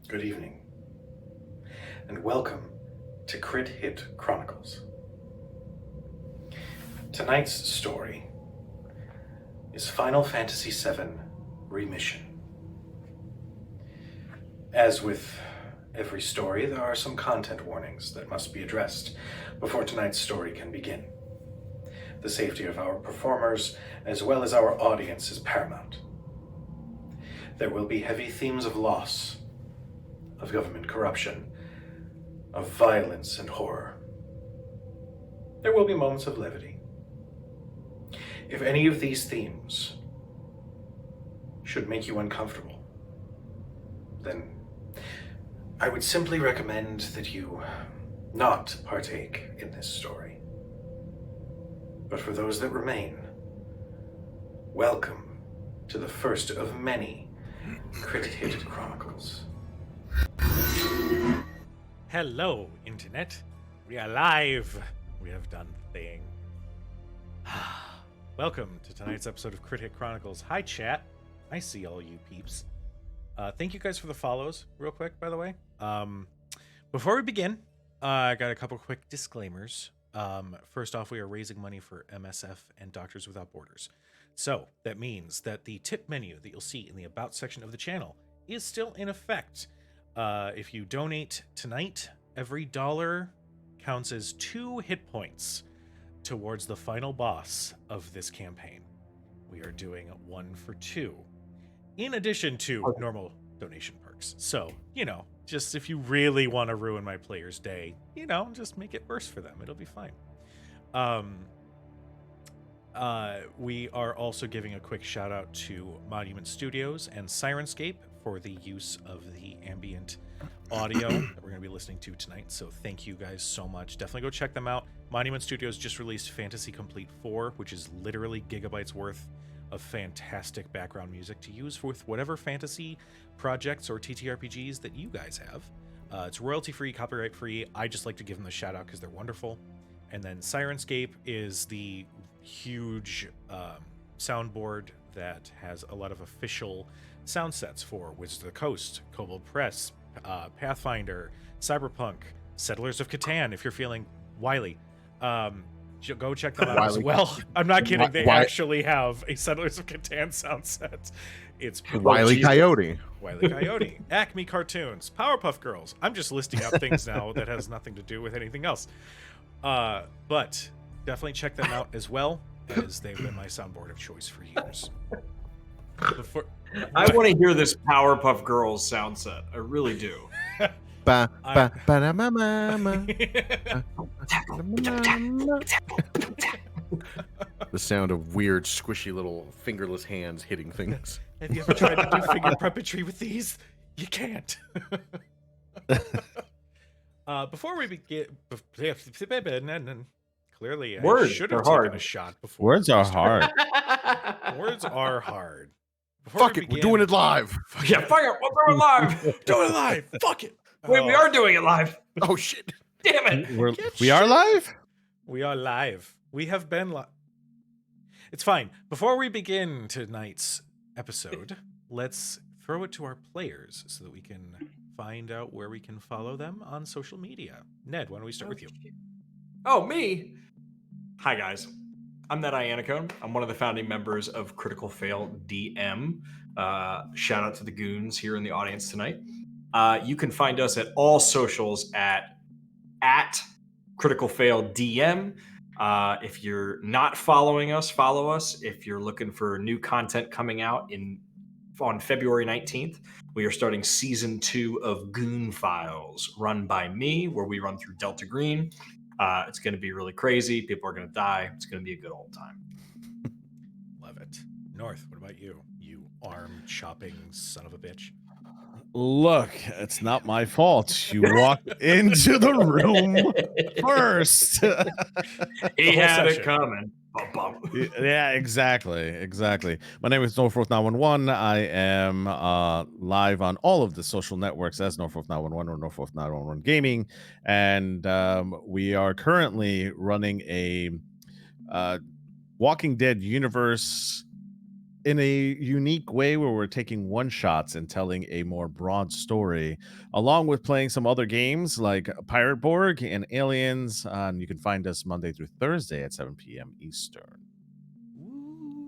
Good evening, and welcome to Crit Hit Chronicles. Tonight's story is Final Fantasy VII Remission. As with every story, there are some content warnings that must be addressed before tonight's story can begin. The safety of our performers, as well as our audience, is paramount. There will be heavy themes of loss, of government corruption, of violence and horror. There will be moments of levity. If any of these themes should make you uncomfortable, then I would simply recommend that you not partake in this story. But for those that remain, welcome to the first of many Crit Hit Chronicles. Hello, Internet. We are live. We have done the thing. Welcome to tonight's episode of Crit Hit Chronicles. Hi, chat. I see all you peeps. Thank you guys for the follows, real quick, by the way. Before we begin, I got a couple quick disclaimers. First off, we are raising money for MSF and Doctors Without Borders. So that means that the tip menu that you'll see in the About section of the channel is still in effect. If you donate tonight, every dollar counts as 2 hit points towards the final boss of this campaign. We are doing 1 for 2, in addition to normal donation perks. So, just if you really want to ruin my player's day, just make it worse for them. It'll be fine. We are also giving a quick shout out to Monument Studios and Sirenscape for the use of the ambient audio that we're going to be listening to tonight. So thank you guys so much. Definitely go check them out. Monument Studios just released Fantasy Complete 4, which is literally gigabytes worth of fantastic background music to use with whatever fantasy projects or TTRPGs that you guys have. It's royalty free, copyright free. I just like to give them a shout out because they're wonderful. And then Sirenscape is the huge soundboard that has a lot of official sound sets for Wizards of the Coast, Kobold Press, Pathfinder, Cyberpunk, Settlers of Catan, if you're feeling wily. Go check them out as well. I'm not kidding. They actually have a Settlers of Catan sound set. It's Wile E. Coyote. Wile E. Coyote. Acme Cartoons. Powerpuff Girls. I'm just listing out things now that has nothing to do with anything else. But definitely check them out as well, as they've been my soundboard of choice for years. I want to hear this Powerpuff Girls sound set. I really do. Ba ba ba da ma ma ma. The sound of weird, squishy little fingerless hands hitting things. Have you ever tried to do finger puppetry with these? You can't. Before we begin, clearly I should have taken a shot before. Words are hard. Words are hard. Fuck it, we're doing it live. Yeah, fuck it, we'll do it live. Do it live. Fuck it. Wait, we are doing it live. Oh shit! Damn it. We are live? We are live. We have been live. It's fine. Before we begin tonight's episode, let's throw it to our players so that we can find out where we can follow them on social media. Ned, why don't we start with you? Oh, me? Hi, guys. I'm Ned Iannicone. I'm one of the founding members of Critical Fail DM. Shout out to the goons here in the audience tonight. You can find us at all socials at Critical Fail DM. If you're not following us, follow us. If you're looking for new content coming out on February 19th, we are starting season 2 of Goon Files, run by me, where we run through Delta Green. It's going to be really crazy. People are going to die. It's going to be a good old time. Love it. North, what about you? You arm-chopping son of a bitch. Look, it's not my fault. You walked into the room first. He had it coming. Yeah, exactly. My name is Norfolk 911. I am live on all of the social networks as Norfolk 911 or Norfolk 911 Gaming, and we are currently running a Walking Dead universe in a unique way where we're taking one shots and telling a more broad story, along with playing some other games like Pirate Borg and Aliens. And you can find us Monday through Thursday at 7 p.m. Eastern.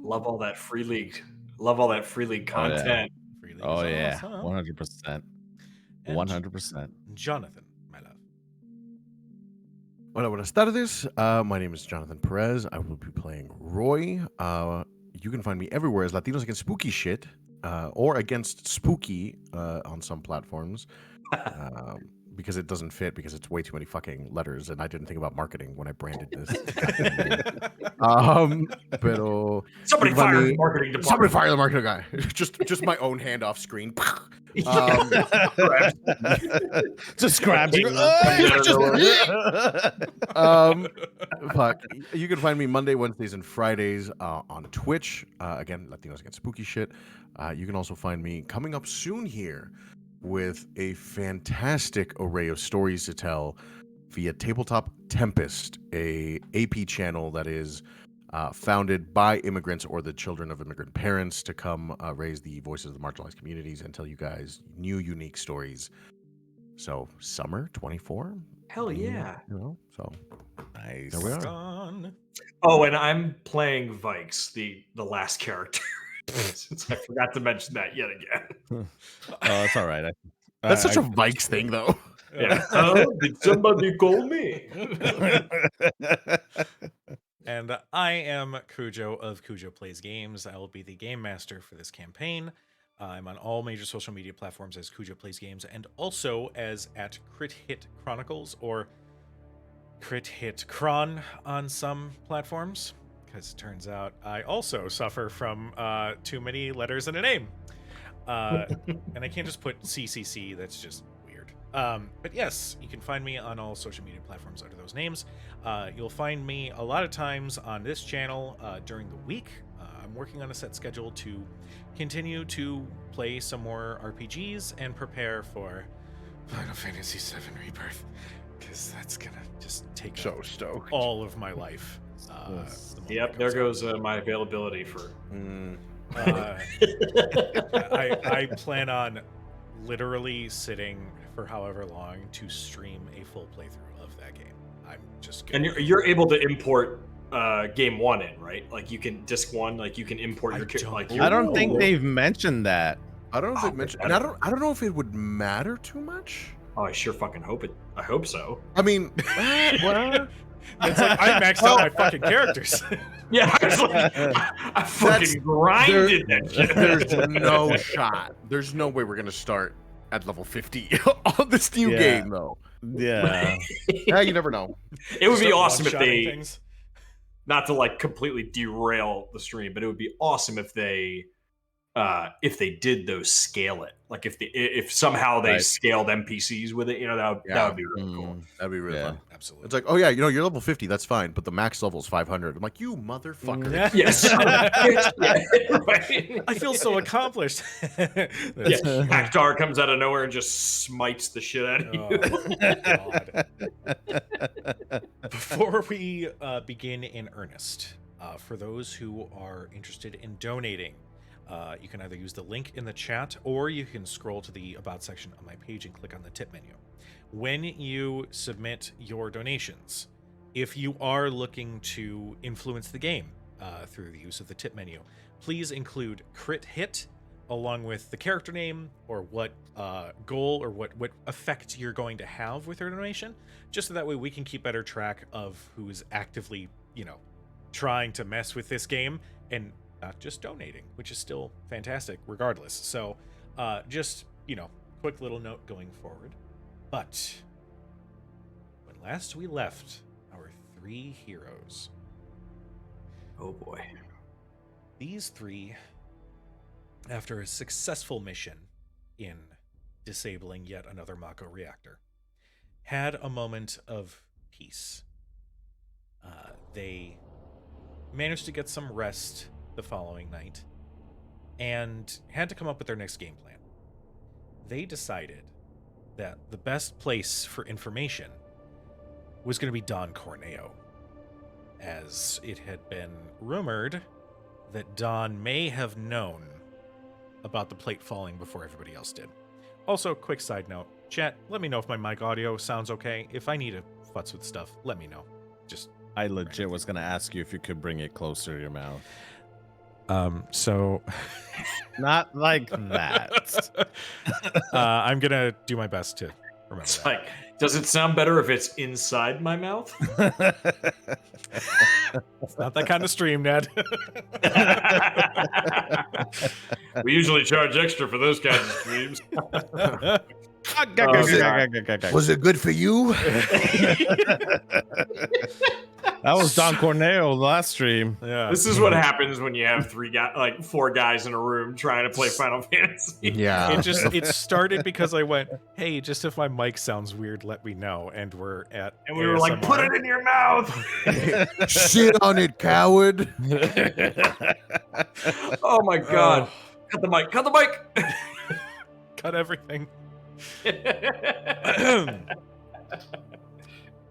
Love all that free league. Love all that free league Oh, yeah. content. Free League Oh is yeah, awesome. 100%. And 100%. Jonathan, my love. Hola, buenas tardes. My name is Jonathan Perez. I will be playing Roy. You can find me everywhere as Latinos Against Spooky Shit, or Against Spooky on some platforms, because it doesn't fit because it's way too many fucking letters, and I didn't think about marketing when I branded this. Pero Somebody you can find fire me- the marketing department. Somebody fire the marketing guy. just my own hand off screen. Just grabs you. Fuck. You can find me Monday, Wednesdays, and Fridays on Twitch. Again, Latinos Against Spooky Shit. You can also find me coming up soon here with a fantastic array of stories to tell via Tabletop Tempest, a AP channel that is founded by immigrants or the children of immigrant parents to come raise the voices of the marginalized communities and tell you guys new, unique stories. So, summer 24. Hell yeah. You know, so Nice. there we are. Gone. Oh, and I'm playing Vikes, the last character. Since I forgot to mention that yet again. Oh, it's all right. That's such a Vikes thing, though. Yeah. Did somebody call me? And I am Cujo of Cujo Plays Games. I will be the game master for this campaign. I'm on all major social media platforms as Cujo Plays Games, and also as at Crit Hit Chronicles or Crit Hit Cron on some platforms. Because it turns out I also suffer from too many letters in a name. And I can't just put CCC, that's just weird. But yes, you can find me on all social media platforms under those names. You'll find me a lot of times on this channel during the week. I'm working on a set schedule to continue to play some more RPGs and prepare for Final Fantasy VII Rebirth, because that's gonna just take So up stoked. all of my life. Yes. The moment Yep, it there comes goes my availability for. out. I plan on literally sitting for however long to stream a full playthrough of that game. I'm just And you're able to import game one in, right? Like you can disc one, like you can import I your don't like. know. your- I don't think they've mentioned that. I don't know if Oh, it mentioned, better. and I don't know if it would matter too much. Oh, I sure fucking hope it. I hope so. I mean, well, It's like I maxed out my fucking characters. Yeah, I, was like, I fucking grinded that shit. there's no shot. There's no way we're gonna start at level 50 on this new Yeah. game, though. Yeah. Yeah, you never know. It would be Start awesome if one-shotting they, things. not to like completely derail the stream, but it would be awesome if they did those scale it. Like if somehow they Right. scaled NPCs with it, you know, that Yeah. would be really cool. That'd be really Yeah. fun. Absolutely. It's like, oh yeah, you're level 50, that's fine, but the max level is 500. I'm like, you motherfucker. Yeah. Yes. Son of a bitch. Yeah, right. I feel so accomplished. Yeah, Hactar comes out of nowhere and just smites the shit out of you. God. Before we begin in earnest, for those who are interested in donating, you can either use the link in the chat or you can scroll to the About section on my page and click on the tip menu. When you submit your donations, if you are looking to influence the game through the use of the tip menu, please include crit hit along with the character name or what goal or what effect you're going to have with your donation, just so that way we can keep better track of who is actively, trying to mess with this game and not just donating, which is still fantastic regardless. So just, quick little note going forward. But when last we left our three heroes, Oh boy. these three, after a successful mission in disabling yet another Mako reactor, had a moment of peace. They managed to get some rest the following night and had to come up with their next game plan. They decided that the best place for information was going to be Don Corneo, as it had been rumored that Don may have known about the plate falling before everybody else did. Also, quick side note, chat, let me know if my mic audio sounds okay. If I need to futz with stuff, let me know. Just I legit was gonna ask you if you could bring it closer to your mouth. So Not like that. I'm gonna do my best to remember It's that. like, does it sound better if it's inside my mouth? It's not that kind of stream, Ned. We usually charge extra for those kinds of streams. Was it good for you? That was Don Corneo last stream. Yeah. This is what happens when you have four guys in a room trying to play Final Fantasy. Yeah. It started because I went, hey, just if my mic sounds weird, let me know. And we're at And we were like, ASMR. put it in your mouth. Shit on it, coward. Oh my god. Cut the mic. Cut the mic. Cut everything.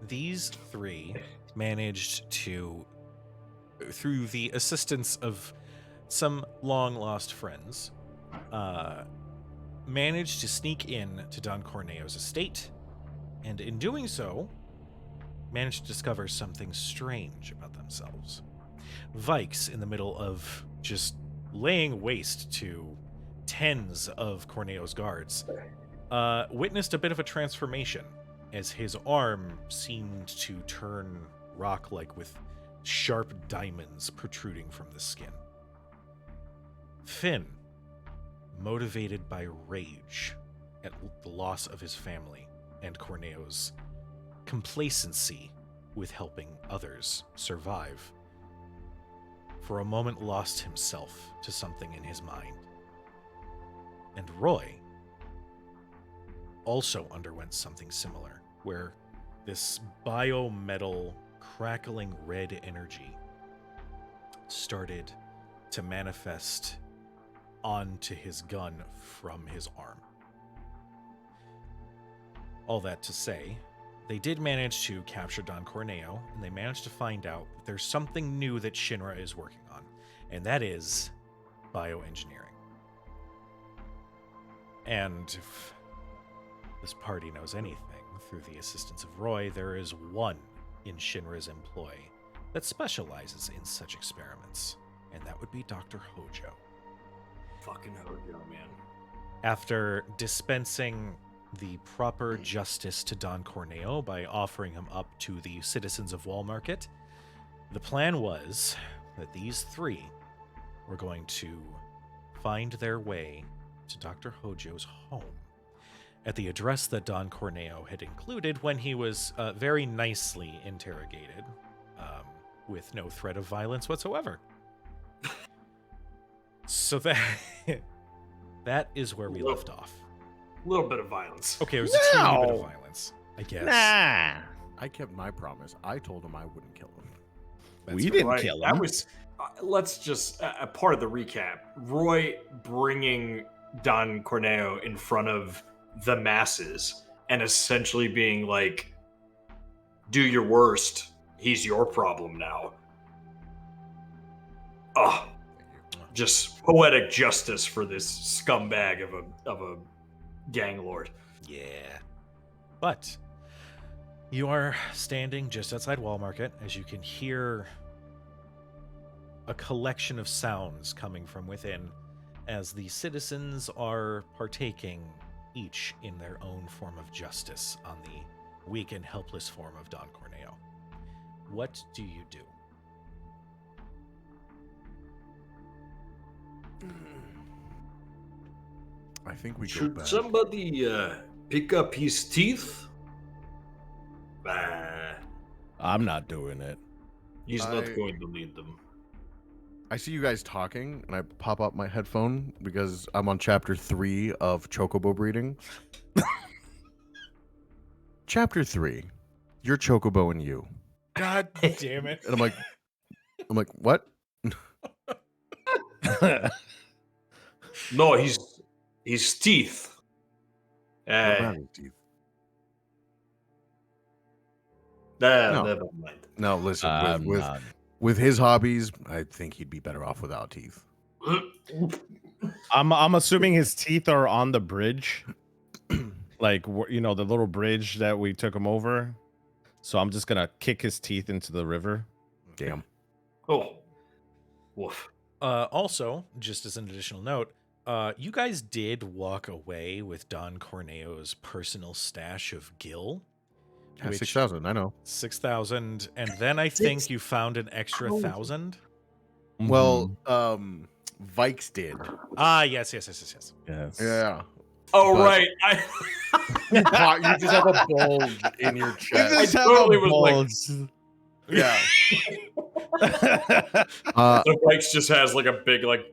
These three managed to, through the assistance of some long lost friends, managed to sneak in to Don Corneo's estate, and in doing so, managed to discover something strange about themselves. Vikes, in the middle of just laying waste to tens of Corneo's guards, witnessed a bit of a transformation as his arm seemed to turn rock-like with sharp diamonds protruding from the skin. Finn, motivated by rage at the loss of his family and Corneo's complacency with helping others survive, for a moment lost himself to something in his mind. And Roy also underwent something similar, where this biometal crackling red energy started to manifest onto his gun from his arm. All that to say, they did manage to capture Don Corneo, and they managed to find out that there's something new that Shinra is working on, and that is bioengineering. And if this party knows anything, through the assistance of Roy, there is one in Shinra's employ that specializes in such experiments, and that would be Dr. Hojo. Fucking Hojo, man. After dispensing the proper justice to Don Corneo by offering him up to the citizens of Wall Market, the plan was that these three were going to find their way to Dr. Hojo's home at the address that Don Corneo had included when he was very nicely interrogated, with no threat of violence whatsoever. So that is where we left off. A little bit of violence. Okay, it was a teeny bit of No. violence, I guess. Nah. I kept my promise. I told him I wouldn't kill him. We didn't Right. kill him. That was. Let's just a part of the recap. Roy bringing Don Corneo in front of the masses and essentially being like, "Do your worst. He's your problem now." Oh, just poetic justice for this scumbag of a gang lord. Yeah. But you are standing just outside Wall Market as you can hear a collection of sounds coming from within as the citizens are partaking each in their own form of justice on the weak and helpless form of Don Corneo. What do you do? I think we go Should back. somebody pick up his teeth? Bah, I'm not doing it. he's I- not going to need them. I see you guys talking, and I pop up my headphone because I'm on chapter 3 of Chocobo breeding. Chapter 3, your Chocobo and you. God damn it. And I'm like, what? No, his teeth. What about his teeth? No. Never mind. No, listen. I'm With not With his hobbies, I think he'd be better off without teeth. I'm assuming his teeth are on the bridge, like the little bridge that we took him over. So I'm just gonna kick his teeth into the river. Damn. Oh, woof. Also, just as an additional note, you guys did walk away with Don Corneo's personal stash of gil. Yeah, Which- 6,000. I know. 6,000, and then I think you found an extra 1,000. Well, Vikes did. Ah, yes. yes. Yeah. Oh, But- right. You just have a bulge in your chest. I totally was like, Yeah. the Vikes just has like a big like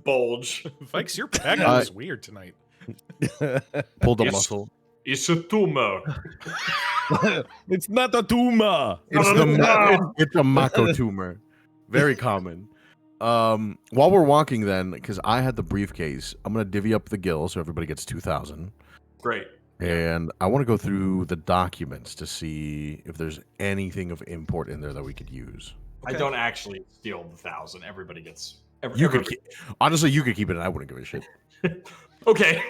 bulge. Vikes, your background is weird tonight. Pulled a Yes. muscle. It's a tumor. It's not a tumor. It's a Mako tumor. Very common. While we're walking then, because I had the briefcase, I'm gonna divvy up the gil so everybody gets 2,000. Great. And I want to go through the documents to see if there's anything of import in there that we could use. I don't actually steal the 1,000. Everybody gets. You could honestly, you could keep it, and I wouldn't give a shit. Okay.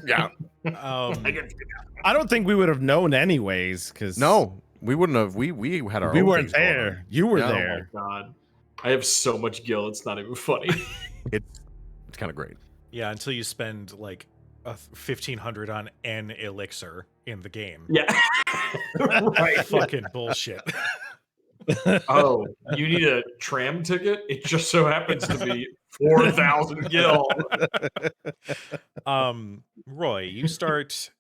Yeah. I don't think we would have known anyways, because No, we wouldn't have. We had our. we own weren't things going on. there. You were Yeah. Oh my there. god. I have so much gil. It's not even funny. It's kind of great. Yeah, until you spend like 1,500 on an elixir in the game. Yeah. Right. Fucking bullshit. Oh, you need a tram ticket? It just so happens to be 4,000 gil. Roy, you start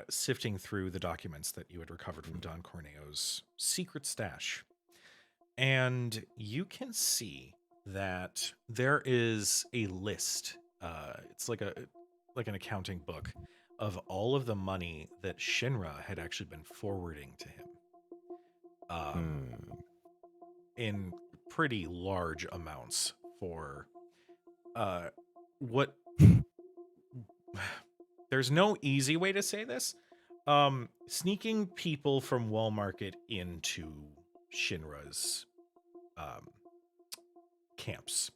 sifting through the documents that you had recovered from Don Corneo's secret stash. And you can see that there is a list. It's like an accounting book of all of the money that Shinra had actually been forwarding to him. In pretty large amounts for what there's no easy way to say this. Sneaking people from Wall Market into Shinra's camps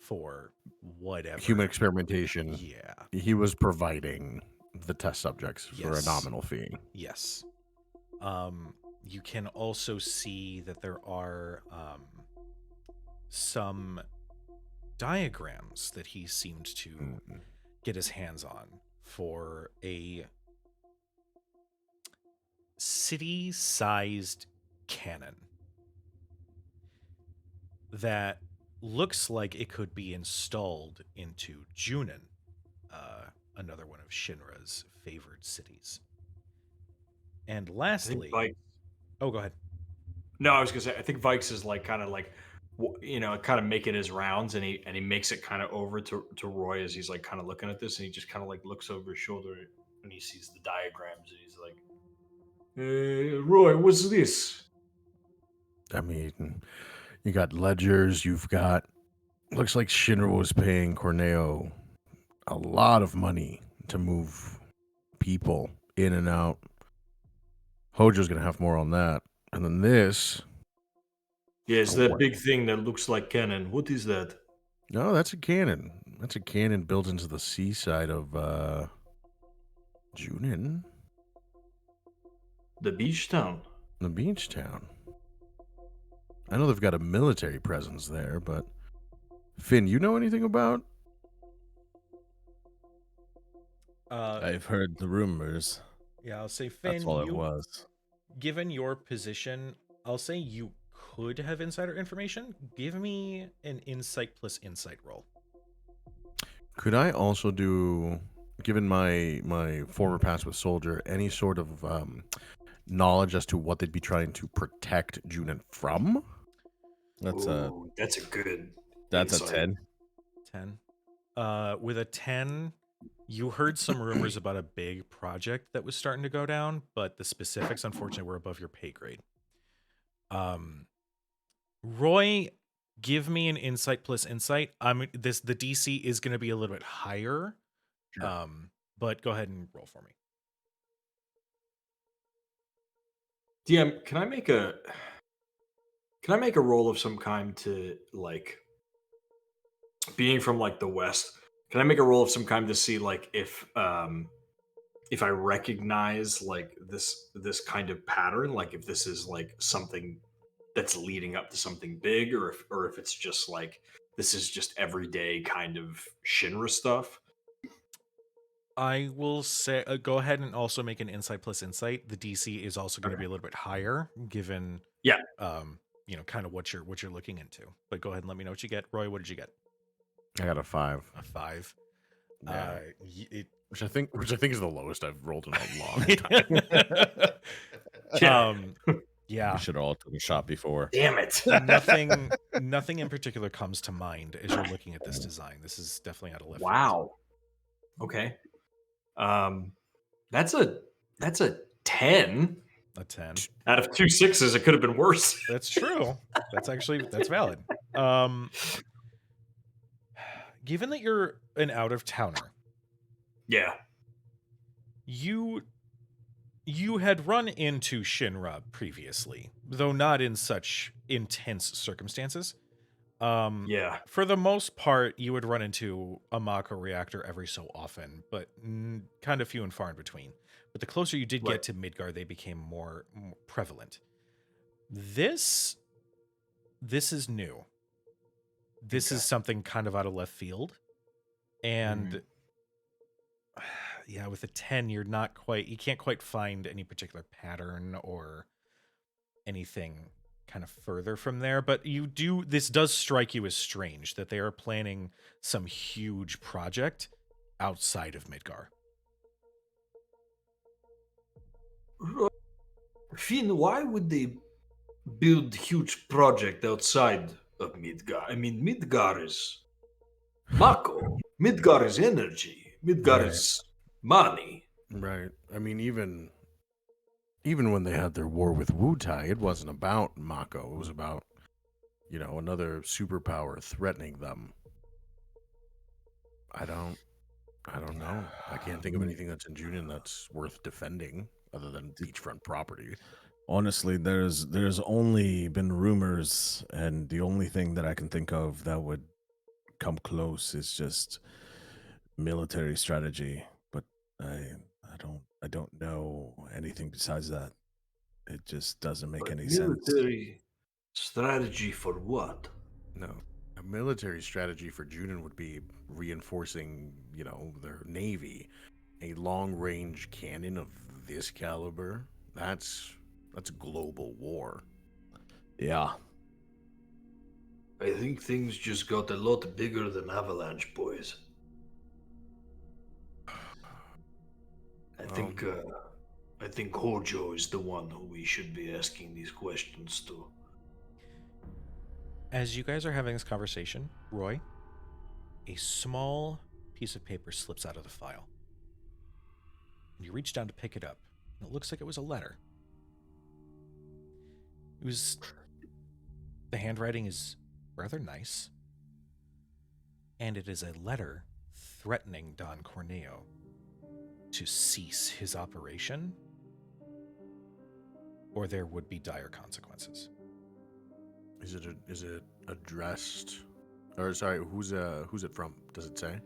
for whatever. Human experimentation. Yeah. He was providing the test subjects for a Yes. nominal fee. Yes. You can also see that there are some diagrams that he seemed to get his hands on for a city-sized cannon that looks like it could be installed into Junin, another one of Shinra's favored cities. And lastly, oh, go ahead. No, I was gonna say I think Vikes is like kind of like kind of making his rounds, and he makes it kind of over to Roy as he's like kind of looking at this, and he just kind of like looks over his shoulder and he sees the diagrams, and he's like, Roy, what's this? I mean, you got ledgers. You've got. Looks like Shinra was paying Corneo a lot of money to move people in and out. Hojo's gonna have more on that, and then this. Yeah, it's that big thing that looks like cannon. What is that? No, that's a cannon. That's a cannon built into the seaside of Junin, The beach town. the beach town. I know they've got a military presence there, but Finn, you know anything about? I've heard the rumors. Yeah, I'll say, Finn, That's all it was. given your position, I'll say you could have insider information. Give me an insight plus insight roll. Could I also do, given my former past with Soldier, any sort of knowledge as to what they'd be trying to protect Junin from? That's Ooh, that's a good. a insight. 10. 10. With a 10, you heard some rumors about a big project that was starting to go down, but the specifics, unfortunately, were above your pay grade. Roy, give me an insight plus insight. The DC is going to be a little bit higher. Sure. But go ahead and roll for me. DM, can I Can I make a roll of some kind to like being from like the west? Can I make a roll of some kind to see like if I recognize like this kind of pattern, like if this is like something that's leading up to something big, or if it's just like this is just everyday kind of Shinra stuff. I will say, go ahead and also make an insight plus insight. The DC is also going to Okay. be a little bit higher, given Yeah. kind of what you're looking into. But go ahead and let me know what you get, Roy. What did you get? I got a 5. A 5. Yeah. It Which I think is the lowest I've rolled in a long time. Yeah. Yeah. We should all took a shot before. Damn it. Nothing in particular comes to mind as you're looking at this design. This is definitely out of left field. Wow. Okay. That's a 10 A 10. out of 2 6s. It could have been worse. That's true. That's valid. Given that you're an out of towner, Yeah. you had run into Shinra previously, though not in such intense circumstances. Yeah. For the most part, you would run into a Mako reactor every so often, but kind of few and far in between. But the closer you did Right. get to Midgar, they became more prevalent. This is new. This is something kind of out of left field. And yeah, with a 10, you can't quite find any particular pattern or anything kind of further from there. But this does strike you as strange that they are planning some huge project outside of Midgar. Finn, why would they build huge project outside of Midgar? I mean, Midgar is Mako. Midgar is energy. Midgar Right. is money. Right. I mean, even when they had their war with Wutai, it wasn't about Mako. It was about, another superpower threatening them. I don't know. I can't think of anything that's in Junin that's worth defending other than beachfront property. Honestly, there's only been rumors, and the only thing that I can think of that would come close is just military strategy. But I don't know anything besides that. It just doesn't make any sense. Military strategy for what? No. A military strategy for Junin would be reinforcing, their navy. A long-range cannon of this caliber, that's global war. Yeah. I think things just got a lot bigger than Avalanche, boys. I think Hojo is the one who we should be asking these questions to. As you guys are having this conversation, Roy, a small piece of paper slips out of the file. You reach down to pick it up, and it looks like it was a letter. The handwriting is rather nice, and it is a letter threatening Don Corneo to cease his operation, or there would be dire consequences. Is it addressed? Or sorry, who's it from? Does it say?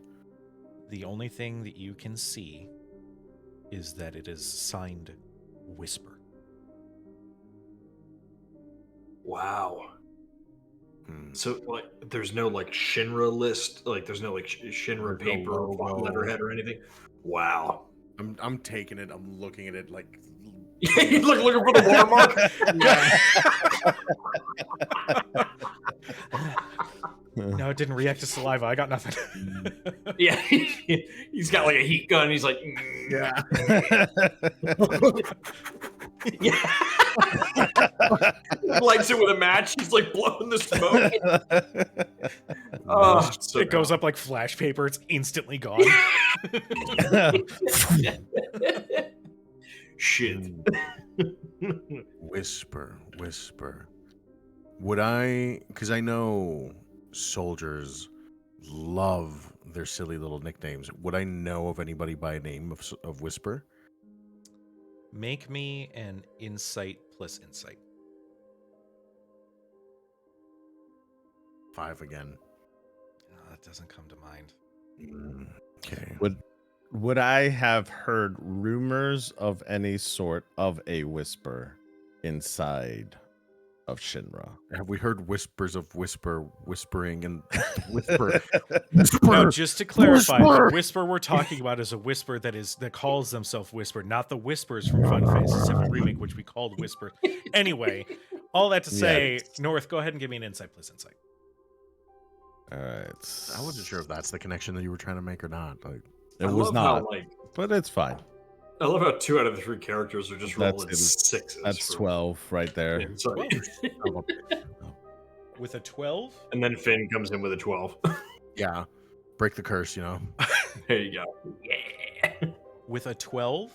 The only thing that you can see is that it is signed Whisper. Wow. So, like, there's no, like, Shinra list? Like, there's no, like, Shinra There's no paper or logo. letterhead or anything? Wow. I'm taking it. I'm looking at it like. You're looking for the watermark? No, it didn't react to saliva. I got nothing. Yeah. He's got, like, a heat gun. He's like, Yeah. yeah. He lights it with a match. He's, like, blowing the smoke. Oh, so it goes up like flash paper. It's instantly gone. Shit. Whisper. Would I? Because I know soldiers love their silly little nicknames. Would I know of anybody by name of Whisper? Make me an insight plus insight. 5 again. That doesn't come to mind. Okay. Would I have heard rumors of any sort of a whisper inside of Shinra? Have we heard whispers of whispering, and Now, just to clarify, Whisper! the whisper we're talking about is a whisper that calls themselves Whisper, not the whispers from Final Fantasy VII Remake, which we called Whisper. Anyway, all that to say, North, go ahead and give me an insight, please. Insight. All right. I wasn't sure if that's the connection that you were trying to make or not. Like, It was not, but it's fine. I love how 2 out of the 3 characters are just rolling That's 6s. That's for- 12 right there. Yeah, sorry. With a 12? And then Finn comes in with a 12. yeah, break the curse, There you go. Yeah. With a 12?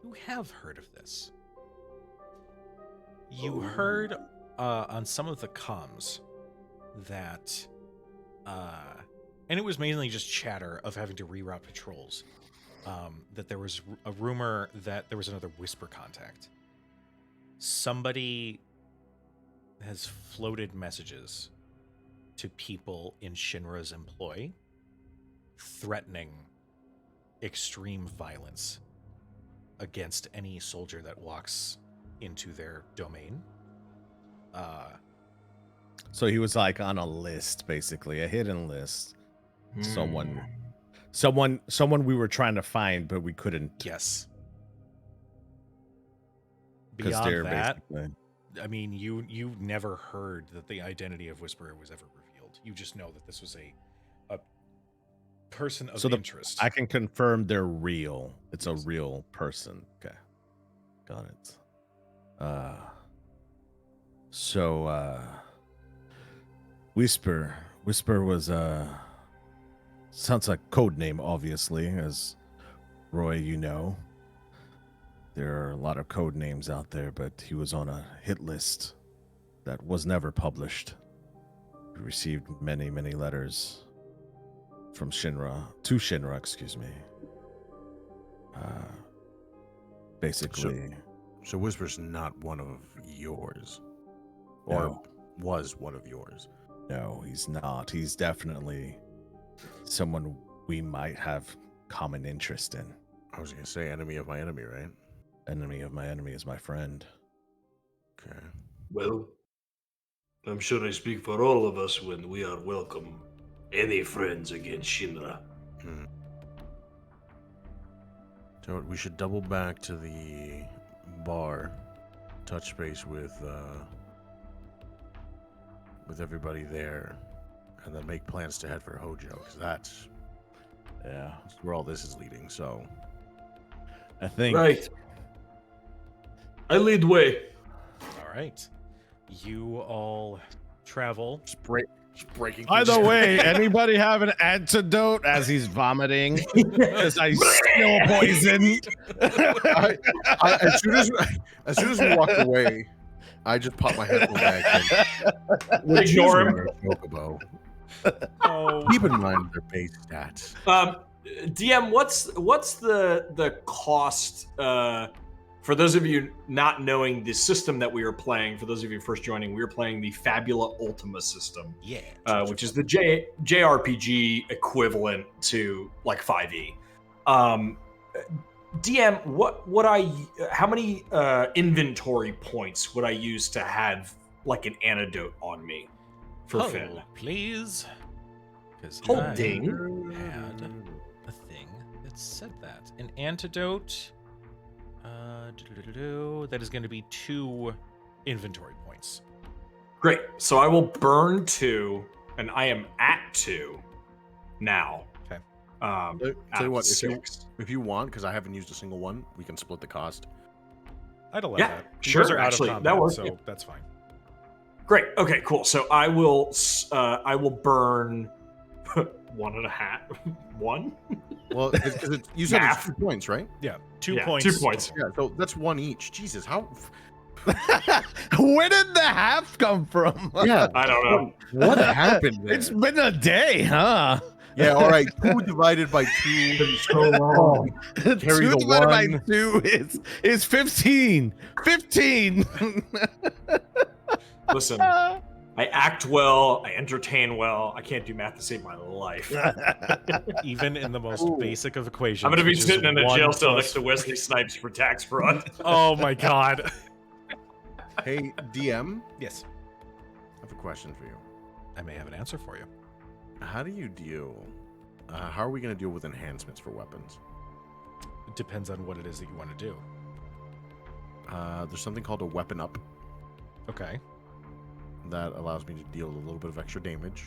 You have heard of this. You heard on some of the comms that, and it was mainly just chatter of having to reroute patrols, that there was a rumor that there was another Whisper contact. Somebody has floated messages to people in Shinra's employ threatening extreme violence against any soldier that walks into their domain. So he was like on a list, basically, a hidden list. Someone we were trying to find, but we couldn't. Yes. Because Beyond they're that, basically. I mean, you never heard that the identity of Whisperer was ever revealed. You just know that this was a person of interest. I can confirm they're real. It's a real person. Okay. Got it. So Whisper was sounds like code name, obviously, as Roy, there are a lot of code names out there, but he was on a hit list that was never published. We received many letters from Shinra to Shinra, excuse me. Basically, so Whisper's not one of yours, or No. was one of yours. No, he's not. He's definitely someone we might have common interest in. I was gonna say enemy of my enemy, right? Enemy of my enemy is my friend. Okay. Well, I'm sure I speak for all of us when we are welcome any friends against Shinra. So we should double back to the bar, touch base with everybody there, and then make plans to head for Hojo, because that's where all this is leading. So I think Right. I lead way. All right. You all travel. just breaking. By the things. way, anybody have an antidote as he's vomiting? Because I still poisoned. as soon as we walked away, I just popped my headphone back in. Ignore him. Chocobo. Oh, Keep in mind their base stats. DM, what's the cost for those of you not knowing the system that we are playing? For those of you first joining, we are playing the Fabula Ultima system, yeah. which is the JRPG equivalent to like 5e. DM, how many inventory points would I use to have like an antidote on me for Finn? Hold, please. Because Holding. had a thing that said that. An antidote. That is going to be 2 inventory points. Great. So I will burn 2, and I am at 2 now. Okay. Tell you at what, 6. if you want, because I haven't used a single one, we can split the cost. I'd allow Yeah, that. You sure, guys are out actually, of that combat, works, so yeah. that's fine. Great. Okay. Cool. So I will burn 1.5. 1. Well, you said Math. it's 2 points, right? Yeah, 2 Yeah, points. 2 points. Yeah, so that's 1 each. Jesus, how? Where did the half come from? Yeah, I don't know. what happened there? It's been a day, huh? Yeah, all right. 2 divided by 2. So long. Carry 2 the divided by 1. 2 is 15. 15. Listen, I act well. I entertain well. I can't do math to save my life. Even in the most basic of equations. I'm going to be which is sitting in a 1 jail cell plus- next to Wesley Snipes for tax fraud. Oh my god. Hey, DM, Yes, I have a question for you. I may have an answer for you. How do you deal? How are we going to deal with enhancements for weapons? It depends on what it is that you want to do. There's something called a weapon up Okay. that allows me to deal a little bit of extra damage.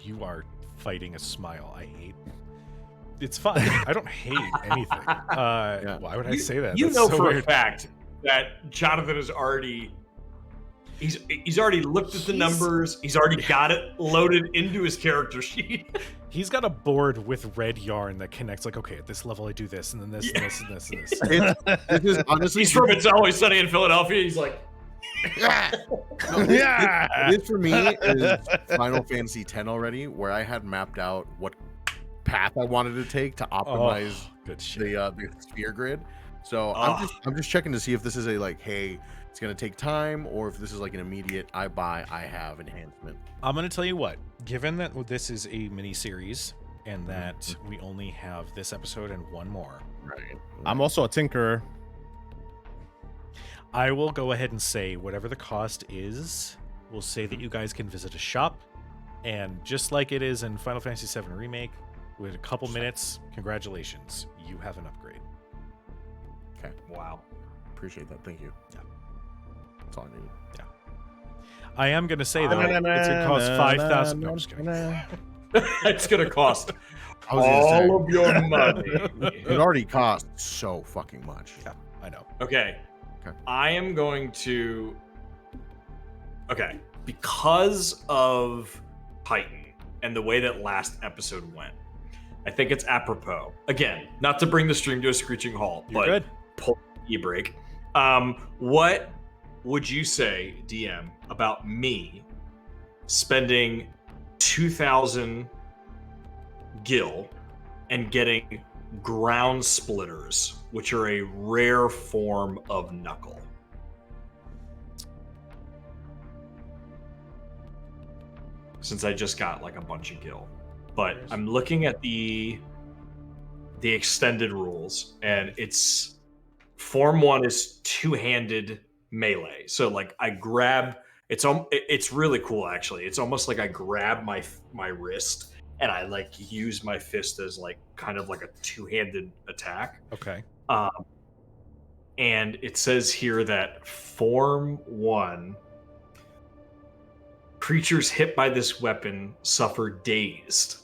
You are fighting a smile. I hate. It's fine. I don't hate anything. Why would I say that? You That's know so for weird. a fact that Jonathan is already. He's already looked at the numbers. He's already got it loaded into his character sheet. He's got a board with red yarn that connects. Like, okay, at this level I do this, and then this, and this, and this, and this. This is honestly, He's from It's Always Sunny in Philadelphia. He's like, this for me is Final Fantasy X already, where I had mapped out what path I wanted to take to optimize Good shit. the sphere grid. So I'm just checking to see if this is a like, hey, it's gonna take time, or if this is like an immediate I have enhancement. I'm gonna tell you what. Given that this is a mini series and that we only have this episode and one more, Right. I'm also a tinkerer. I will go ahead and say whatever the cost is. We'll say that you guys can visit a shop, and just like it is in Final Fantasy VII Remake, with a couple minutes, congratulations, you have an upgrade. Okay. wow. Appreciate that. Thank you. Yeah. That's all I needed. I am gonna say though, it's gonna cost 5,000. No, I'm just kidding. It's gonna cost I was gonna say, all of your money. it already costs so fucking much. Yeah, I know. Okay. Okay. I am going to. Okay. Because of Titan and the way that last episode went, I think it's apropos. Again, not to bring the stream to a screeching halt, You're but good. pull the e-brake. What would you say, DM, about me spending 2,000 gil and getting ground splitters, which are a rare form of knuckle? Since I just got like a bunch of gil. But I'm looking at the extended rules, and it's form 1 is two-handed melee. So like I grab, it's really cool actually. It's almost like I grab my wrist and I like use my fist as like kind of like a two-handed attack. Okay. And it says here that form 1, creatures hit by this weapon suffer dazed.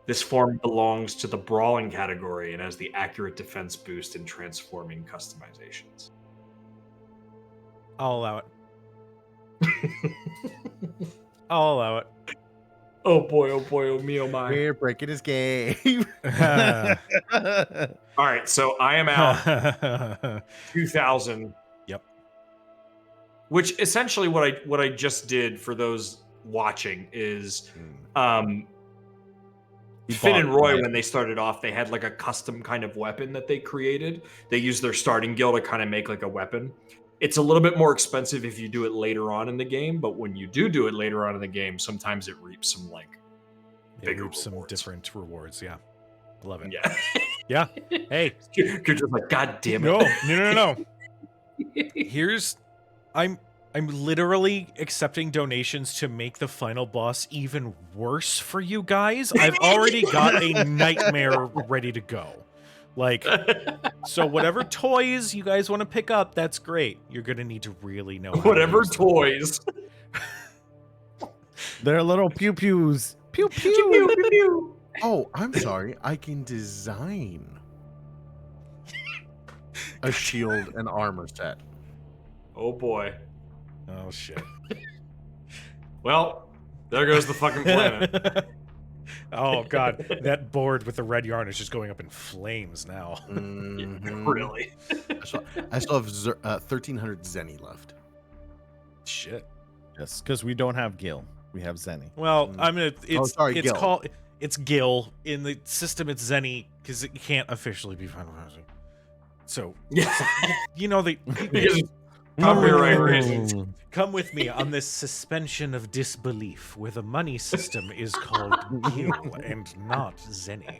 This form belongs to the brawling category and has the accurate defense boost in transforming customizations. I'll allow it. I'll allow it. Oh boy, oh me, oh my. We're breaking his game. All right, so I am out 2,000. Yep. Which essentially what I just did for those watching is Finn and Roy, when they started off, they had like a custom kind of weapon that they created. They used their starting gil to kind of make like a weapon. It's a little bit more expensive if you do it later on in the game, but when you do it later on in the game, sometimes it reaps some like bigger reaps some rewards. different rewards. Yeah. Love it. Yeah. Yeah. Hey. You're just like, God damn it. No. I'm literally accepting donations to make the final boss even worse for you guys. I've already got a nightmare ready to go. Like, so whatever toys you guys want to pick up, that's great. You're going to need to really know how Whatever to use them. toys. They're little pew pews. Pew pew. Pew, pew, pew. Oh, I'm sorry. I can design a shield and armor set. Oh boy. Oh, shit. Well, there goes the fucking planet. Oh, God. That board with the red yarn is just going up in flames now. Mhm. Really? I still have 1,300 Zenny left. Shit. Yes, because we don't have Gil. We have Zenny. Well, I'm gonna. It's sorry, Gil. called. It's Gil in the system. It's Zenny because it can't officially be Final Fantasy. So Yeah. you know the because Copyright Mm. reasons. Come with me on this suspension of disbelief where the money system is called Gil and not Zenny.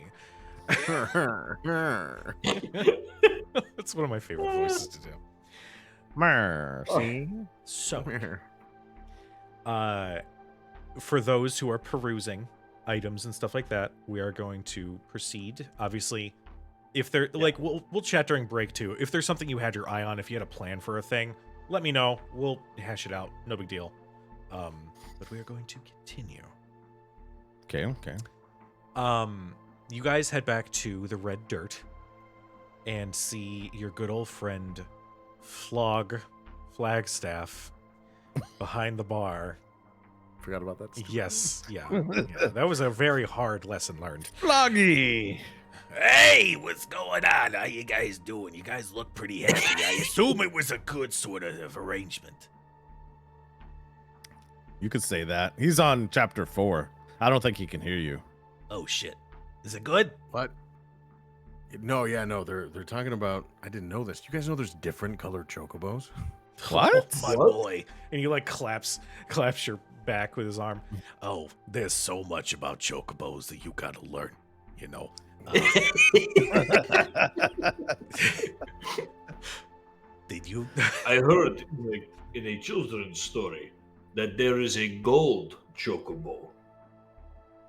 That's one of my favorite voices to do. Mercy. So, for those who are perusing items and stuff like that, we are going to proceed. Obviously, if they're like, we'll chat during break too. If there's something you had your eye on, if you had a plan for a thing, let me know. We'll hash it out. No big deal. But we are going to continue. Okay. You guys head back to the Red Dirt and see your good old friend Flagstaff behind the bar. Forgot about that. Yes, yeah. That was a very hard lesson learned. Floggy. Hey, what's going on? How you guys doing? You guys look pretty happy. I assume it was a good sort of arrangement. You could say that. He's on chapter 4. I don't think he can hear you. Oh shit. Is it good? What? No, they're talking about. I didn't know this. You guys know there's different colored chocobos? What? My boy. And he like claps your back with his arm. Oh, there's so much about chocobos that you gotta learn, you know. Did you? I heard in a children's story that there is a gold chocobo.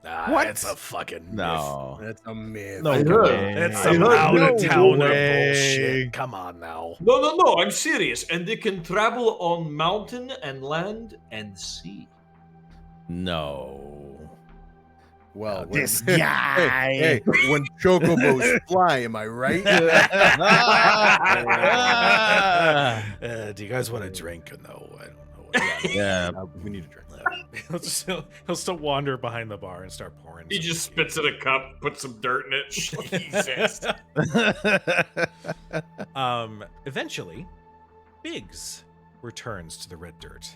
What? That's a fucking myth. No. That's a myth. No I way. heard. That's I some heard out no of towner way. bullshit. Come on now. No, I'm serious. And they can travel on mountain and land and sea. No. Well, This when, guy. hey, when chocobos fly, am I right? Do you guys want a drink or no? I don't know. Yeah. We need a drink. he'll still wander behind the bar and start pouring. He some just shit. spits in a cup, puts some dirt in it. Jesus. Eventually, Biggs returns to the Red Dirt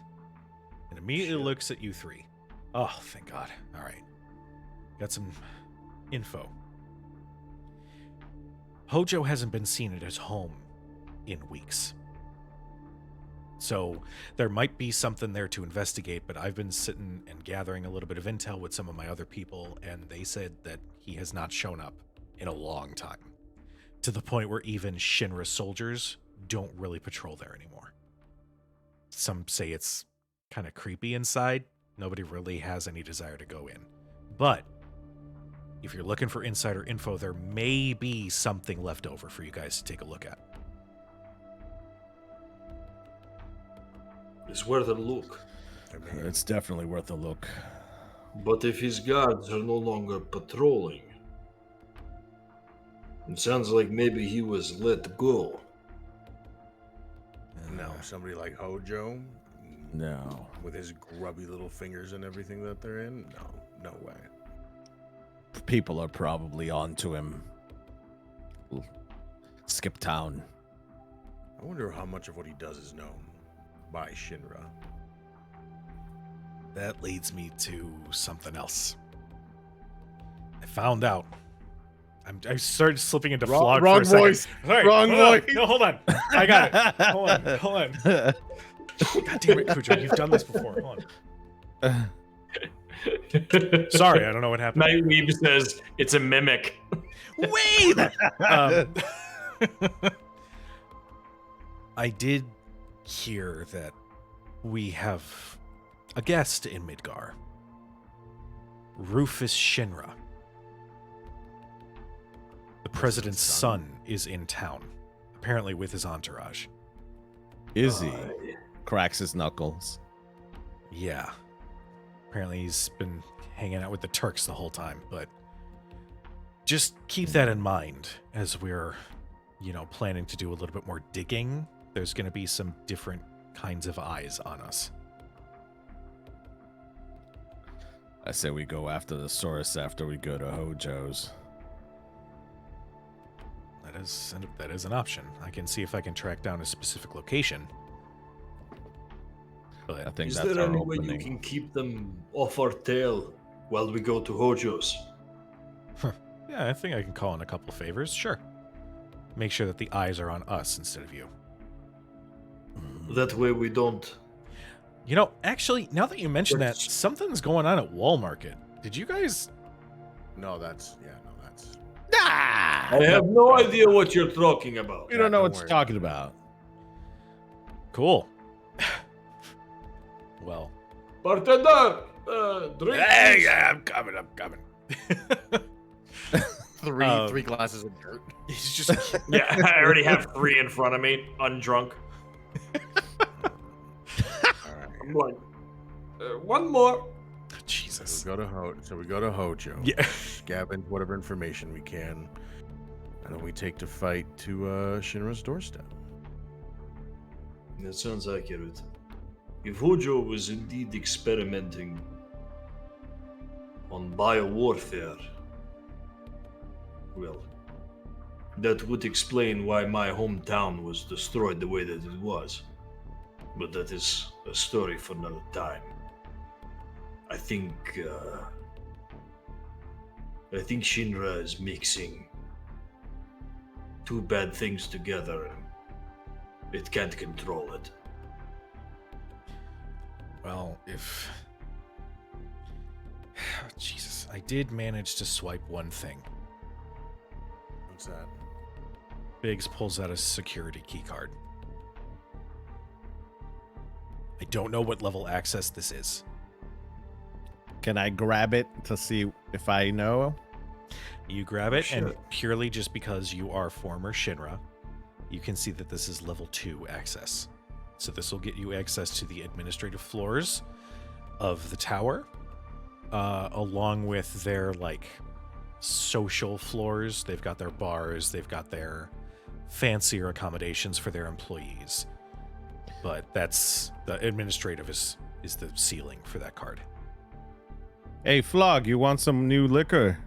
and immediately looks at you three. Oh, thank God. All right. Got some info. Hojo hasn't been seen at his home in weeks. So there might be something there to investigate, but I've been sitting and gathering a little bit of intel with some of my other people, and they said that he has not shown up in a long time. To the point where even Shinra soldiers don't really patrol there anymore. Some say it's kind of creepy inside. Nobody really has any desire to go in. But if you're looking for insider info, there may be something left over for you guys to take a look at. It's worth a look. It's definitely worth a look. But if his guards are no longer patrolling, it sounds like maybe he was let go. No, somebody like Hojo, No. with his grubby little fingers and everything that they're in. No way. People are probably onto him. Skip town. I wonder how much of what he does is known by Shinra. That leads me to something else. I found out. I started slipping into Wrong- flog wrong for a second. voice. Sorry, Wrong hold on. voice. No, hold on. I got it. Hold on. God damn it, Cujo. You've done this before. Hold on. Sorry, I don't know what happened. Nightweave says it's a mimic. Wait! I did hear that we have a guest in Midgar. Rufus Shinra. The president's son is in town, apparently with his entourage. Is he? Cracks his knuckles. Yeah. Apparently he's been hanging out with the Turks the whole time, but just keep that in mind as we're, planning to do a little bit more digging. There's going to be some different kinds of eyes on us. I say we go after the source after we go to Hojo's. That is an option. I can see if I can track down a specific location. I But think Is that's there our any way opening. you can keep them off our tail while we go to Hojo's? yeah, I think I can call in a couple favors. Sure. Make sure that the eyes are on us instead of you. That way we don't. You know, actually, now that you mention that, Yes. something's going on at Wall Market. Did you guys? No, that's. Ah, I have no idea what you're talking about. we don't know don't what you're worry talking about. Cool. Well, Bartender, drink. Hey, yeah, I'm coming. Three glasses of dirt. he's just Yeah, I already have 3 in front of me, undrunk. All right. I'm like, one more. Jesus. We go to Hojo. Yeah. Scavenge whatever information we can, and then we take to fight to Shinra's doorstep. That sounds accurate. If Hojo was indeed experimenting on biowarfare, well, that would explain why my hometown was destroyed the way that it was. But that is a story for another time. I think Shinra is mixing two bad things together and it can't control it. Well, if Jesus, I did manage to swipe one thing. What's that? Biggs pulls out a security key card. I don't know what level access this is. Can I grab it to see if I know? You grab it, and Sure. purely just because you are former Shinra, you can see that this is level 2 access. So this will get you access to the administrative floors of the tower, along with their social floors. They've got their bars, they've got their fancier accommodations for their employees. But that's the administrative is the ceiling for that card. Hey, Flog, you want some new liquor?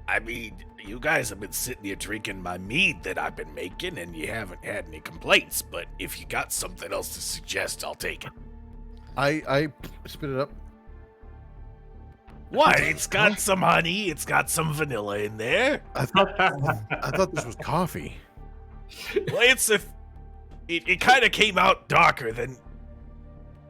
I mean, you guys have been sitting here drinking my mead that I've been making, and you haven't had any complaints. But if you got something else to suggest, I'll take it. I spit it up. What? It's got some honey. It's got some vanilla in there. I thought this was coffee. Well, it kind of came out darker than.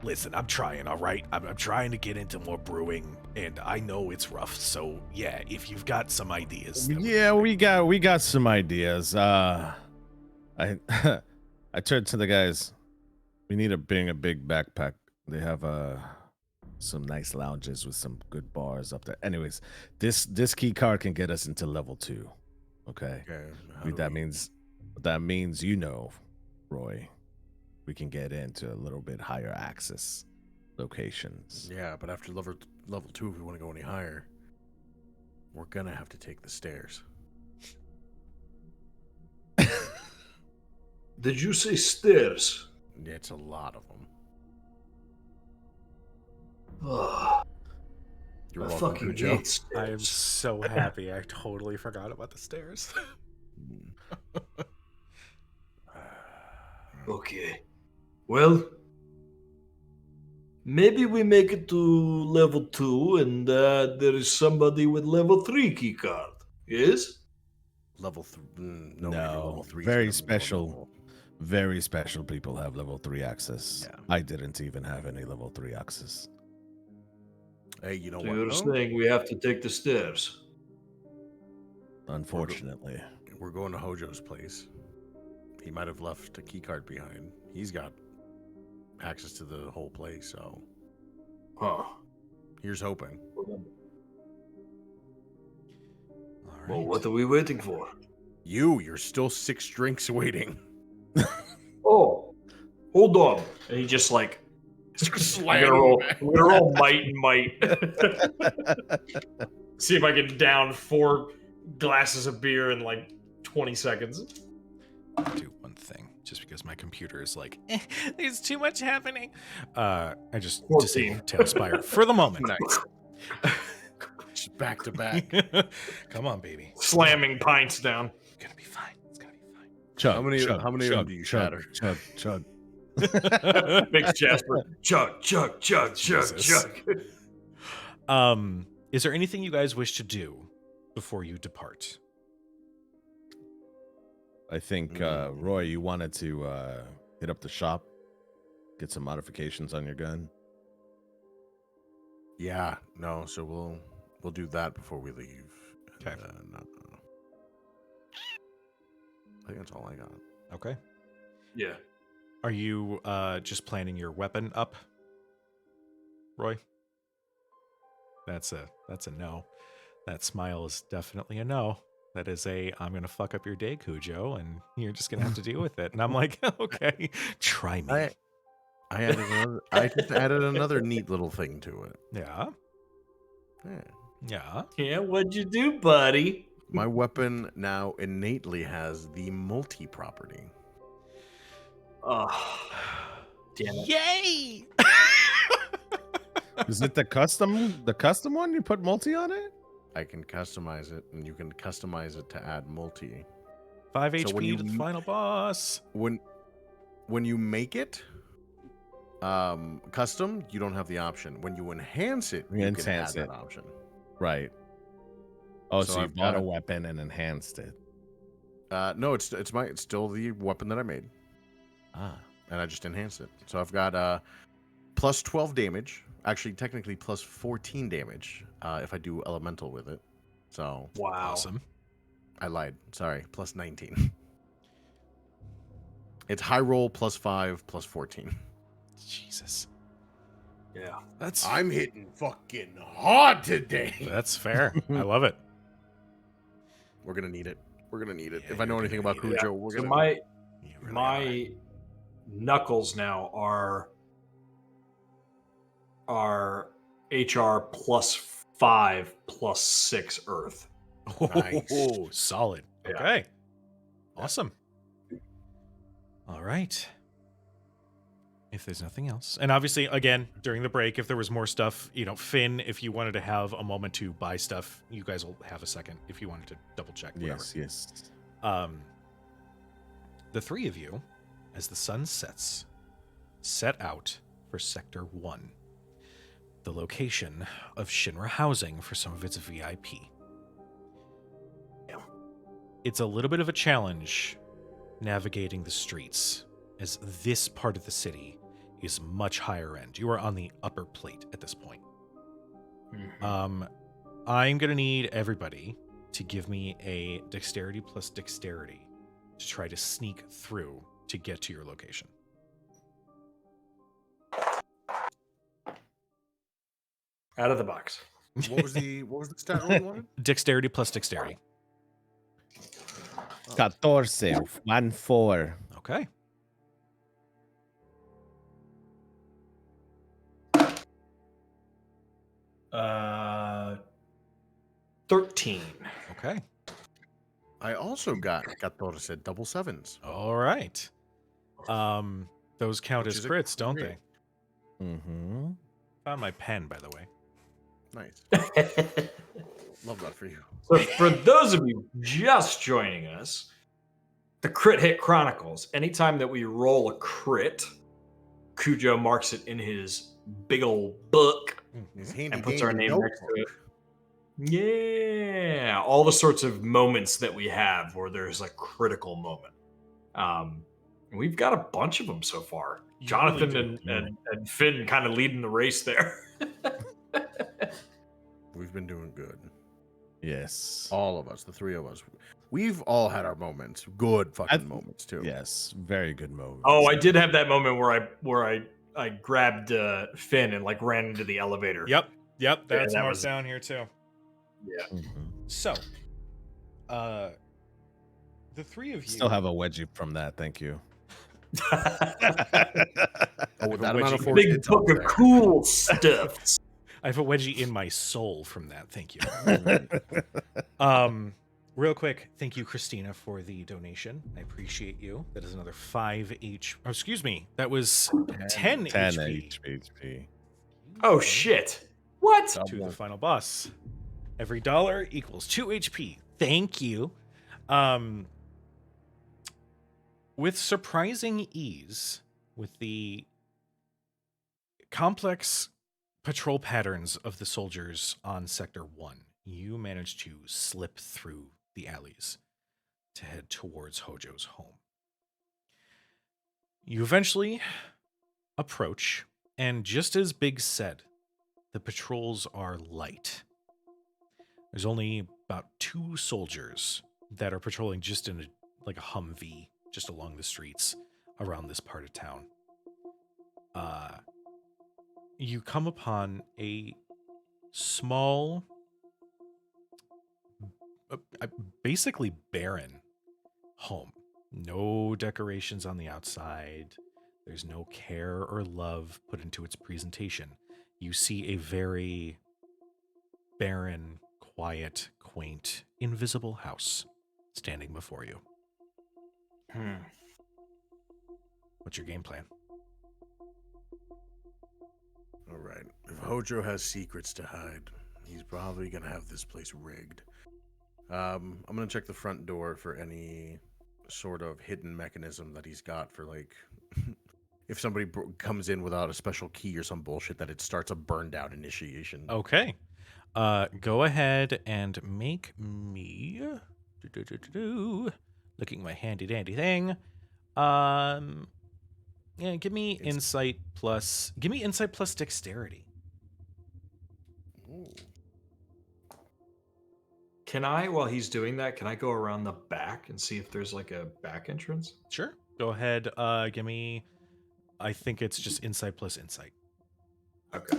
Listen, I'm trying, all right? I'm trying to get into more brewing, and I know it's rough. So yeah, if you've got some ideas, that would be Yeah, great. we got some ideas. I I turned to the guys. We need to bring a big backpack. They have some nice lounges with some good bars up there. Anyways, this key card can get us into level 2. Okay. Okay. That means Roy, we can get into a little bit higher access locations. Yeah, but after level 2, if we want to go any higher, we're gonna have to take the stairs. Did you say stairs? Yeah, it's a lot of them. Ah, You're I welcome, fucking Cujo. hate I am stairs. so happy. I totally forgot about the stairs. Okay. Well, maybe we make it to level 2 and there is somebody with level 3 key card. Yes? Level 3. No, level 3 very special. Very special people have level 3 access. Yeah. I didn't even have any level 3 access. Hey, you know So what? you're though? saying we have to take the stairs. Unfortunately. We're going to Hojo's place. He might have left a key card behind. He's got access to the whole place, so Huh. here's hoping. All Well, right. what are we waiting for? You're still 6 drinks waiting. Oh, hold on. And he just like Slam we're all might and might. See if I can down 4 glasses of beer in like 20 seconds. Do one thing, just because my computer is there's too much happening. I just 14. disabled Tailspire for the moment. Nice. Just back to back. Come on, baby. Slamming pints down. It's gonna be fine. It's gonna be fine. Chug, How many of chug, them chug, do you chug, shatter? Chug, chug. Big Jasper. Chug, chug, chug, chug, Jesus. chug. Is there anything you guys wish to do before you depart? I think Roy, you wanted to hit up the shop get some modifications on your gun. Yeah, no. So we'll do that before we leave. Okay. No. I think that's all I got. Okay. Yeah. Are you just planning your weapon up, Roy? That's a no. That smile is definitely a no. That is a I'm gonna fuck up your day, Cujo, and you're just gonna have to deal with it. And I'm like, okay, try me. I just added another neat little thing to it. Yeah, Yeah. yeah. Yeah, what'd you do, buddy? My weapon now innately has the multi property. Oh, damn it. Yay! Is it the custom one? You put multi on it? I can customize it, and you can customize it to add multi. 5 So when HP you to the m- final boss. When you make it custom, you don't have the option. When you enhance it, you can add Enhance that it. option. Right. Oh, So so you I've bought a got- weapon and enhanced it. No, it's still the weapon that I made, Ah. and I just enhanced it. So I've got plus 12 damage. Actually, technically plus 14 damage if I do elemental with it. So Wow. Awesome. I lied. Sorry, plus 19. It's high roll plus 5 plus 14. Jesus. Yeah. That's I'm hitting fucking hard today. that's fair. I love it. We're gonna need it. We're gonna need it. Yeah, If I know you're anything gonna about need it. Cujo, we're So gonna. You really are. my knuckles now are HR plus 5 plus 6 earth. Nice. Oh, solid. Yeah. Okay. Awesome. All right. If there's nothing else. And obviously, again, during the break, if there was more stuff, Finn, if you wanted to have a moment to buy stuff, you guys will have a second if you wanted to double check. Whatever. Yes. The three of you, as the sun sets, set out for Sector 1, the location of Shinra housing for some of its VIP. Yeah. It's a little bit of a challenge navigating the streets, as this part of the city is much higher end. You are on the upper plate at this point. I'm going to need everybody to give me a dexterity plus dexterity to try to sneak through to get to your location. Out of the box. What was the stat roll you wanted? Dexterity plus dexterity. 14, 1-4. Okay. Uh, 13. Okay. I also got 14 double sevens. All right. Those count Which as is a crits, don't crit. they? Mm-hmm. Found my pen, by the way. Nice. Love that for you. So for those of you just joining us, the Crit Hit Chronicles, anytime that we roll a crit, Cujo marks it in his big old book His handy and puts our dandy name next to it. Yeah, all the sorts of moments that we have where there's a critical moment. We've got a bunch of them so far. You Jonathan really do. and Finn kind of leading the race there. We've been doing good. Yes. All of us, the three of us. We've all had our moments. Good fucking moments too. Yes. Very good moment. Oh, I did have that moment where I grabbed Finn and like ran into the elevator. Yep. That's that marked was- down here, too. Yeah. Mhm. So, the three of you Still have a wedgie from that. Thank you. Oh, with I have that a amount of wedgie- force Big hits book out of there. cool stuff. I have a wedgie in my soul from that. Thank you. Real quick, thank you, Christina, for the donation. I appreciate you. That is another 5 H. Oh, excuse me. That was 10 10 HP HP. Oh shit! What? to the final boss. Every dollar equals 2 HP. Thank you. With surprising ease, with the complex patrol patterns of the soldiers on Sector 1, you managed to slip through the alleys to head towards Hojo's home. You eventually approach, and just as Big said, the patrols are light. There's only about 2 soldiers that are patrolling just in a Humvee, just along the streets around this part of town. You come upon a small, basically barren home. No decorations on the outside. There's no care or love put into its presentation. You see a very barren, quiet, quaint, invisible house standing before you. What's your game plan? All right. If Hojo has secrets to hide, he's probably gonna have this place rigged. I'm gonna check the front door for any sort of hidden mechanism that he's got for if somebody comes in without a special key or some bullshit that it starts a burned down initiation. Okay. Go ahead and make me looking at my handy dandy thing. Yeah, give me insight plus dexterity. Ooh. Can I, while he's doing that, can I go around the back and see if there's like a back entrance? Sure. Go ahead. Give me. I think it's just insight plus insight. Okay.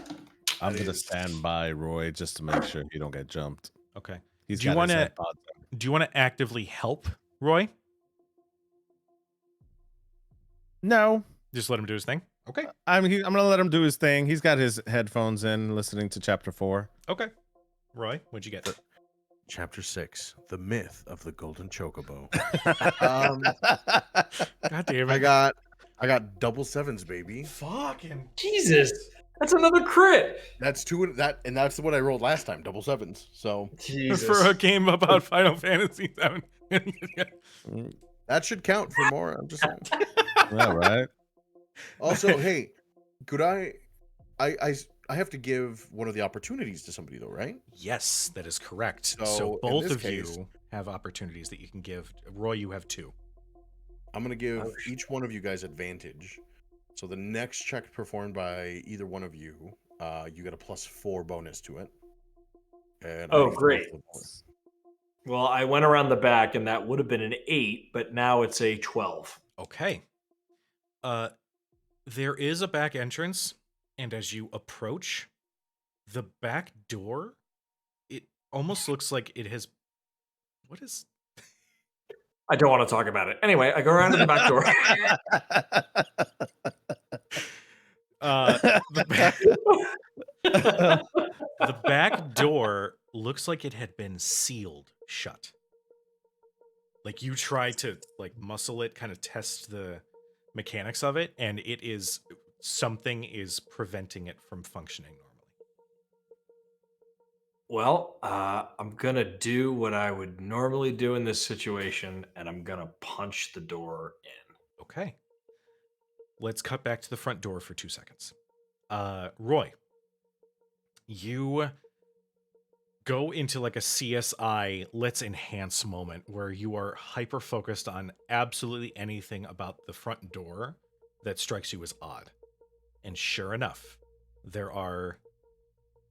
I'm gonna stand by Roy just to make sure he don't get jumped. Okay. He's Do you got his wanna- head pods in. Do you want to actively help Roy? No. Just let him do his thing. Okay. I'm gonna let him do his thing. He's got his headphones in, listening to chapter 4. Okay. Roy, what'd you get? Chapter 6: The Myth of the Golden Chocobo. God damn it. I got double sevens, baby. Fucking Jesus, that's another crit. That's and that's what I rolled last time, double sevens. So Jesus. for a game about Final Fantasy VII. that should count for more. I'm just saying. Yeah, right. Also, hey, could I have to give one of the opportunities to somebody though, right? Yes, that is correct. So, So in both this of case- you have opportunities that you can give. Roy, you have 2. I'm gonna give each one of you guys advantage. So the next check performed by either one of you, you get a +4 bonus to it. And Oh, I great. rolled the board. Well, I went around the back and that would have been an 8, but now it's a 12. Okay. There is a back entrance, and as you approach the back door, it almost looks like it has. What is? I don't want to talk about it. Anyway, I go around to the back door. The back. The back door looks like it had been sealed shut. Like you try to muscle it, kind of test the mechanics of it, and it is something is preventing it from functioning normally. Well, I'm going to do what I would normally do in this situation, and I'm going to punch the door in. Okay. Let's cut back to the front door for 2 seconds. Roy, you go into like a CSI let's enhance moment where you are hyper focused on absolutely anything about the front door that strikes you as odd. And sure enough, there are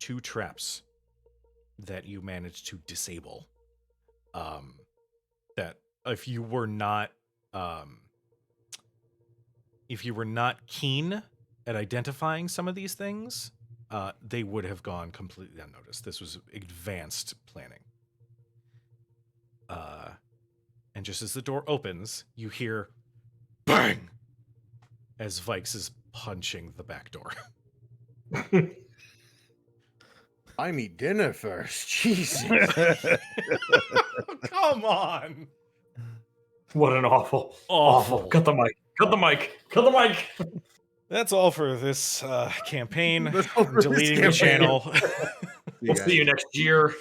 2 traps that you managed to disable. That if you were not keen at identifying some of these things, they would have gone completely unnoticed. This was advanced planning. And just as the door opens, you hear bang as Vikes is punching the back door. I eat dinner first. Jesus. Come on. What an awful. Cut the mic. Cut the mic. Cut the mic. That's all for this campaign. That's all for this Deleting the campaign. channel. We'll see you next year.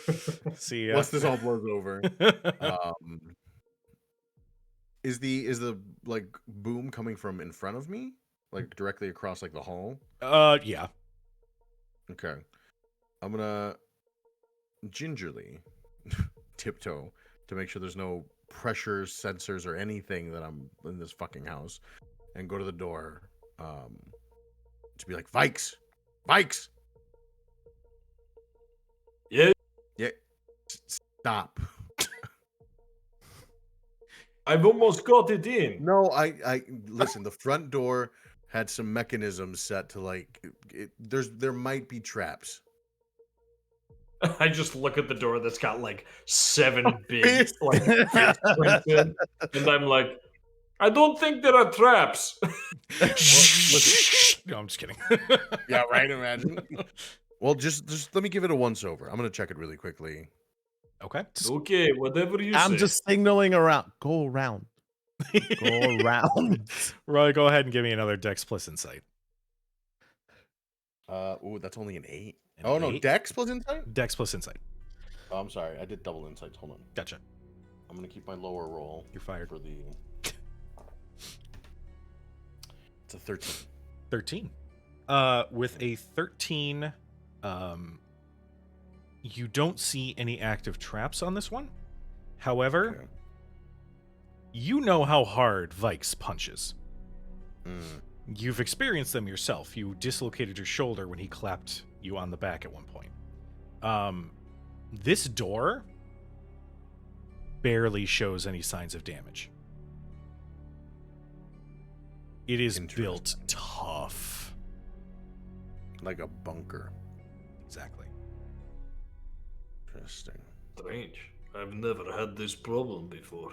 See ya. Once this all blows over. Is the like boom coming from in front of me? Like directly across like the hall? Yeah. Okay. I'm gonna gingerly tiptoe to make sure there's no pressures, sensors, or anything that I'm in this fucking house, and go to the door to be like, Vikes. Yeah, Yeah, stop. I've almost got it in. No, I listen. The front door had some mechanisms set to like, there might be traps. I just look at the door that's got like 7 big like fist prints in, and I'm like, I don't think there are traps. No, I'm just kidding. Yeah, right. Imagine. Well, just let me give it a once over. I'm gonna check it really quickly. Okay. Okay, whatever you I'm say. just signaling around. Go around. Go around. Roy, go ahead and give me another Dex plus Insight. Oh, that's only an 8. An Oh no, 8? Dex plus Insight. Dex plus Insight. Oh, I'm sorry, I did double insights. Hold on. Gotcha. I'm gonna keep my lower roll. You're fired. For the. It's a 13. 13. With a 13, you don't see any active traps on this one. However, Okay. you know how hard Vikes punches. Mm. You've experienced them yourself. You dislocated your shoulder when he clapped you on the back at one point. This door barely shows any signs of damage. It is built tough. Like a bunker. Exactly. Interesting. Strange. I've never had this problem before.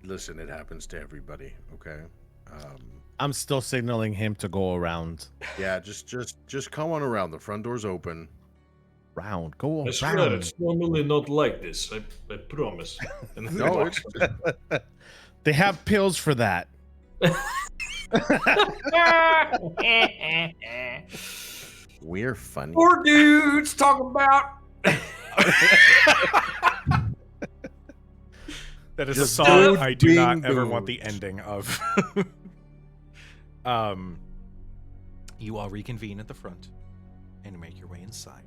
Listen, it happens to everybody. Okay. I'm still signaling him to go around. Yeah, just come on around. The front door's open. Round. Go I swear around. it's normally not like this. I promise. And then he No, walks it's They have pills for that. we're funny. Four dudes talking about. That is Just a song dudes I do not being ever want the dudes. ending of. You all reconvene at the front and make your way inside.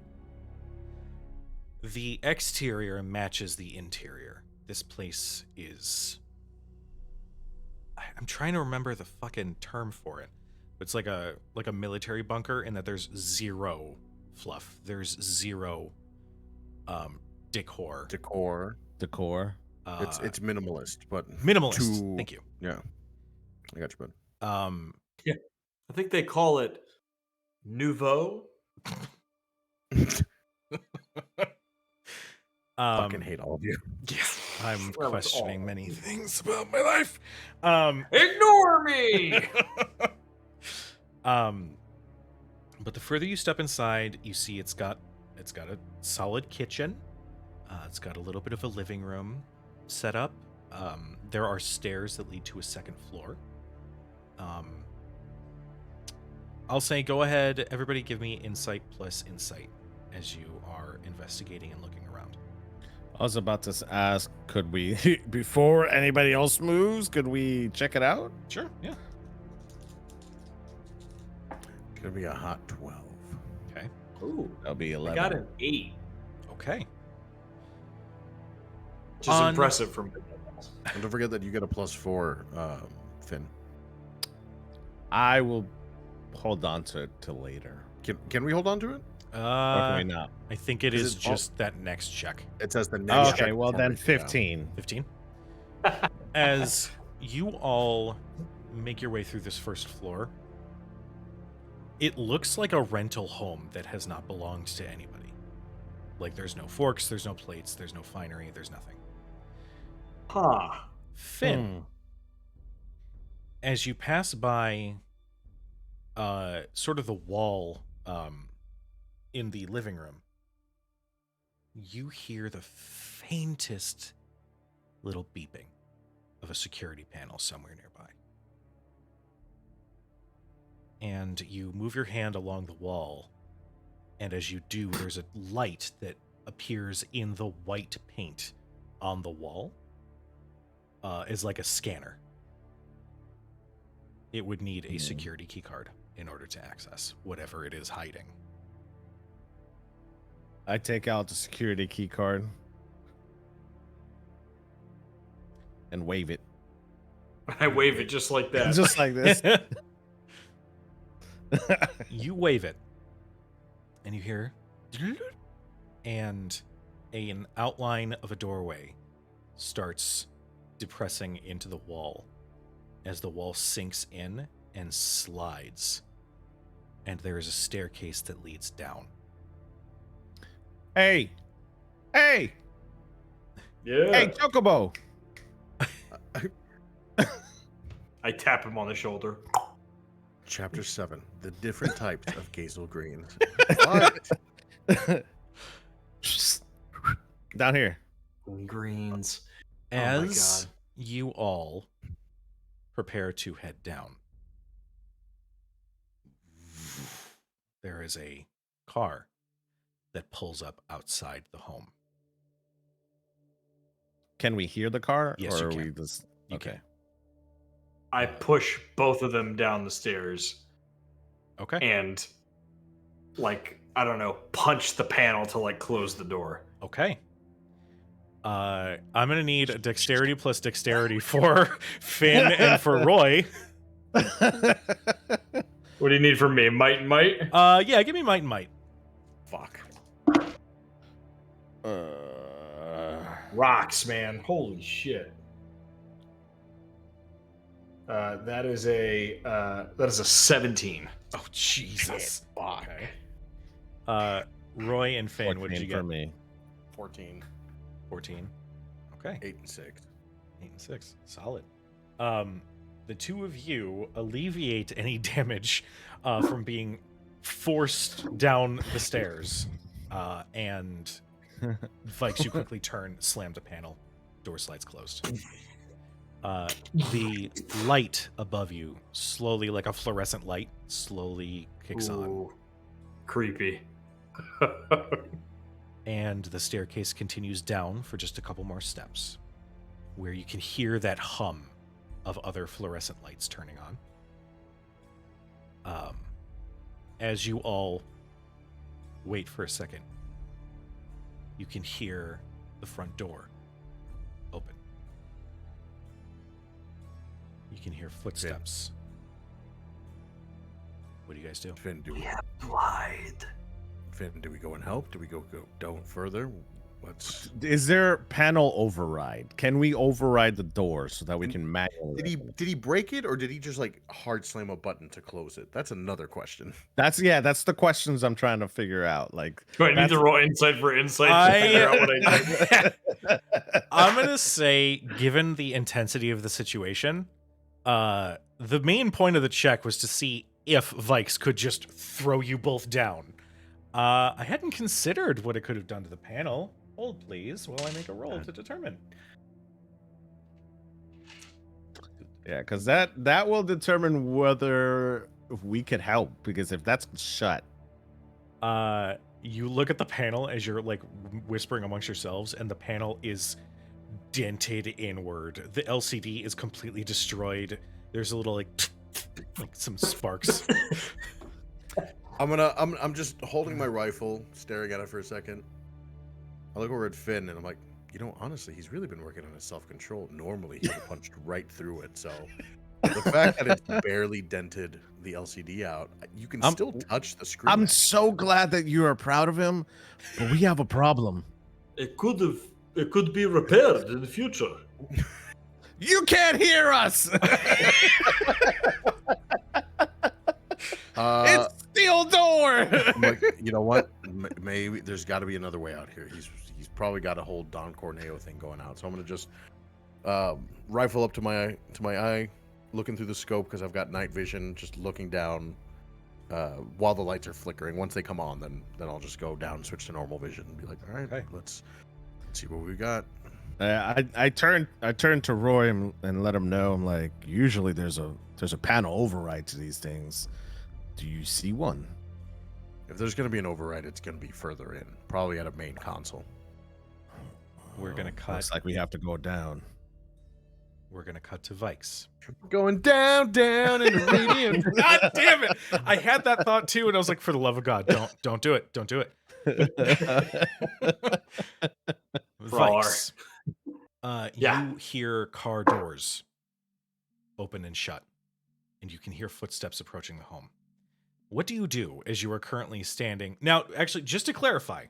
The exterior matches the interior. This place is... I'm trying to remember the fucking term for it. It's like a military bunker in that there's zero fluff. There's zero decor. Decor. It's minimalist, but Minimalist. Thank you. Yeah, I got you, bud. I think they call it nouveau. Fucking hate all of you. Yes, I'm Well, it's questioning all- many things about my life. Ignore me. But the further you step inside, you see it's got a solid kitchen. It's got a little bit of a living room set up. There are stairs that lead to a second floor. I'll say go ahead, everybody give me insight plus insight as you are investigating and looking around. I was about to ask, could we, before anybody else moves, could we check it out? Sure, yeah. It's gonna be a hot 12. Okay. Ooh, That'll be I 11. got an 8, Okay. which is impressive for me. And don't forget that you get a +4, Finn. I will hold on to it till later. Can we hold on to it? Or can we not? I think it Is is it all- just that next check. It says the Oh, next. okay, check well then before we- yeah. 15. 15. As you all make your way through this first floor, it looks like a rental home that has not belonged to anybody. Like there's no forks, there's no plates, there's no finery, there's nothing. Huh. Finn, as you pass by sort of the wall in the living room, you hear the faintest little beeping of a security panel somewhere nearby. And you move your hand along the wall, and as you do, there's a light that appears in the white paint on the wall. Is like a scanner. It would need a security key card in order to access whatever it is hiding. I take out the security key card and wave it. I wave it just like that. Just like this. You wave it, and you hear, and an outline of a doorway starts depressing into the wall as the wall sinks in and slides, and there is a staircase that leads down. Hey, hey, Yeah. hey, Chocobo. I tap him on the shoulder. Chapter 7: The different types of Gazel Greens. What? Down here. Greens. As God. you all prepare to head down, there is a car that pulls up outside the home. Can we hear the car? Yes, or you are can. we just You okay? can. I push both of them down the stairs Okay. and, like, I don't know, punch the panel to, like, close the door. Okay. I'm gonna need a dexterity plus dexterity for Finn and for Roy. What do you need from me? Might and might? Yeah, give me might and might. Fuck. Rocks, man. Holy shit. That is a 17. Oh Jesus. Fuck. Okay. Roy and Finn, what did you 14 for get? me. 14, 14. Okay. 8, and 6. 8 and 6. Solid. The two of you alleviate any damage from being forced down the stairs. And Vikes, you quickly turn, slam the panel, door slides closed. The light above you, slowly, like a fluorescent light, slowly kicks on. Ooh, creepy. And the staircase continues down for just a couple more steps, where you can hear that hum of other fluorescent lights turning on. As you all wait for a second, you can hear the front door open. You can hear footsteps. What do you guys do? Finn, do we go and help? Do we go down further? What's Is there panel override? Can we override the door so that we can manually? did he break it, or did he just like hard slam a button to close it? That's another question. That's the questions I'm trying to figure out. Like, Do I need to roll insight for insight to figure out what I did? I'm gonna say, given the intensity of the situation, the main point of the check was to see if Vikes could just throw you both down. I hadn't considered what it could have done to the panel. Hold, please, while I make a roll to determine. yeah, because that will determine whether we could help. Because if that's shut, You look at the panel as you're like whispering amongst yourselves, and the panel is dented inward. The LCD is completely destroyed. There's a little like some sparks. I'm just holding my rifle, staring at it for a second. I look over at Finn and I'm like, honestly, he's really been working on his self-control. Normally he would have punched right through it. So the fact that it's barely dented the LCD out, you can still touch the screen. I'm so glad that you are proud of him, but we have a problem. It could be repaired in the future. You can't hear us. It's steel door. I'm like, you know what? Maybe there's got to be another way out here. He's probably got a whole Don Corneo thing going out. So I'm gonna just rifle up to my eye, looking through the scope because I've got night vision, just looking down while the lights are flickering. Once they come on, then I'll just go down, switch to normal vision, and be like, all right, let's see what we got. I turn to Roy and let him know. I'm like, usually there's a panel override to these things. Do you see one? If there's going to be an override, it's going to be further in, probably at a main console. We're gonna cut. Looks like we have to go down. We're gonna cut to Vikes. Going down in the medium. God damn it! I had that thought too, and I was like, for the love of God, don't do it. Don't do it. Vikes. Yeah. You hear car doors open and shut, and you can hear footsteps approaching the home. what do you do as you are currently standing? Now, actually, just to clarify,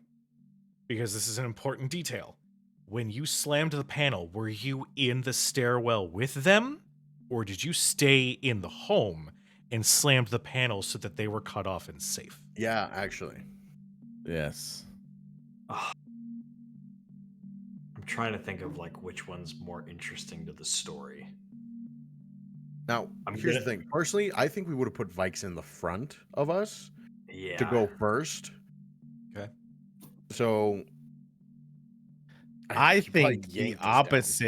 because this is an important detail, when you slammed the panel, were you in the stairwell with them? Or did you stay in the home and slammed the panel so that they were cut off and safe? Yeah, actually. Yes. I'm trying to think of like which one's more interesting to the story. Now, here's the thing. Personally, I think we would have put Vikes in the front of us to go first. Okay. So I he probably think the yanked us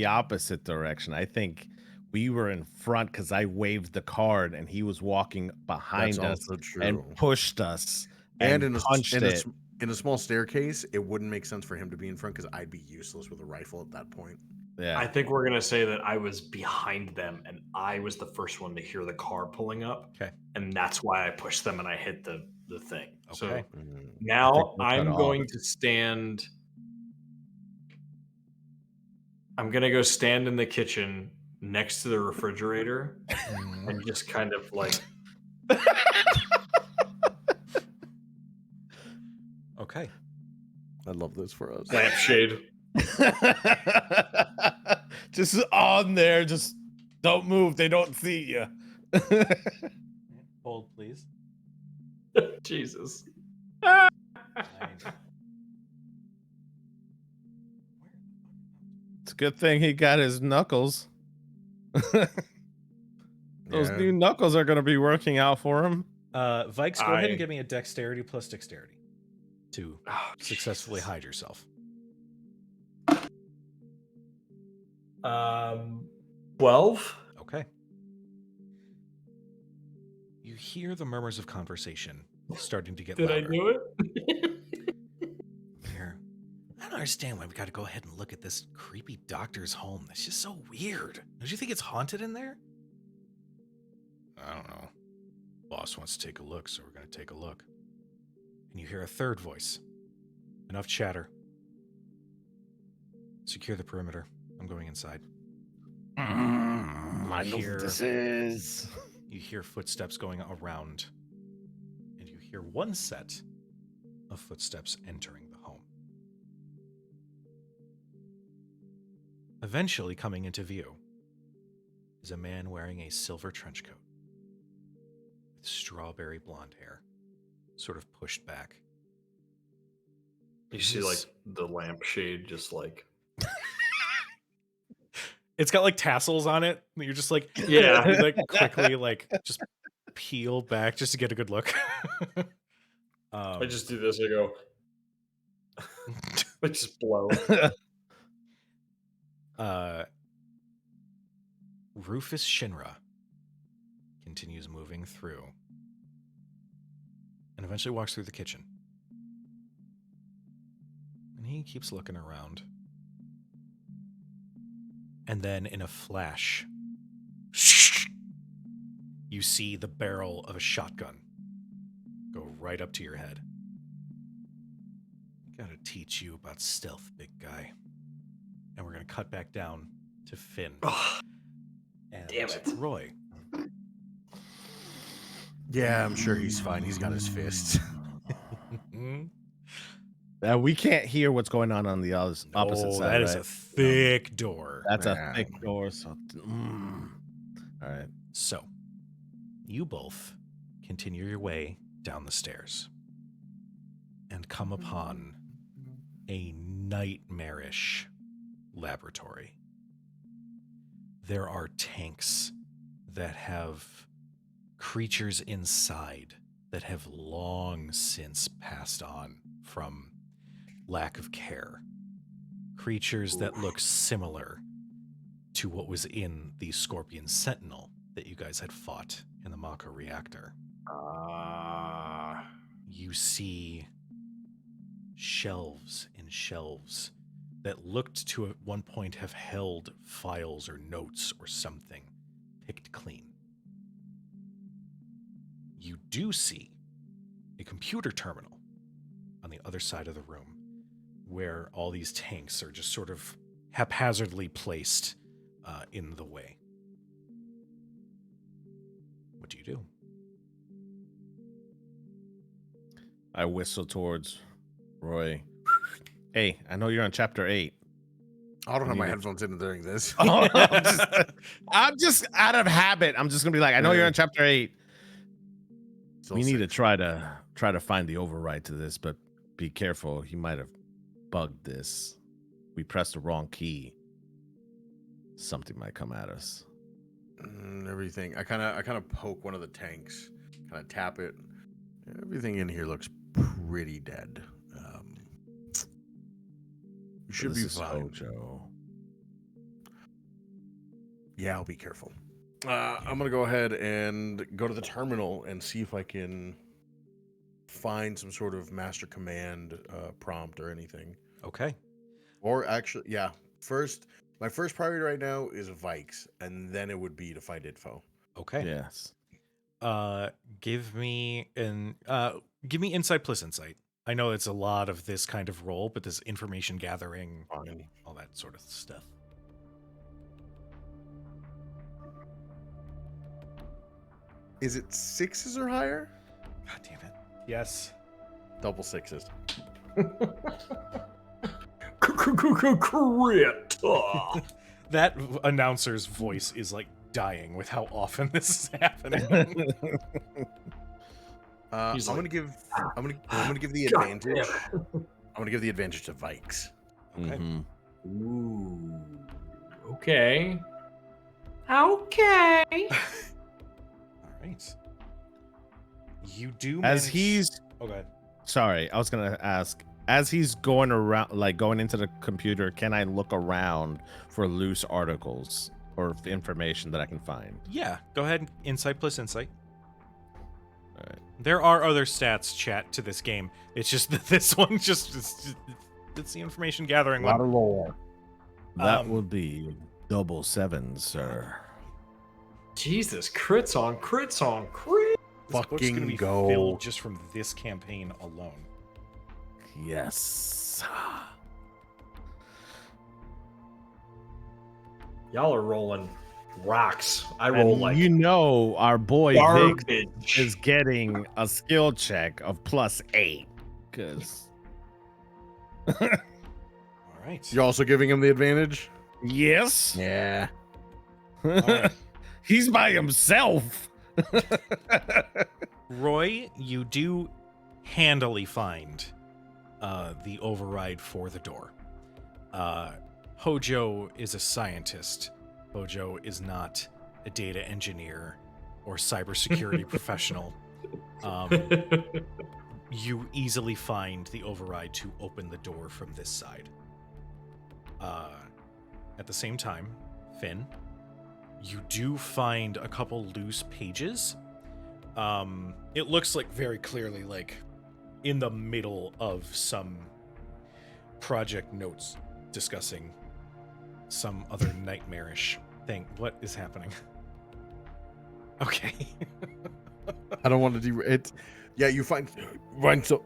opposite direction. I think we were in front because I waved the card and he was walking behind That's us also true. and pushed us And and punched it. in a small staircase, it wouldn't make sense for him to be in front because I'd be useless with a rifle at that point. Yeah. I think we're gonna say that I was behind them and I was the first one to hear the car pulling up. Okay. And that's why I pushed them and I hit the thing. Okay. So Mm. now we're cut I'm off. going to stand. I'm gonna go stand in the kitchen next to the refrigerator and just kind of like Okay. I love this for us. lampshade. Just on there, just don't move. They don't see you. Hold, please. Jesus. It's a good thing he got his knuckles. Those Yeah. new knuckles are going to be working out for him. Vikes, go ahead and give me a dexterity plus dexterity to successfully Jesus. hide yourself. 12. Okay. You hear the murmurs of conversation starting to get Did louder. I do it? Here. I don't understand why we got to go ahead and look at this creepy doctor's home. That's just so weird. Don't you think it's haunted in there? I don't know. Boss wants to take a look, so we're going to take a look. And you hear a third voice. Enough chatter. Secure the perimeter. I'm going inside. I know what this is. You hear footsteps going around. And you hear one set of footsteps entering the home. Eventually coming into view is a man wearing a silver trench coat with strawberry blonde hair, sort of pushed back. You see like the lampshade just like It's got like tassels on it. And you're just like, Yeah. you like quickly like just peel back just to get a good look. I just do this, I go I just blow. Rufus Shinra continues moving through and eventually walks through the kitchen. And he keeps looking around. And then in a flash, you see the barrel of a shotgun go right up to your head. Gotta teach you about stealth, big guy. And we're gonna cut back down to Finn. And damn it. Roy. Yeah, I'm sure he's fine. He's got his fists. We can't hear what's going on the opposite side. That is right? a thick door. That's Yeah. a thick door. So, all right. So, you both continue your way down the stairs and come upon a nightmarish laboratory. There are tanks that have creatures inside that have long since passed on from lack of care. Creatures that look similar to what was in the Scorpion Sentinel that you guys had fought in the Mako reactor. You see shelves and shelves that looked to at one point have held files or notes or something picked clean. You do see a computer terminal on the other side of the room where all these tanks are just sort of haphazardly placed in the way. What do you do? I whistle towards Roy. Hey, I know you're on chapter 8. I don't have my Need it. headphones in during this. Oh, I'm just out of habit. I'm just gonna be like, I know you're on chapter 8. Still We need to 6. try to find the override to this, but be careful. He might have bugged this. We pressed the wrong key. Something might come at us. Everything. I kind of poke one of the tanks, kind of tap it. Everything in here looks pretty dead. You should be fine. Hojo. Yeah, I'll be careful. I'm gonna go ahead and go to the terminal and see if I can find some sort of master command prompt or anything. Okay. Or actually, yeah. My first priority right now is Vikes, and then it would be to find info. Okay. Yes. Give me insight plus insight. I know it's a lot of this kind of role, but this information gathering, Fine. all that sort of stuff. Is it 6s or higher? God damn it. Yes. Double 6s. Crit. That announcer's voice is like dying with how often this is happening. I'm He's gonna like, give the God advantage. I'm gonna give the advantage to Vikes. Okay. Mhm. Ooh. Okay. Okay. All right. You do As manage- he's Oh, go ahead. sorry, I was gonna ask. As he's going around, like going into the computer, can I look around for loose articles or information that I can find? Yeah, go ahead. Insight plus insight. All right. There are other stats, chat, to this game. It's just that this one it's the information gathering one. lore. That would be double 7, sir. Jesus, crits on crits on crit. This book's gonna Fucking be go. filled just from this campaign alone. Yes. Y'all are rolling rocks. I roll And like you know, our boy Vic garbage. is getting a skill check of +8 because All right. You're also giving him the advantage? yes, Yeah. right. he's by himself. Roy, you do handily find the override for the door. Hojo is a scientist. Hojo is not a data engineer or cybersecurity professional. You easily find the override to open the door from this side. At the same time, Finn, you do find a couple loose pages. It looks like very clearly like in the middle of some project notes discussing some other nightmarish thing. What is happening? Okay. I don't want to do it. Yeah, you find so.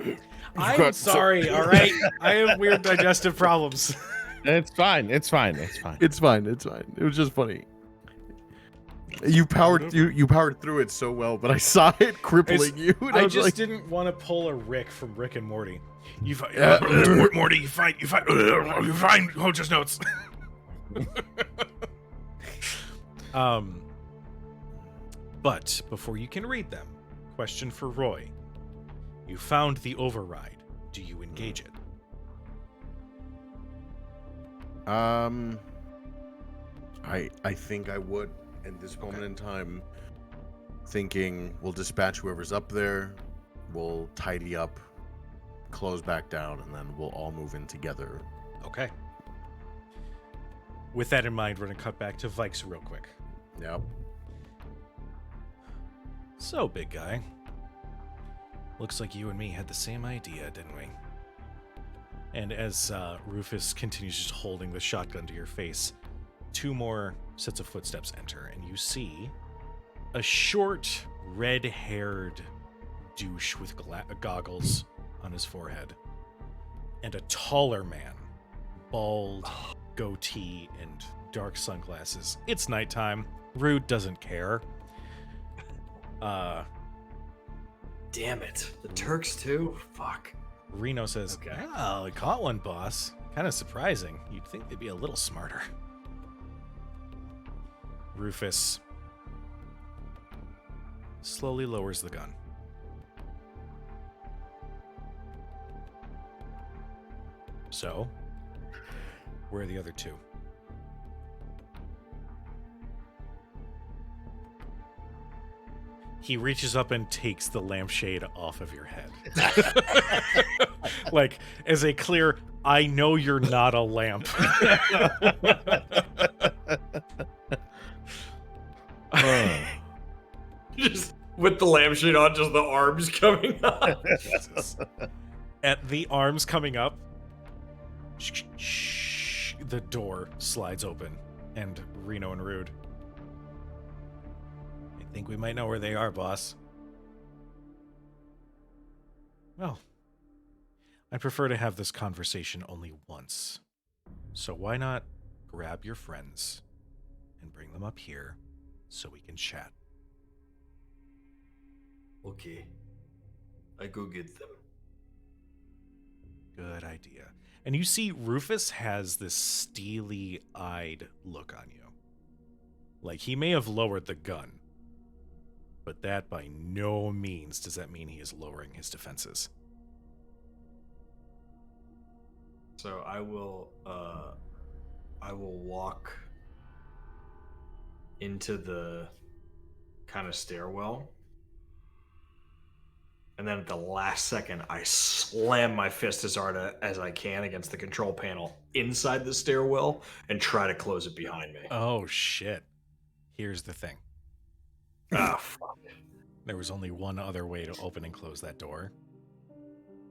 I'm sorry, all right? I have weird digestive problems. It's fine. It's fine. It's fine. It's fine. It's fine. It was just funny. You powered through it so well, but I saw it crippling you. And I was just like, didn't want to pull a Rick from Rick and Morty. You find Morty, you find Hojo's notes. But before you can read them, question for Roy. You found the override. Do you engage it? I think I would in this moment in time, thinking we'll dispatch whoever's up there, we'll tidy up, close back down, and then we'll all move in together. Okay. With that in mind, we're going to cut back to Vikes real quick. Yep. So, big guy. Looks like you and me had the same idea, didn't we? And as Rufus continues just holding the shotgun to your face, 2 more sets of footsteps enter, and you see a short, red-haired douche with goggles on his forehead, and a taller man, bald, goatee, and dark sunglasses. It's nighttime. Rude doesn't care. damn it. The Turks too? Fuck. Reno says, Okay. "Oh, I caught one, boss. Kind of surprising. You'd think they'd be a little smarter." Rufus slowly lowers the gun. So, where are the other two? He reaches up and takes the lampshade off of your head. Like, as a clear, I know you're not a lamp. Just with the lampshade on, just the arms coming up. At the arms coming up, the door slides open, and Reno and Rude. I think we might know where they are, boss. Well, I prefer to have this conversation only once. So why not grab your friends and bring them up here so we can chat? Okay. I go get them. Good idea. And you see Rufus has this steely-eyed look on you. Like, he may have lowered the gun, but that by no means does that mean he is lowering his defenses. So I will walk into the kind of stairwell. And then at the last second, I slam my fist as hard as I can against the control panel inside the stairwell and try to close it behind me. Oh, shit. Here's the thing. Ah, fuck. There was only one other way to open and close that door,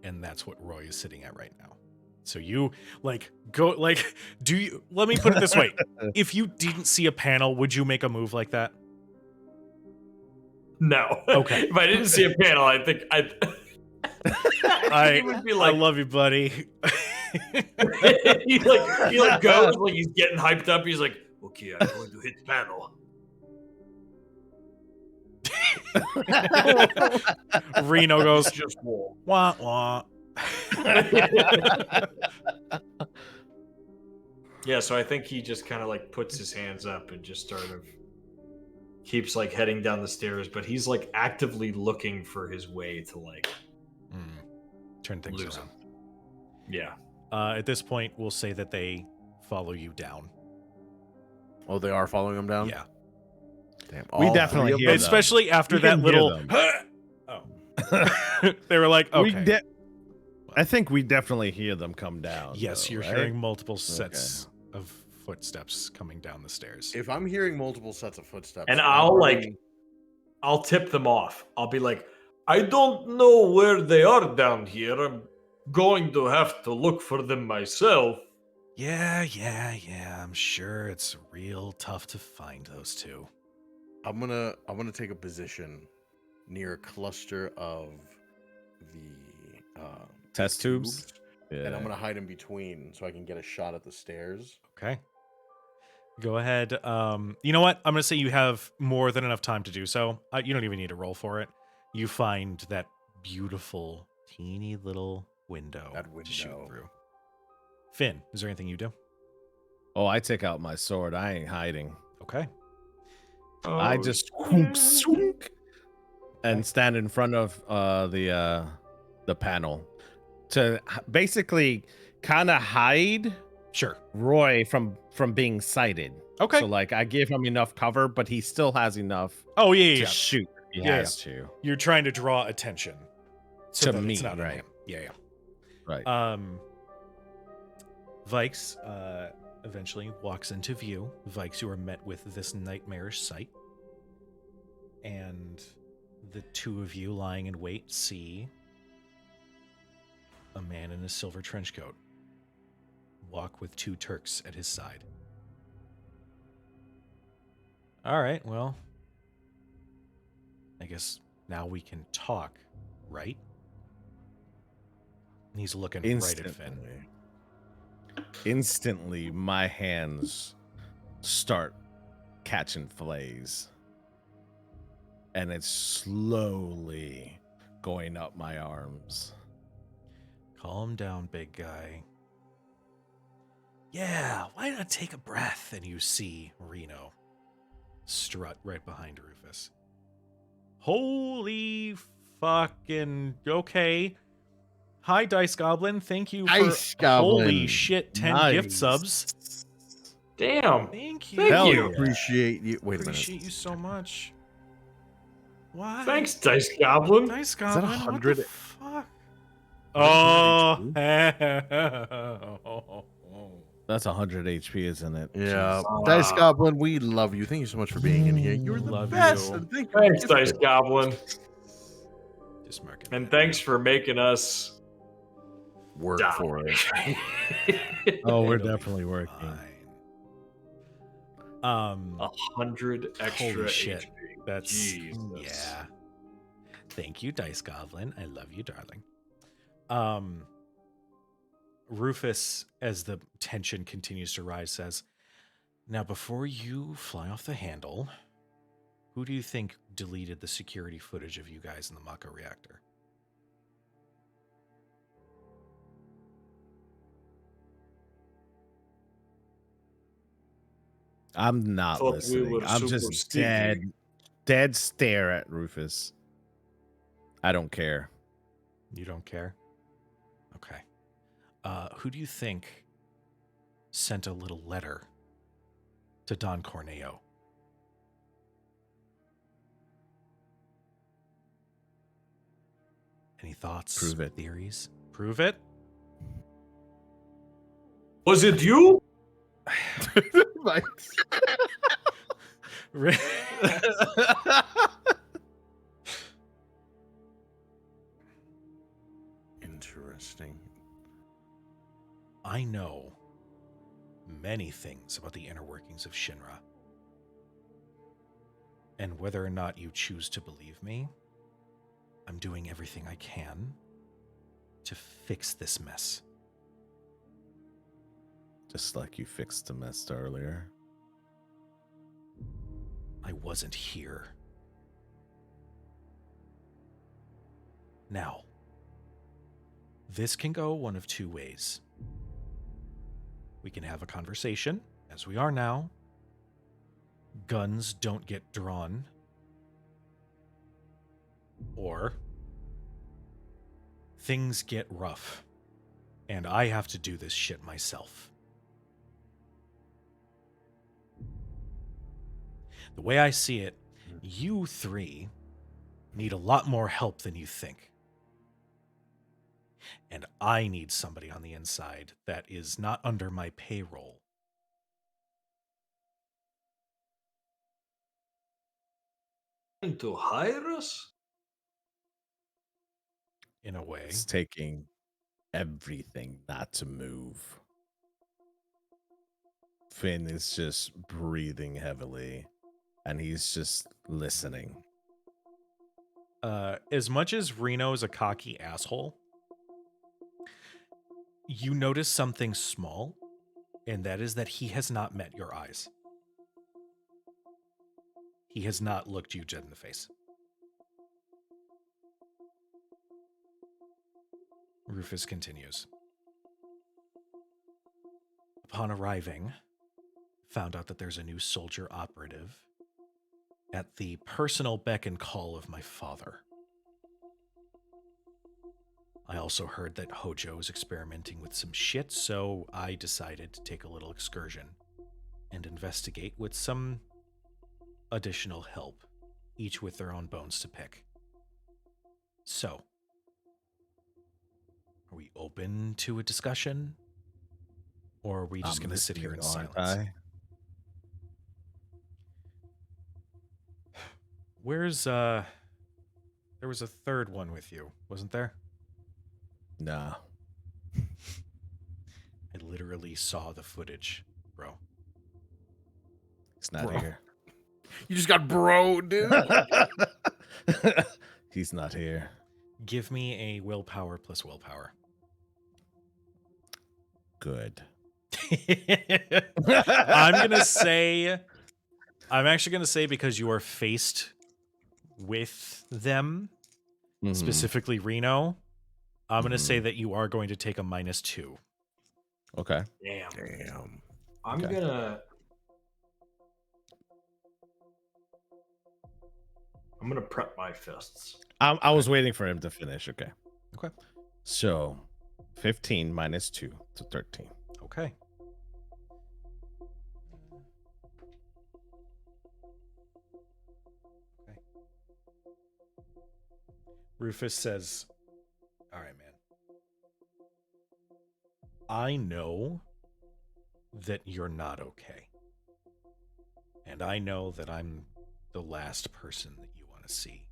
and that's what Roy is sitting at right now. So you, like, go, like, do you, let me put it this way. If you didn't see a panel, would you make a move like that? No. Okay. If I didn't see a panel, I think I'd... I would be like, I love you, buddy. he goes like he's getting hyped up. He's like, okay, I'm going to hit panel. Reno goes, Just wall. wah, wah. Yeah, so I think he just kind of like puts his hands up and just sort of keeps like heading down the stairs, but he's like actively looking for his way to like Turn things lose around. him. Yeah. At this point, we'll say that they follow you down. Oh, they are following him down? Yeah. Damn. We all definitely three of hear them? them. Especially after You that can hear little... them. Oh. They were like, okay. I think we definitely hear them come down. Yes, though, you're right? hearing multiple sets of footsteps coming down the stairs. If I'm hearing multiple sets of footsteps, And I'm I'll already- I'll tip them off. I'll be like, I don't know where they are down here. I'm going to have to look for them myself. Yeah. I'm sure it's real tough to find those two. I'm gonna take a position near a cluster of the Test tubes. Yeah. and I'm gonna hide in between so I can get a shot at the stairs. Okay. Go ahead. You know what? I'm going to say you have more than enough time to do so. You don't even need to roll for it. You find that beautiful, teeny little window, to shoot window. through. Finn, is there anything you do? Oh, I take out my sword. I ain't hiding. Okay. I just swoonk, and stand in front of the panel to basically kind of hide Sure. Roy from being sighted. Okay. So like I give him enough cover, but he still has enough Oh, yeah. to shoot. If he Yeah, has to. You're trying to draw attention. To that me, it's not on right. him. Yeah. Right. Vikes eventually walks into view. Vikes, you are met with this nightmarish sight. And the two of you lying in wait see a man in a silver trench coat walk with two Turks at his side. All right, well, I guess now we can talk, right? And he's looking right at Finn. Instantly, my hands start catching flays. And it slowly going up my arms. Calm down, big guy. Yeah, why not take a breath? And you see Reno strut right behind Rufus. Holy fucking okay. Hi, Dice Goblin. Thank you for Dice Goblin. holy shit 10 gift subs. Damn. Thank you. Thank Hell you. yeah. Appreciate you. Wait a minute. Appreciate you so much. Why? Thanks, Dice Goblin. Dice that Goblin. 100? What the fuck? Is that Oh. That's 100 HP, isn't it? Yeah, Jeez. Dice Goblin, we love you. Thank you so much for being in here. You're the Love best. you. And thank you. Thanks, Dice Goblin. Just marking And that thanks down. for making us Work die. for it. Oh, we're It'll be definitely working. fine. 100 extra Holy shit. HP. That's Jesus. yeah. Thank you, Dice Goblin. I love you, darling. Rufus, as the tension continues to rise, says, "Now, before you fly off the handle, who do you think deleted the security footage of you guys in the Mako reactor?" I'm not Thought we listening. were I'm super just sneaky. dead stare at Rufus. I don't care. You don't care? Okay. Who do you think sent a little letter to Don Corneo? Any thoughts? Prove it. Theories? Prove it? Was it you? Interesting. I know many things about the inner workings of Shinra. And whether or not you choose to believe me, I'm doing everything I can to fix this mess. Just like you fixed the mess earlier. I wasn't here. Now, this can go one of two ways. We can have a conversation, as we are now. Guns don't get drawn. Or things get rough, and I have to do this shit myself. The way I see it, you three need a lot more help than you think. And I need somebody on the inside that is not under my payroll. To hire us? In a way. It's taking everything not to move. Finn is just breathing heavily, and he's just listening. As much as Reno is a cocky asshole, you notice something small, and that is that he has not met your eyes. He has not looked you dead in the face. Rufus continues. Upon arriving, found out that there's a new soldier operative at the personal beck and call of my father. I also heard that Hojo is experimenting with some shit, so I decided to take a little excursion and investigate with some additional help, each with their own bones to pick. So, are we open to a discussion? Or are we just going to sit here in listening, silence? aren't I? Where's, there was a third one with you, wasn't there? Nah. I literally saw the footage, bro. He's not Bro. here. You just got bro, dude. He's not here. Give me a willpower plus willpower. Good. I'm actually gonna say because you are faced with them, specifically Reno, I'm going to say that you are going to take a -2. Okay. Damn. I'm Okay. gonna prep my fists. I was waiting for him to finish. Okay. Okay. So 15 minus 2 to 13. Okay. Okay. Rufus says, all right, man. I know that you're not okay. And I know that I'm the last person that you want to see.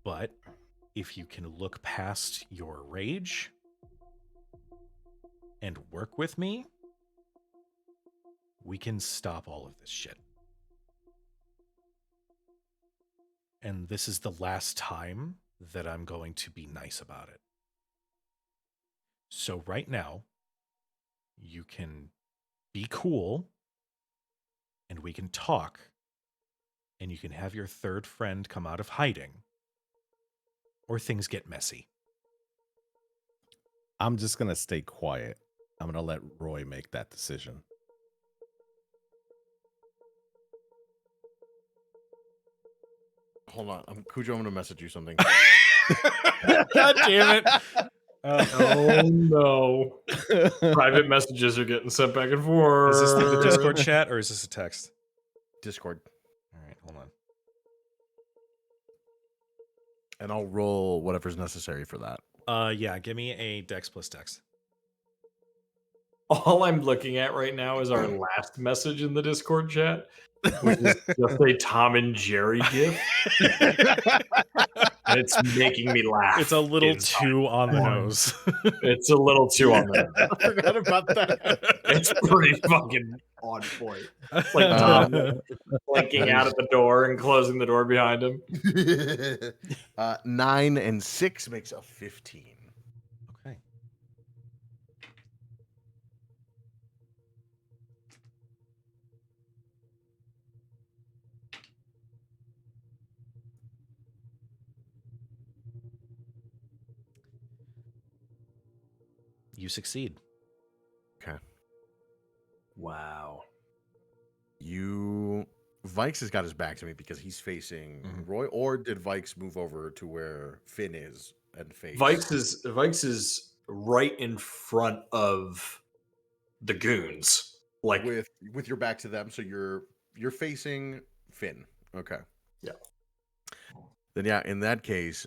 But if you can look past your rage and work with me, we can stop all of this shit. And this is the last time that I'm going to be nice about it. So right now, you can be cool and we can talk and you can have your third friend come out of hiding or things get messy. I'm just going to stay quiet. I'm going to let Roy make that decision. Hold on. Cujo, I'm going to message you something. God damn it. Oh no. Private messages are getting sent back and forth. Is this through the Discord chat or is this a text? Discord. All right, hold on. And I'll roll whatever's necessary for that. Yeah, give me a Dex plus Dex. All I'm looking at right now is our last message in the Discord chat, which is just a Tom and Jerry gif. And it's making me laugh. It's a little inside. too on the nose. It's a little too on the nose. I forgot about that. It's pretty fucking on point. It's like Tom blinking out at the door and closing the door behind him. 9 and 6 makes a 15. Okay. You succeed. Okay. Wow. Vikes has got his back to me because he's facing Roy, or did Vikes move over to where Finn is and face? Vikes is right in front of the goons. Like with your back to them, so you're facing Finn. Okay. Yeah. Then yeah, in that case,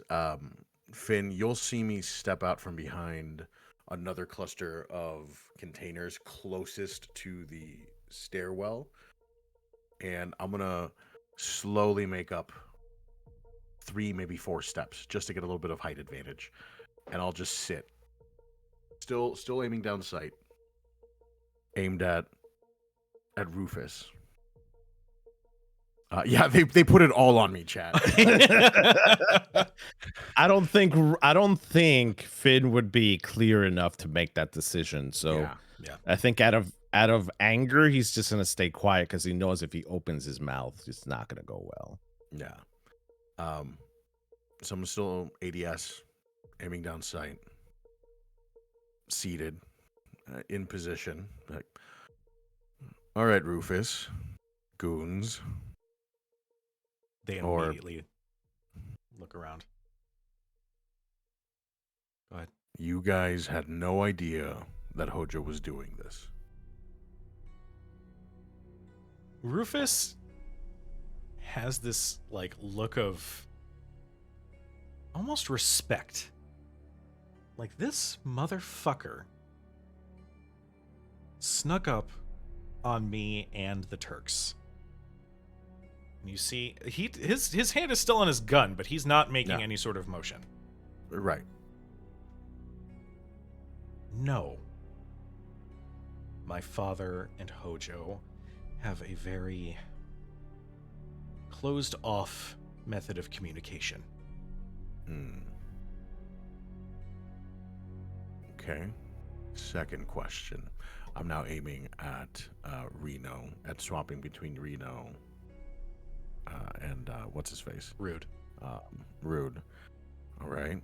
Finn, you'll see me step out from behind another cluster of containers closest to the stairwell, and I'm gonna slowly make up 3, maybe 4 steps just to get a little bit of height advantage, and I'll just sit, still aiming down sight, aimed at Rufus. Yeah, they put it all on me, chat. I don't think Finn would be clear enough to make that decision. So Yeah. I think out of anger, he's just gonna stay quiet because he knows if he opens his mouth, it's not gonna go well. Yeah. So I'm still ADS, aiming down sight, seated, in position. Like, all right, Rufus, goons. They Or- immediately look around. Go ahead. You guys had no idea that Hojo was doing this. Rufus has this like look of almost respect. Like, this motherfucker snuck up on me and the Turks. And you see, his hand is still on his gun, but he's not making Yeah. any sort of motion. Right. No. My father and Hojo have a very closed off method of communication. Okay. Second question. I'm now aiming at Reno, at swapping between Reno and and what's his face? Rude. Rude. All right.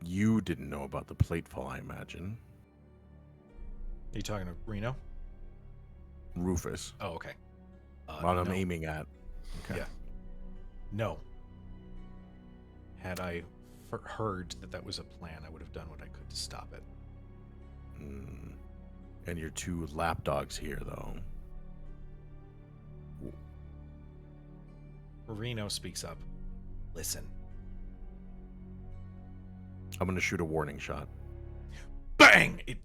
You didn't know about the platefall, I imagine. Are you talking to Reno? Rufus. Oh, okay. What I'm no. aiming at. Okay. Yeah. No. Had I heard that was a plan, I would have done what I could to stop it. And your 2 lapdogs here, though. Reno speaks up. Listen. I'm gonna shoot a warning shot. Bang! It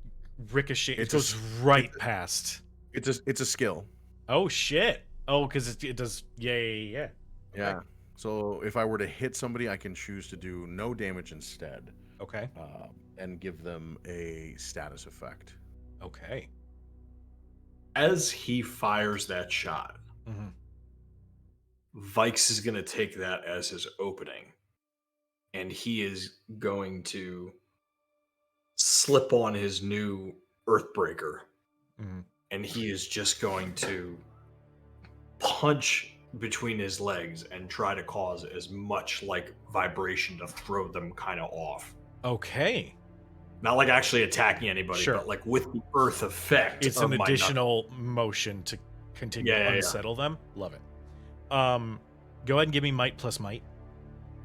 ricochets. It It's goes right past. It's a skill. Oh, shit. Oh, because it does. Yeah. Yeah. Okay. So if I were to hit somebody, I can choose to do no damage instead, Okay. and give them a status effect. Okay. As he fires that shot, Mm-hmm. Vikes is going to take that as his opening, and he is going to slip on his new Earthbreaker, Mm-hmm. and he is just going to punch between his legs and try to cause as much like vibration to throw them kind of off. Okay. Not like actually attacking anybody, Sure. but like with the earth effect. It's of an my additional motion to continue to Yeah. unsettle them. Love it. Go ahead and give me might plus might.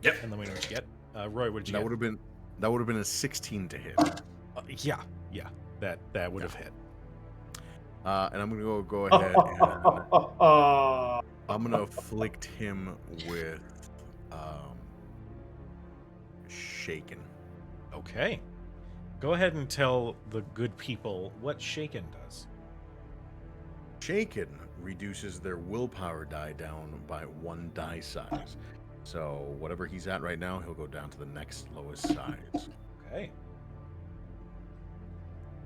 Yep. And let me know what you get. Roy, what did you That get? would have been a 16 to hit. Yeah. That would have hit. And I'm gonna go ahead and I'm gonna afflict him with shaken. Okay. Go ahead and tell the good people what shaken does. Shaken reduces their willpower die down by 1 die size. So whatever he's at right now, he'll go down to the next lowest size. Okay.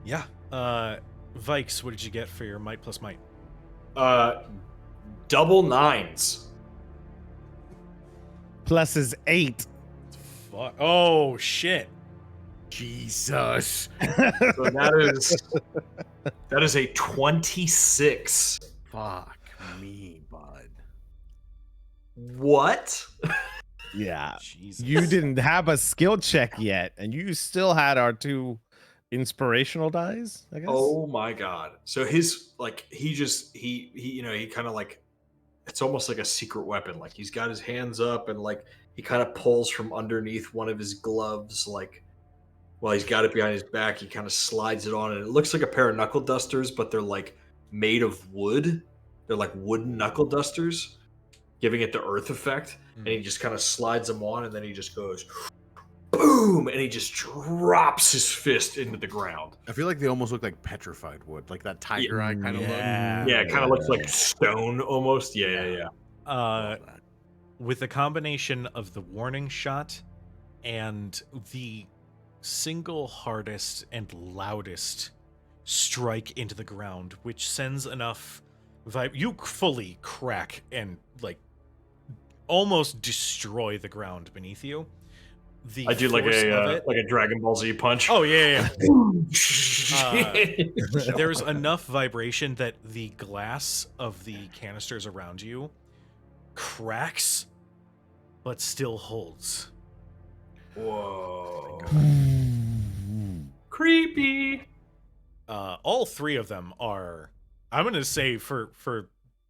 Yeah. Vikes, what did you get for your might plus might? Double 9s. Plus is 8. Fuck. Oh shit. Jesus. So that is a 26. Fuck me, bud. What? Yeah. Jesus. You didn't have a skill check yet, and you still had our 2 inspirational dies, I guess. Oh my god. So his like he kind of like it's almost like a secret weapon. Like he's got his hands up and like he kind of pulls from underneath one of his gloves, like while he's got it behind his back, he kind of slides it on and it looks like a pair of knuckle dusters, but they're like made of wood. They're like wooden knuckle dusters, giving it the earth effect. And he just kind of slides them on and then he just goes boom, and he just drops his fist into the ground. I feel like they almost look like petrified wood, like that tiger eye kind of look. Yeah, it kind of looks like stone almost. Yeah. With the combination of the warning shot and the single hardest and loudest strike into the ground, which sends enough you fully crack and like almost destroy the ground beneath you. I do like a Dragon Ball Z punch. Oh yeah. There's enough vibration that the glass of the canisters around you cracks, but still holds. Whoa. Creepy. All 3 of them are. I'm gonna say for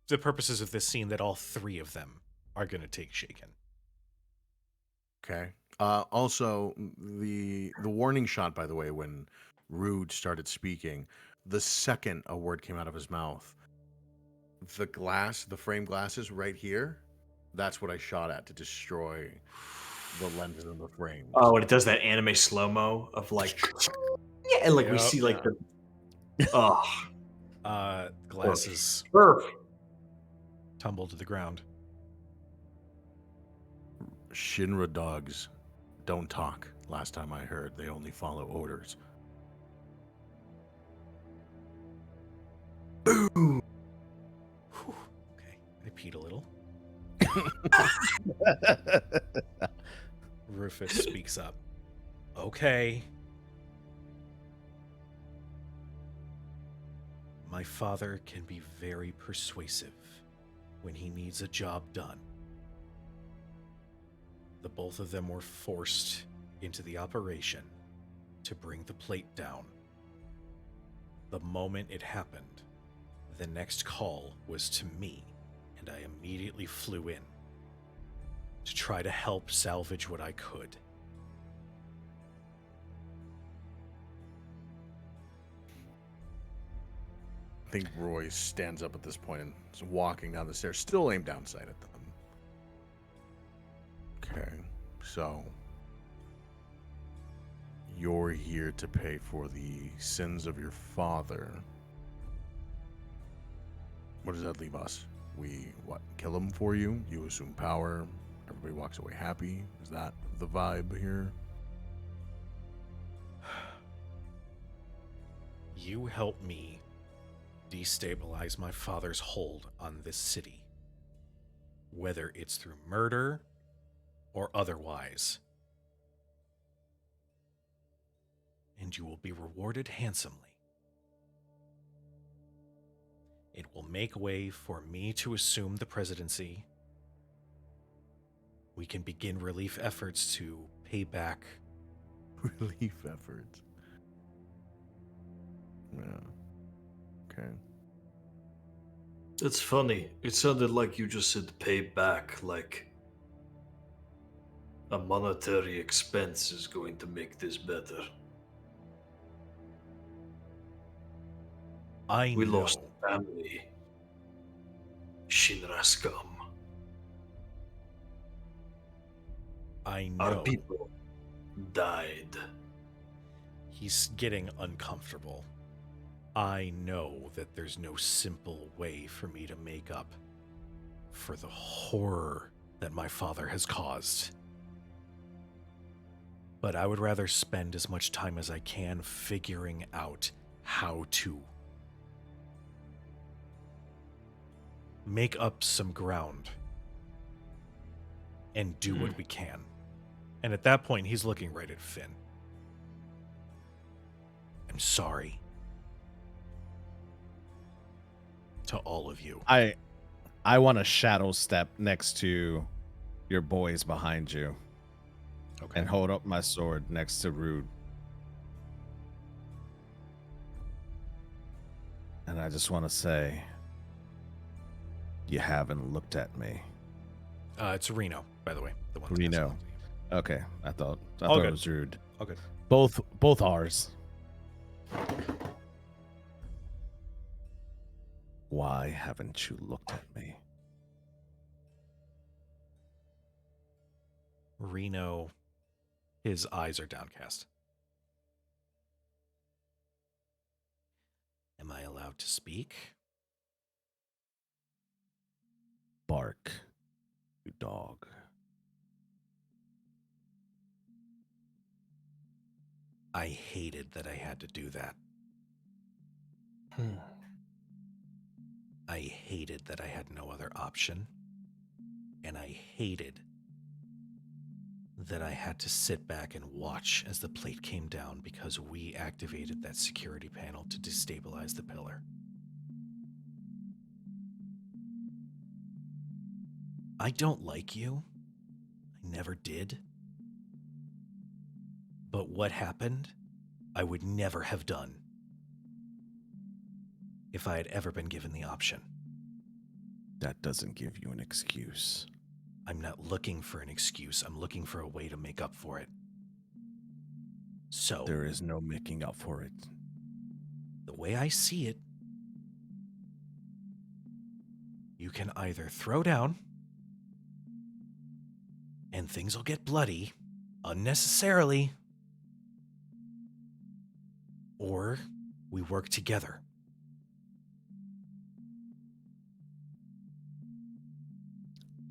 the purposes of this scene that all 3 of them are gonna take shaken. Okay. Also, the warning shot, by the way, when Rude started speaking, the second a word came out of his mouth, the frame glasses right here, that's what I shot at to destroy the lenses of the frames. Oh, and it does that anime slow-mo of like, yeah, and like we see like the, Glasses tumble to the ground. Shinra dogs don't talk. Last time I heard, they only follow orders. Boom. Okay, I peed a little. Rufus speaks up. Okay. My father can be very persuasive. when he needs a job done. The both of them were forced into the operation to bring the plate down. The moment it happened, the next call was to me, and I immediately flew in to try to help salvage what I could. I think Roy stands up at this point and is walking down the stairs, still aimed down sight at them. Okay, so you're here to pay for the sins of your father. What does that leave us? We, kill him for you? You assume power, everybody walks away happy? Is that the vibe here? You help me destabilize my father's hold on this city, whether it's through murder or otherwise, and you will be rewarded handsomely. It will make way for me to assume the presidency. We can begin relief efforts to pay back. Relief efforts. Yeah. Okay. That's funny. It sounded like you just said pay back, like a monetary expense is going to make this better. We know. lost family. Shinra scum. I know. Our people died. He's getting uncomfortable. I know that there's no simple way for me to make up for the horror that my father has caused. But I would rather spend as much time as I can figuring out how to make up some ground and do what we can. And at that point, he's looking right at Finn. I'm sorry. To all of you. I want to shadow step next to your boys behind you. Okay. And hold up my sword next to Rude. And I just want to say, you haven't looked at me. It's Reno, by the way. The one Reno. Okay, I thought All it good. was Rude. All good. Both ours. Why haven't you looked at me? Reno, his eyes are downcast. Am I allowed to speak? Bark, you dog. I hated that I had to do that. I hated that I had no other option. And I hated that I had to sit back and watch as the plate came down because we activated that security panel to destabilize the pillar. I don't like you. I never did. But what happened, I would never have done if I had ever been given the option. That doesn't give you an excuse. I'm not looking for an excuse. I'm looking for a way to make up for it. So, There is no making up for it. the way I see it, you can either throw down and things will get bloody unnecessarily, or we work together.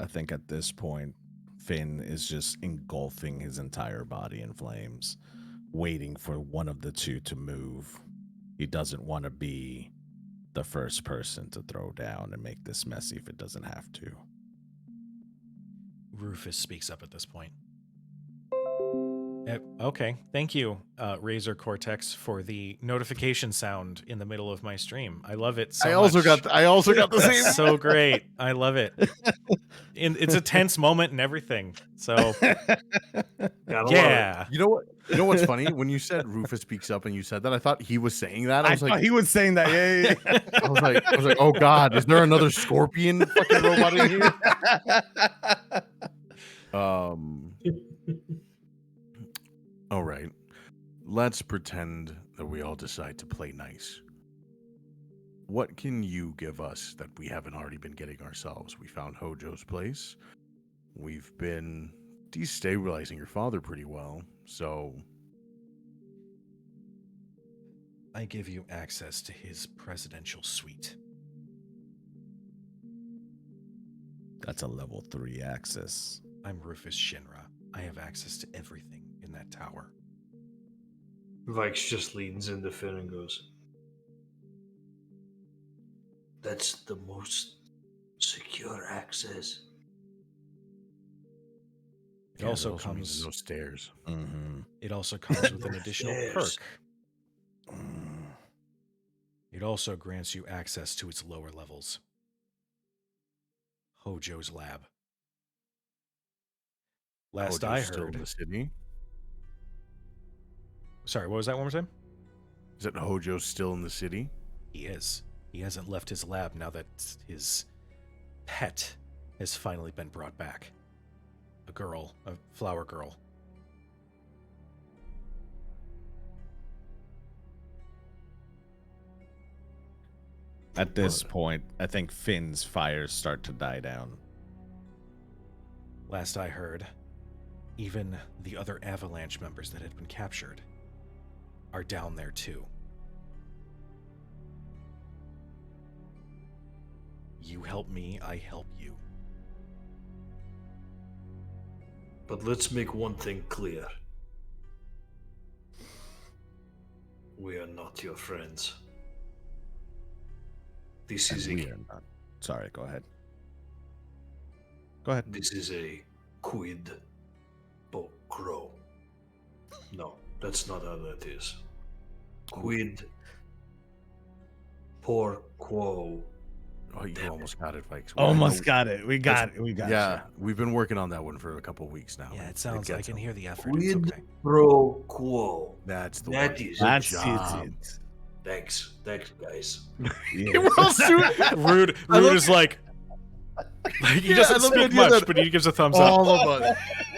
I think at this point, Finn is just engulfing his entire body in flames, waiting for one of the two to move. He doesn't want to be the first person to throw down and make this messy if it doesn't have to. Rufus speaks up at this point. Okay, thank you, Razor Cortex, for the notification sound in the middle of my stream. I love it so I also much. got the same. So great. I love it. It's a tense moment and everything. So Gotta yeah. You know what? You know what's funny? When you said Rufus speaks up and you said that, I thought he was saying that. I I was thought like, he was saying that. Yeah. I was like, oh God, is there another scorpion fucking robot in here? All right. Let's pretend that we all decide to play nice. What can you give us that we haven't already been getting ourselves? We found Hojo's place. We've been destabilizing your father pretty well. So I give you access to his presidential suite. That's a level 3 access. I'm Rufus Shinra. I have access to everything in that tower. Vikes just leans into Finn and goes, "That's the most secure access." It also means comes. no stairs. Mm-hmm. It also comes with an additional Stairs. perk. It also grants you access to its lower levels. Hojo's lab. Last Hojo's I still in heard. the city. Sorry, what was that one more time? Is that Hojo's still in the city? He is. He hasn't left his lab now that his pet has finally been brought back. A girl, a flower girl. At this point, I think Finn's fires start to die down. Last I heard, even the other Avalanche members that had been captured are down there too. You help me, I help you. But let's make one thing clear. We are not your friends. This is We are not. Sorry, go ahead. Go ahead. This is a quid pro quo. No, that's not how that is. Quid pro quo. Oh, you almost got it, Vikes. Almost got it. We got it. We got Yeah, we've been working on that one for a couple of weeks now. Yeah, it sounds. I gets can him. hear the effort. It's Quid okay. pro quo. That's the That one. is. Good That's job. it. Thanks, guys. Yeah. We're all suit- Rude is like he Yeah, doesn't I love the speak idea much, that but he gives a thumbs up.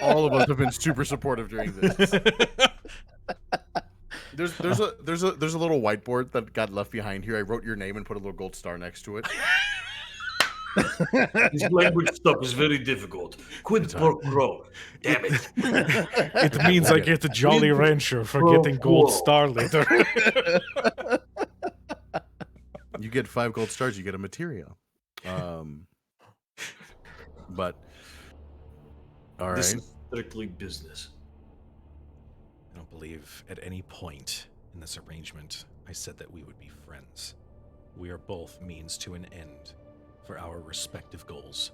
all of us have been super supportive during this. There's a little whiteboard that got left behind here. I wrote your name and put a little gold star next to it. This language stuff is very difficult. Quid pro quo. Damn it. It means I get the Jolly Rancher for getting gold star later. You get 5 gold stars, you get a materia. But all This right. is strictly business. I don't believe at any point in this arrangement I said that we would be friends. We are both means to an end for our respective goals.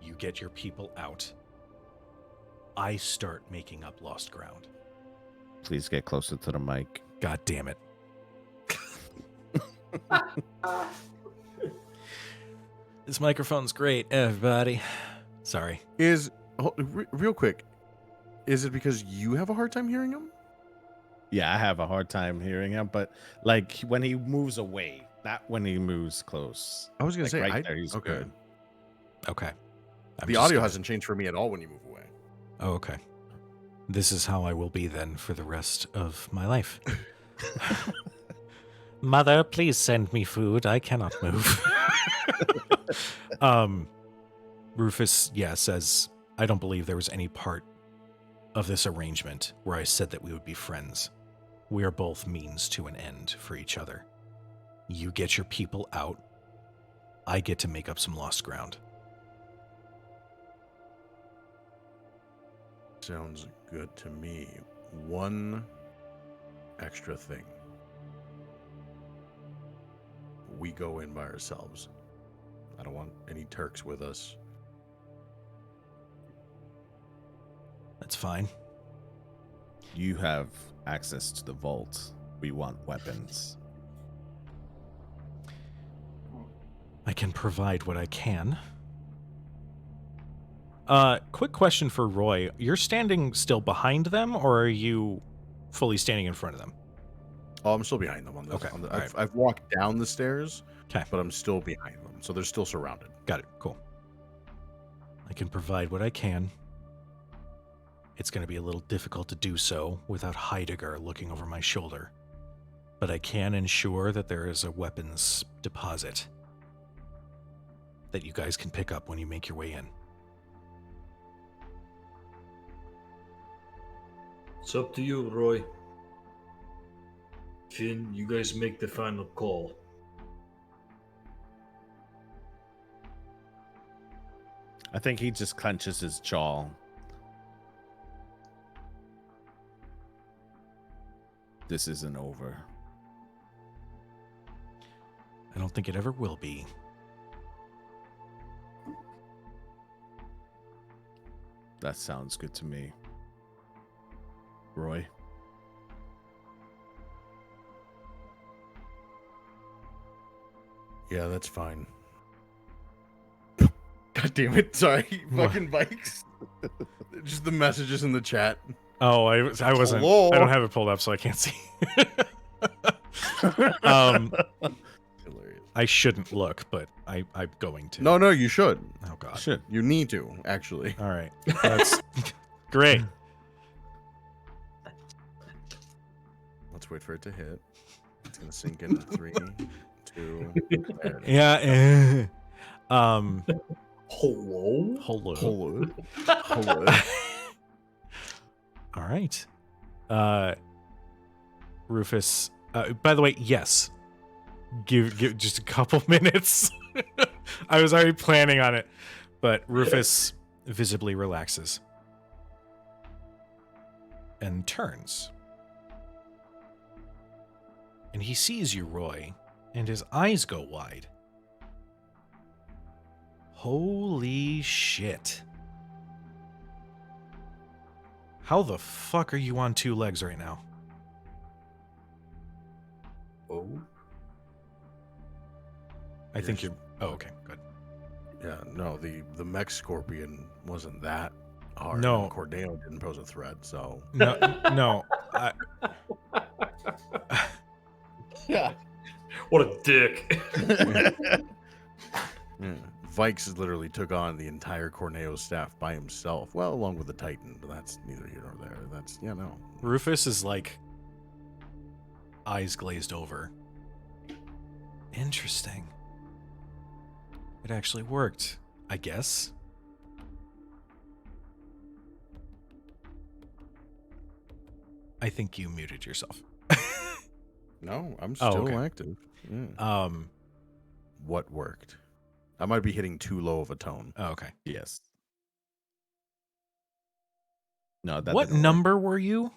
You get your people out. I start making up lost ground. Please get closer to the mic. God damn it. This microphone's great, everybody. Sorry. Real quick, is it because you have a hard time hearing him? Yeah, I have a hard time hearing him, but like when he moves away, not when he moves close. I was gonna Like, say, right there, he's okay. good. Okay. The audio hasn't changed for me at all when you move away. Oh, okay. This is how I will be then for the rest of my life. Mother, please send me food. I cannot move. Rufus, says, I don't believe there was any part of this arrangement where I said that we would be friends. We are both means to an end for each other. You get your people out. I get to make up some lost ground. Sounds good to me. One extra thing. We go in by ourselves. I don't want any Turks with us. That's fine. You have access to the vault. We want weapons. I can provide what I can. Quick question for Roy. You're standing still behind them, or are you fully standing in front of them? Oh, I'm still behind them on the. Okay, On the all right. I've walked down the stairs, Okay. but I'm still behind them, so they're still surrounded. Got it. Cool. I can provide what I can. It's going to be a little difficult to do so without Heidegger looking over my shoulder. But I can ensure that there is a weapons deposit that you guys can pick up when you make your way in. It's up to you, Roy. Finn, you guys make the final call. I think he just clenches his jaw. This isn't over. I don't think it ever will be. That sounds good to me. Roy? Yeah, that's fine. God damn it! Sorry, What? fucking bikes. Just the messages in the chat. Oh, I wasn't. Hello? I don't have it pulled up, so I can't see. Hilarious. I shouldn't look, but I'm going to. No, you should. Oh God. Shit. You need to actually. All right. That's great. Let's wait for it to hit. It's gonna sink in 3, 2. There it is. Yeah. Hello? Hello. Hello. Hello. All right. Rufus. By the way, yes. Give just a couple minutes. I was already planning on it, but Rufus visibly relaxes and turns. And he sees you, Roy, and his eyes go wide. Holy shit. How the fuck are you on 2 legs right now? Oh? I think Yes. you're... Oh, okay, good. Yeah, no, the mech scorpion wasn't that hard. No. And Cordeo didn't pose a threat, so No, no. yeah. What a dick. Vikes literally took on the entire Corneo staff by himself. Well, along with the Titan, but that's neither here nor there. That's no. Rufus is like... eyes glazed over. Interesting. It actually worked, I guess. I think you muted yourself. No, I'm Oh, still okay. active. Yeah. What worked? I might be hitting too low of a tone. Oh, okay. Yes. No, that What didn't work. number were you?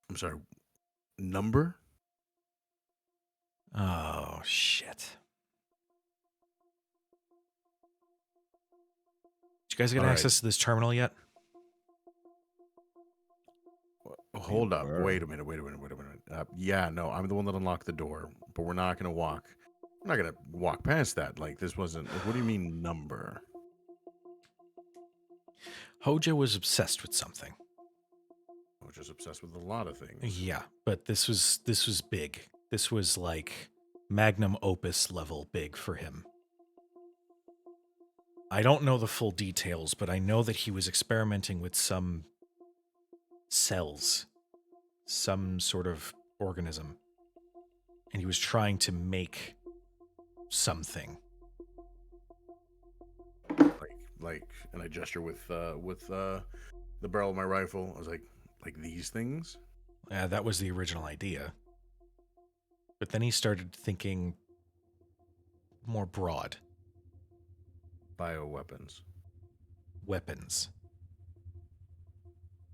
I'm sorry. Number? Oh, shit. Did you guys get All right. access to this terminal yet? Hold up. were. Wait a minute. Yeah, no, I'm the one that unlocked the door, but we're not going to walk. I'm not going to walk past that. Like, this wasn't. Like, what do you mean, number? Hojo was obsessed with something. I was just obsessed with a lot of things. Yeah, but this was big. This was like magnum opus level big for him. I don't know the full details, but I know that he was experimenting with some cells, some sort of organism, and he was trying to make something. Like, and I gesture with the barrel of my rifle. I was like these things. Yeah, that was the original idea. But then he started thinking more broad. Bioweapons. Weapons.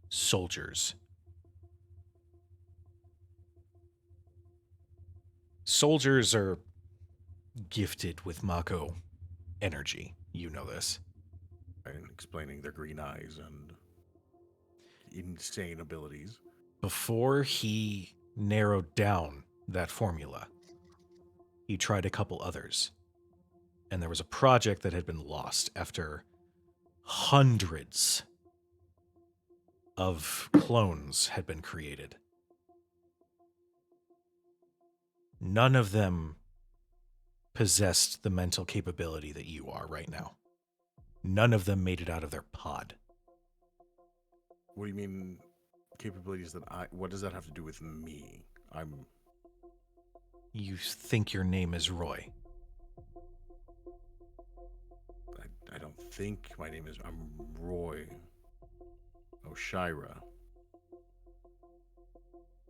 Soldiers. Soldiers are gifted with Mako energy. You know this. And explaining their green eyes and insane abilities. Before he narrowed down that formula, he tried a couple others. And there was a project that had been lost after hundreds of clones had been created. None of them possessed the mental capability that you are right now. None of them made it out of their pod. What do you mean capabilities that what does that have to do with me? You think your name is Roy. I don't think my name is, I'm Roy O'Shira.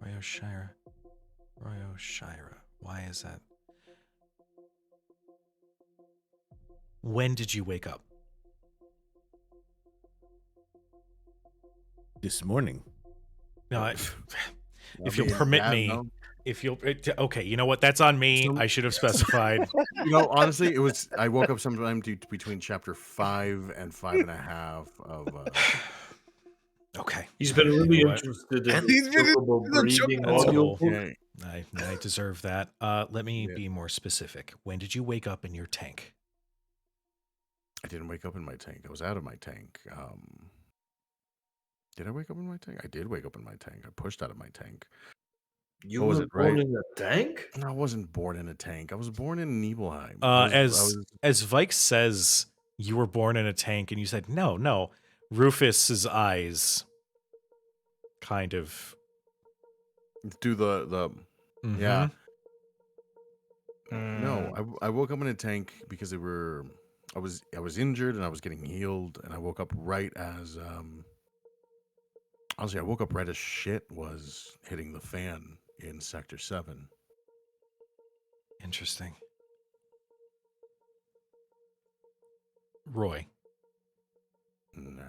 Roy O'Shira. Roy O'Shira. Why is that? When did you wake up? This morning. No, if you'll permit me, if you'll, okay, you know what? That's on me. I should have specified. Honestly, I woke up sometime between chapter 5 and 5.5 of. Okay. He's been really interested in the breathing audio. Okay. I deserve that. Let me be more specific. When did you wake up in your tank? I didn't wake up in my tank. I was out of my tank. Did I wake up in my tank? I did wake up in my tank. I pushed out of my tank. You were born in a tank? No, I wasn't born in a tank. I was born in Nibelheim. As Vike says, you were born in a tank, and you said, no. Rufus's eyes kind of do the mm-hmm. Yeah. No, I woke up in a tank because I was injured and I was getting healed, and I woke up right as honestly, I woke up right as shit was hitting the fan in Sector 7. Interesting. Roy. No.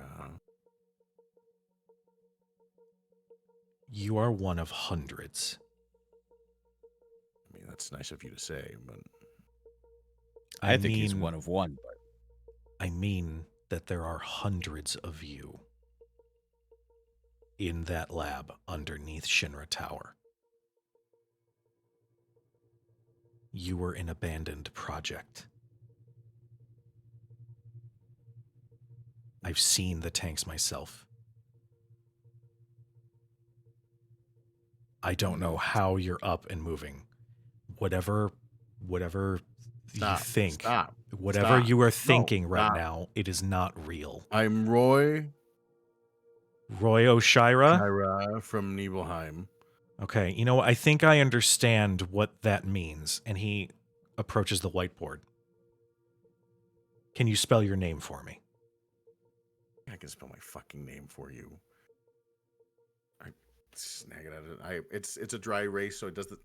You are one of hundreds. I mean, that's nice of you to say, but I think he's one of one. But I mean that there are hundreds of you in that lab underneath Shinra Tower. You were an abandoned project. I've seen the tanks myself. I don't know how you're up and moving. Whatever you think, whatever you are thinking right now, it is not real. I'm Roy O'Shira from Nibelheim. Okay, you know what? I think I understand what that means. And he approaches the whiteboard. Can you spell your name for me? I can spell my fucking name for you. I snag it out of it. It's a dry erase, so it does the.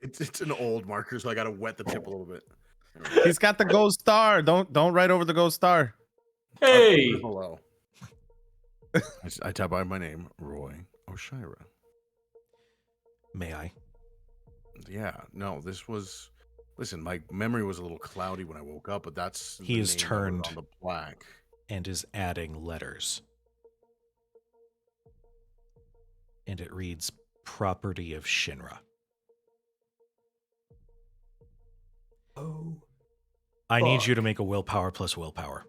It's an old marker, so I gotta wet the tip a little bit. He's got the gold star. Don't write over the gold star. Hey. Hello. I type out my name, Roy O'Shira. May I? Yeah. No, this was. Listen, my memory was a little cloudy when I woke up, but that's he is turned on the black and is adding letters. And it reads property of Shinra. Oh. I need you to make a willpower plus willpower.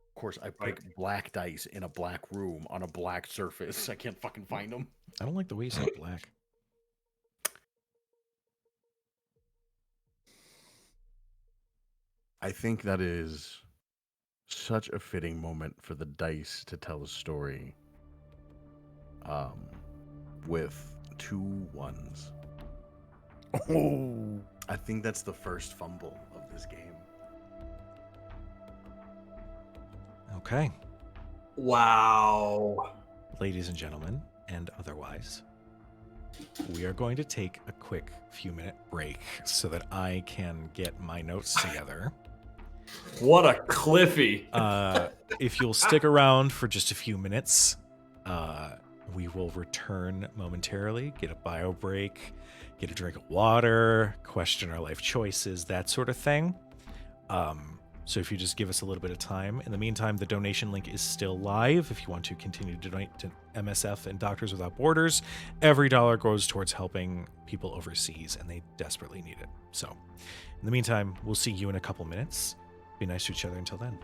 Of course, I pick black dice in a black room on a black surface. I can't fucking find them. I don't like the way you said black. I think that is such a fitting moment for the dice to tell a story with 2 1s. Oh, I think that's the first fumble of this game. Okay. Wow. Ladies and gentlemen, and otherwise, we are going to take a quick few-minute break so that I can get my notes together. What a Cliffy. If you'll stick around for just a few minutes, we will return momentarily, get a bio break, get a drink of water, question our life choices, that sort of thing. So if you just give us a little bit of time. In the meantime, the donation link is still live if you want to continue to donate to MSF and Doctors Without Borders. Every dollar goes towards helping people overseas, and they desperately need it. So in the meantime, we'll see you in a couple minutes. Be nice to each other until then.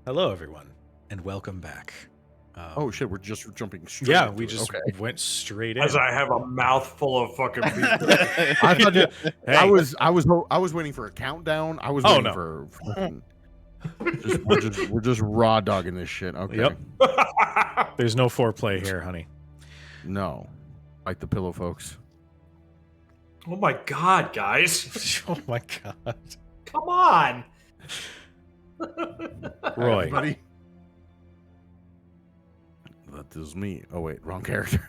Hello, everyone, and welcome back. Oh shit, we're just jumping straight. Yeah, into we it. just Okay. went straight in. As I have a mouthful of fucking pizza. I thought you, I Hey. was waiting for a countdown. I was Oh, waiting no. for fucking, we're just raw dogging this shit. Okay. Yep. There's no foreplay here, honey. No. Bite the pillow, folks. Oh my god, guys. Oh my god. Come on. Roy. Everybody. That is me. Oh wait, wrong character.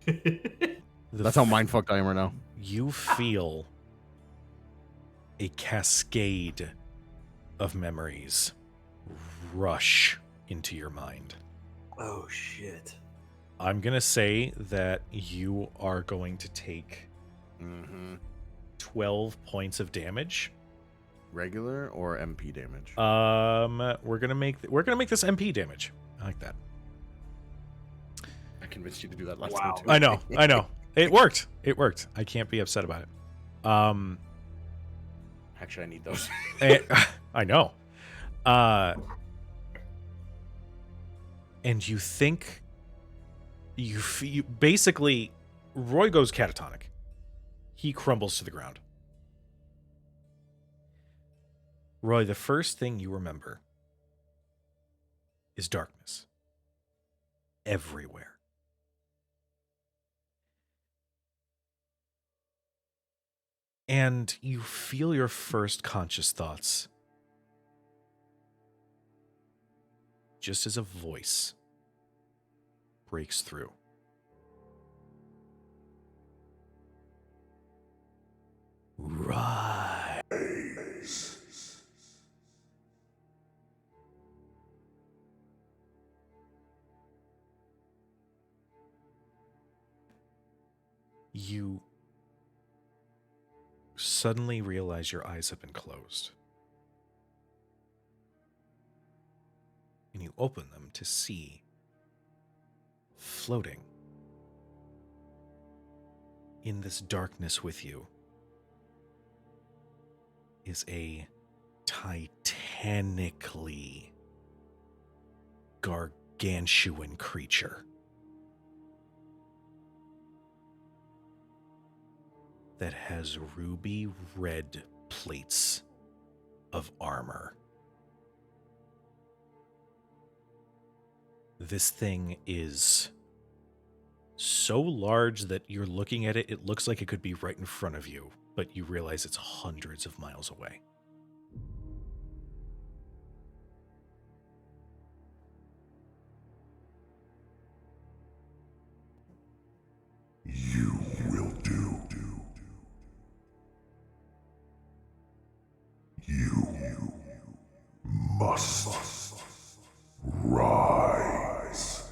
That's how mindfucked I am right now. You feel a cascade of memories rush into your mind. Oh shit. I'm going to say that you are going to take 12 points of damage. Regular or MP damage? We're going to make this MP damage. I like that. I convinced you to do that last Wow. time too. I know. It worked. I can't be upset about it. Actually, I need those. I know. And you think you basically Roy goes catatonic. He crumbles to the ground. Roy, the first thing you remember is darkness. Everywhere. And you feel your first conscious thoughts just as a voice breaks through. Rise. You suddenly realize your eyes have been closed. And you open them to see floating in this darkness with you is a titanically gargantuan creature that has ruby red plates of armor. This thing is so large that you're looking at it, it looks like it could be right in front of you, but you realize it's hundreds of miles away. You will do. You must rise.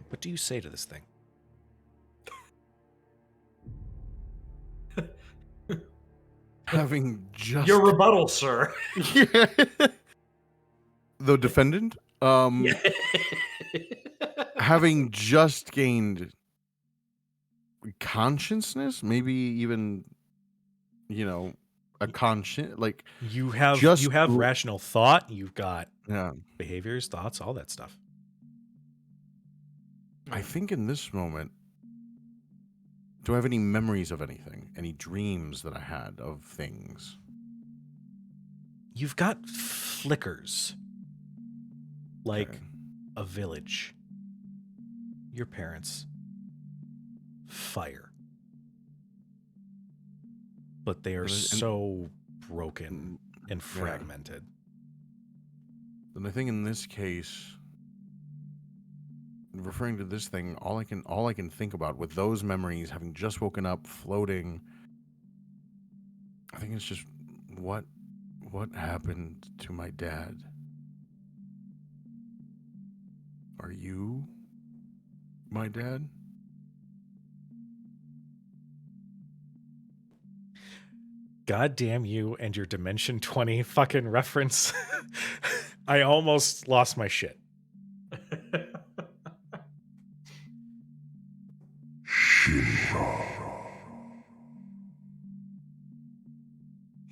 What do you say to this thing? Having just Your rebuttal, sir. the defendant, having just gained consciousness, maybe even, a conscience, like You have Just rational thought, you've got yeah. behaviors, thoughts, all that stuff. I think in this moment, do I have any memories of anything? Any dreams that I had of things? You've got flickers. Like Okay. a village. Your parents. Fire. But they are And- so broken and fragmented. Then I think in this case, referring to this thing, all I can think about with those memories, having just woken up, floating, I think it's just what happened to my dad. Are you my dad? God damn you and your Dimension 20 fucking reference. I almost lost my shit. Shinra.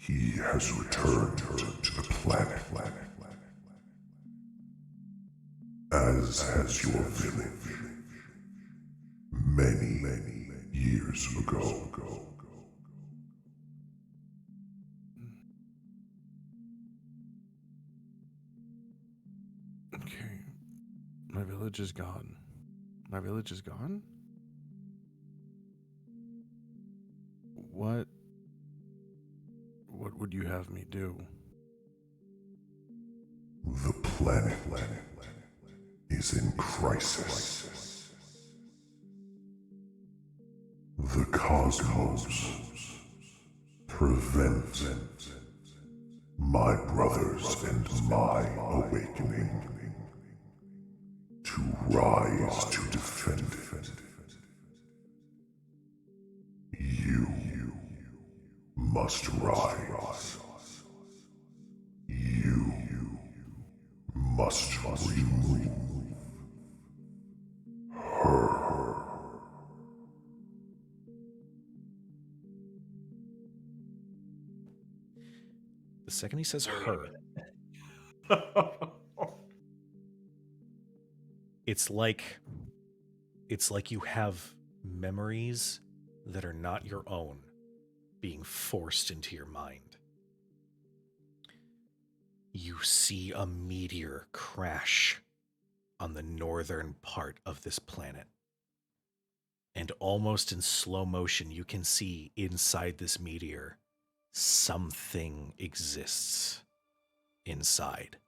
He has returned to the planet. As has your village. Many years ago. Okay. My village is gone. My village is gone? What would you have me do? The planet is in crisis. The cosmos prevent my brothers and my awakening to rise to defend it. You must rise. You must remove her. The second he says her, it's like you have memories that are not your own being forced into your mind. You see a meteor crash on the northern part of this planet. And almost in slow motion, you can see inside this meteor, something exists inside.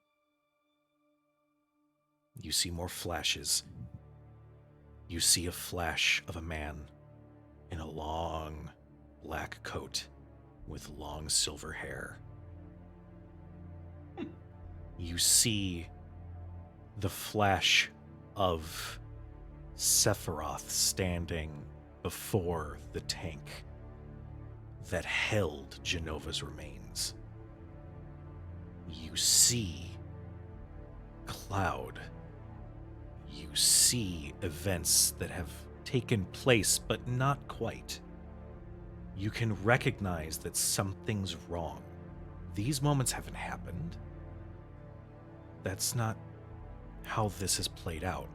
You see more flashes. You see a flash of a man in a long black coat with long silver hair. You see the flash of Sephiroth standing before the tank that held Genova's remains. You see Cloud. You see events that have taken place, but not quite. You can recognize that something's wrong. These moments haven't happened. That's not how this has played out.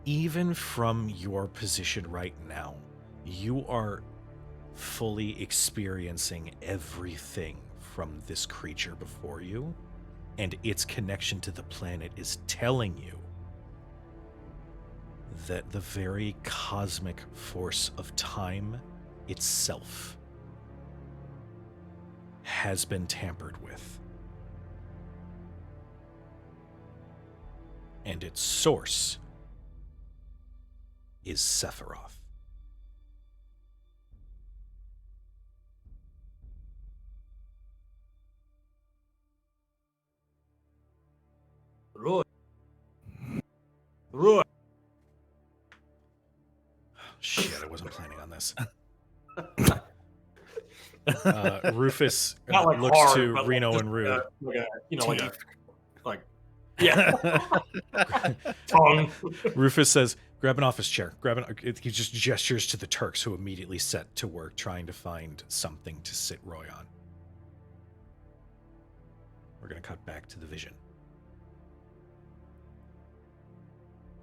Even from your position right now, you are fully experiencing everything from this creature before you, and its connection to the planet is telling you that the very cosmic force of time itself has been tampered with. And its source is Sephiroth. Roy. Roy. Shit, I wasn't planning on this. Rufus Not like looks hard, to but Reno like and Rude. Like tongue. Rufus says, grab an office chair. He just gestures to the Turks, who immediately set to work trying to find something to sit Roy on. We're going to cut back to the vision.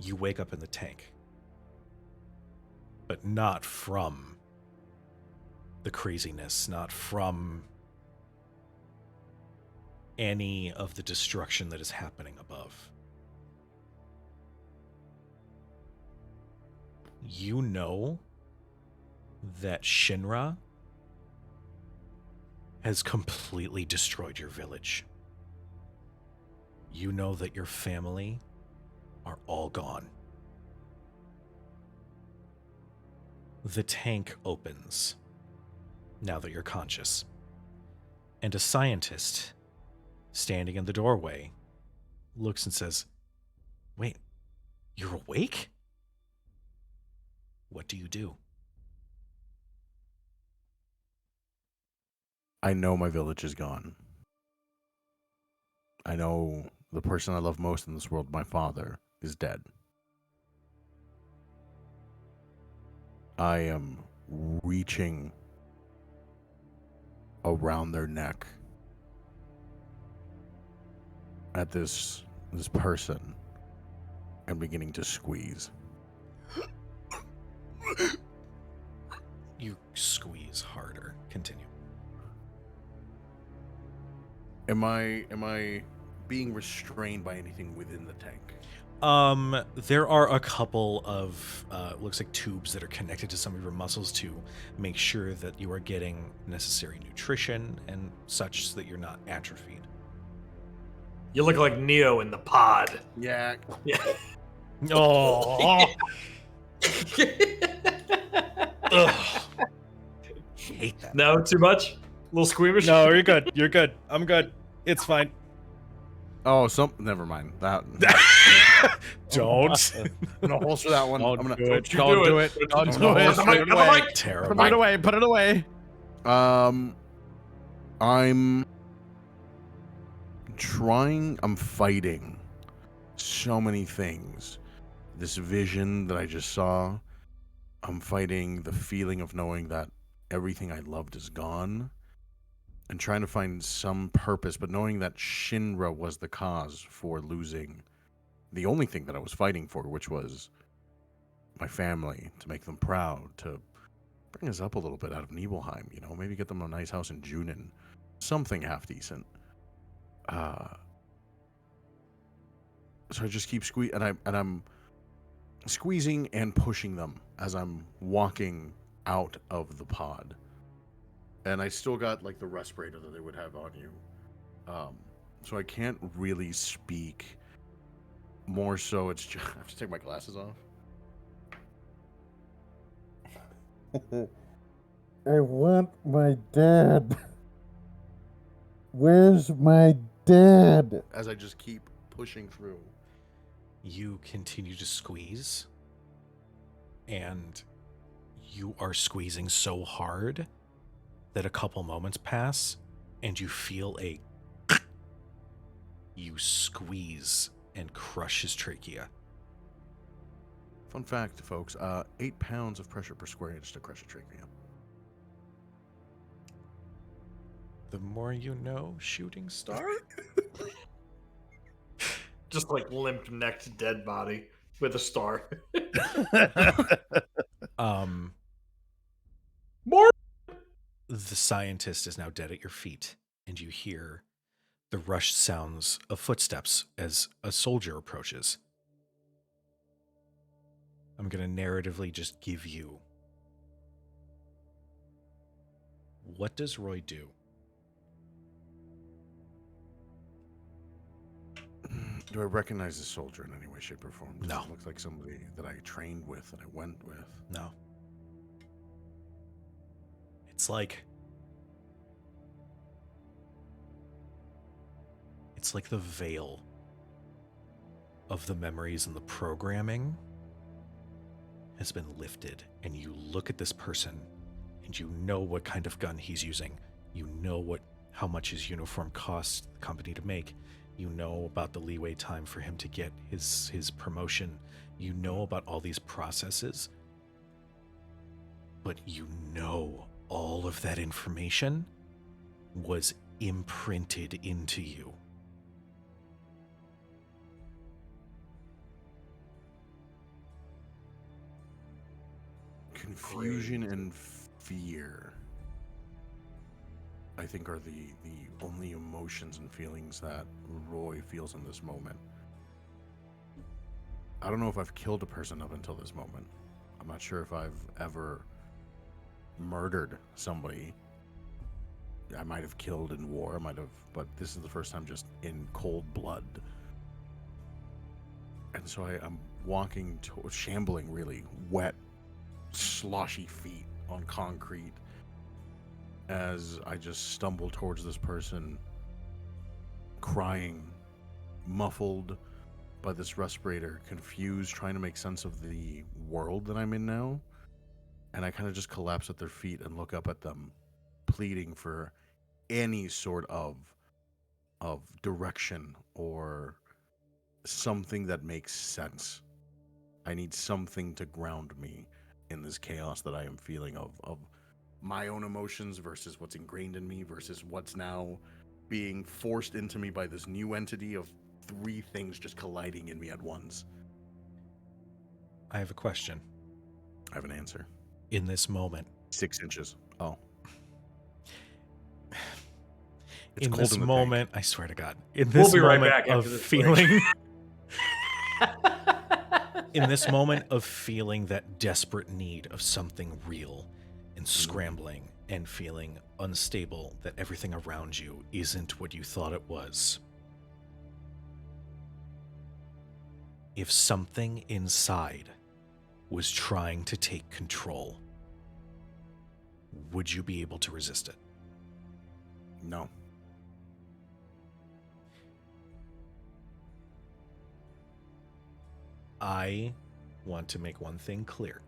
You wake up in the tank, but not from the craziness, not from any of the destruction that is happening above. You know that Shinra has completely destroyed your village. You know that your family are all gone. The tank opens, now that you're conscious, and a scientist standing in the doorway looks and says, "Wait, you're awake? What do you do?" I know my village is gone. I know the person I love most in this world, my father, is dead. I am reaching around their neck at this person and beginning to squeeze. You squeeze harder. Continue. Am I being restrained by anything within the tank? There are a couple of looks like tubes that are connected to some of your muscles to make sure that you are getting necessary nutrition and such so that you're not atrophied. You look like Neo in the pod. Yeah. Yeah. Oh, hate that. No, too much? A little squeamish? No, you're good. You're good. I'm good. It's fine. Oh, never mind. That Don't. I'm gonna holster that one. Don't I'm gonna do it. you Don't do do it. it. Don't Don't you do do it. it. Have Put a it mic. away. Terrible. Put it away. Put it away. I'm fighting so many things. This vision that I just saw, I'm fighting the feeling of knowing that everything I loved is gone and trying to find some purpose, but knowing that Shinra was the cause for losing the only thing that I was fighting for, which was my family, to make them proud, to bring us up a little bit out of Nibelheim, maybe get them a nice house in Junin, something half decent. So I just keep I'm squeezing and pushing them as I'm walking out of the pod. And I still got like the respirator that they would have on you. So I can't really speak. More so it's just, I have to take my glasses off. I want my dad. Where's my dad? As I just keep pushing through. You continue to squeeze, and you are squeezing so hard that a couple moments pass, and you feel you squeeze and crush his trachea. Fun fact, folks, 8 pounds of pressure per square inch to crush a trachea. The more you know, shooting star. Just like limp-necked dead body with a star. More. The scientist is now dead at your feet, and you hear the rushed sounds of footsteps as a soldier approaches. I'm going to narratively just give you. What does Roy do? Do I recognize the soldier in any way, shape, or form? Does No. it look like somebody that I trained with, that I went with? No. It's like the veil of the memories and the programming has been lifted, and you look at this person and you know what kind of gun he's using. You know how much his uniform costs the company to make. You know about the leeway time for him to get his promotion. You know about all these processes. But you know all of that information was imprinted into you. Confusion and fear, I think, are the only emotions and feelings that Roy feels in this moment. I don't know if I've killed a person up until this moment. I'm not sure if I've ever murdered somebody. I might have killed in war, but this is the first time just in cold blood. And so I'm walking, shambling, really wet, sloshy feet on concrete as I just stumble towards this person, crying, muffled by this respirator, confused, trying to make sense of the world that I'm in now. And I kind of just collapse at their feet and look up at them, pleading for any sort of direction or something that makes sense. I need something to ground me in this chaos that I am feeling of my own emotions versus what's ingrained in me versus what's now being forced into me by this new entity of three things just colliding in me at once. I have a question. I have an answer. In this moment, 6 inches. Oh. It's in cold this in the moment, I swear to God, in We'll this be right moment back of after this feeling, in this moment of feeling that desperate need of something real and scrambling and feeling unstable that everything around you isn't what you thought it was. If something inside was trying to take control, would you be able to resist it? No. I want to make one thing clear.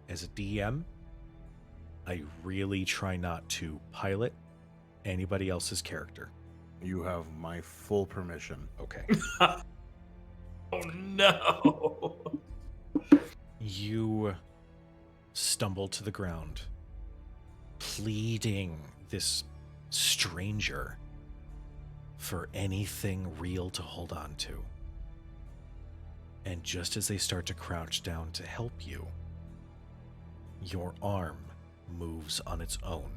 As a DM, I really try not to pilot anybody else's character. You have my full permission. Okay. Oh no. You stumble to the ground, pleading this stranger for anything real to hold on to. And just as they start to crouch down to help you, your arm moves on its own,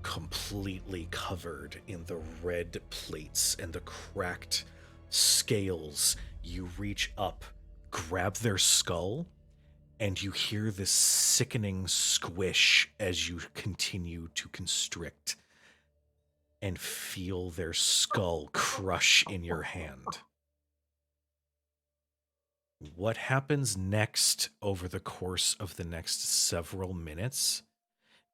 completely covered in the red plates and the cracked scales. You reach up, grab their skull, and you hear this sickening squish as you continue to constrict and feel their skull crush in your hand. What happens next over the course of the next several minutes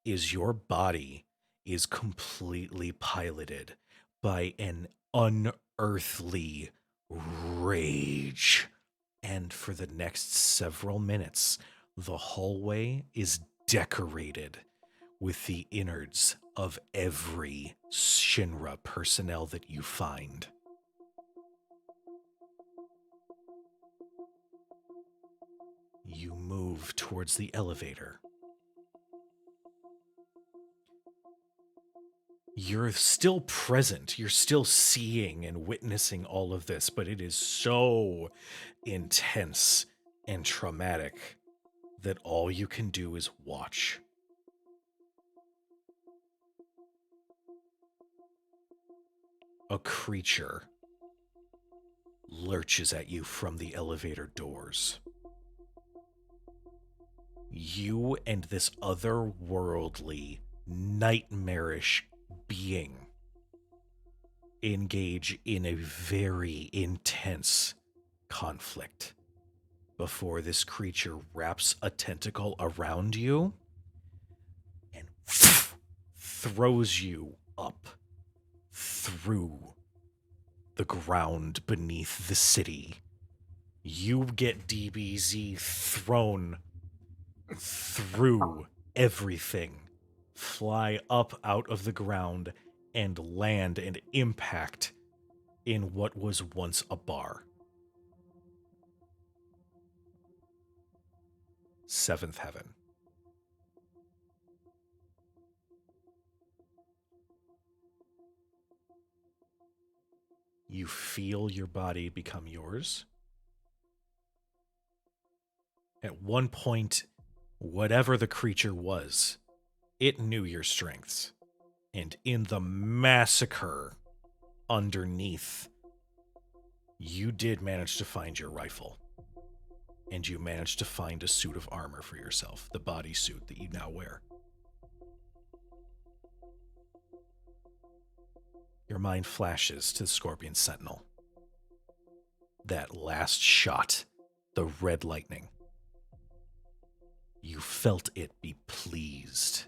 is your body is completely piloted by an unearthly rage. And for the next several minutes, the hallway is decorated with the innards of every Shinra personnel that you find. You move towards the elevator. You're still present. You're still seeing and witnessing all of this, but it is so intense and traumatic that all you can do is watch. A creature lurches at you from the elevator doors. You and this otherworldly, nightmarish being engage in a very intense conflict before this creature wraps a tentacle around you and throws you up through the ground beneath the city. You get DBZ thrown through everything, fly up out of the ground, and land and impact in what was once a bar. Seventh Heaven. You feel your body become yours. At one point, whatever the creature was, it knew your strengths. And in the massacre underneath, you did manage to find your rifle. And you managed to find a suit of armor for yourself, the bodysuit that you now wear. Your mind flashes to the Scorpion Sentinel. That last shot, the red lightning. You felt it be pleased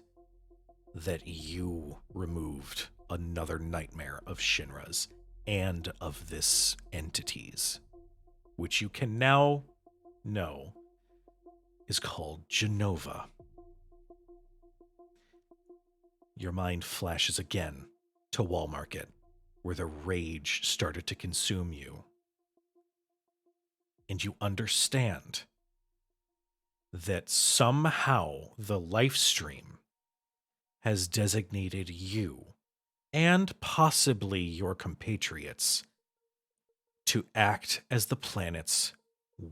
that you removed another nightmare of Shinra's and of this entity's, which you can now know is called Genova. Your mind flashes again to Wall Market, where the rage started to consume you. And you understand that somehow the life stream has designated you and possibly your compatriots to act as the planet's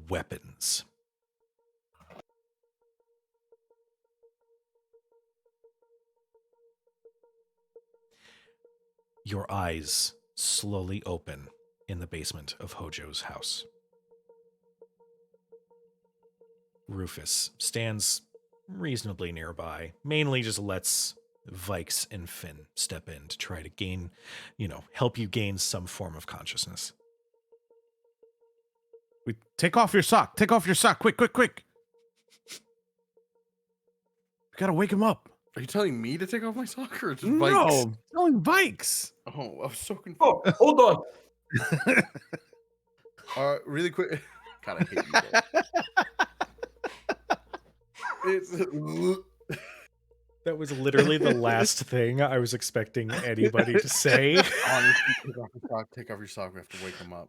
weapons. Your eyes slowly open in the basement of Hojo's house. Rufus stands reasonably nearby, mainly just lets Vikes and Finn step in to try to gain, help you gain some form of consciousness. Take off your sock. Take off your sock. Quick, quick, quick. We gotta wake him up. Are you telling me to take off my sock or just No, bikes? I'm telling bikes. Oh, I was so confused. Oh, hold on. Really quick. God, I hate you both. That was literally the last thing I was expecting anybody to say. Honestly, take off your sock. Take off your sock. We have to wake him up.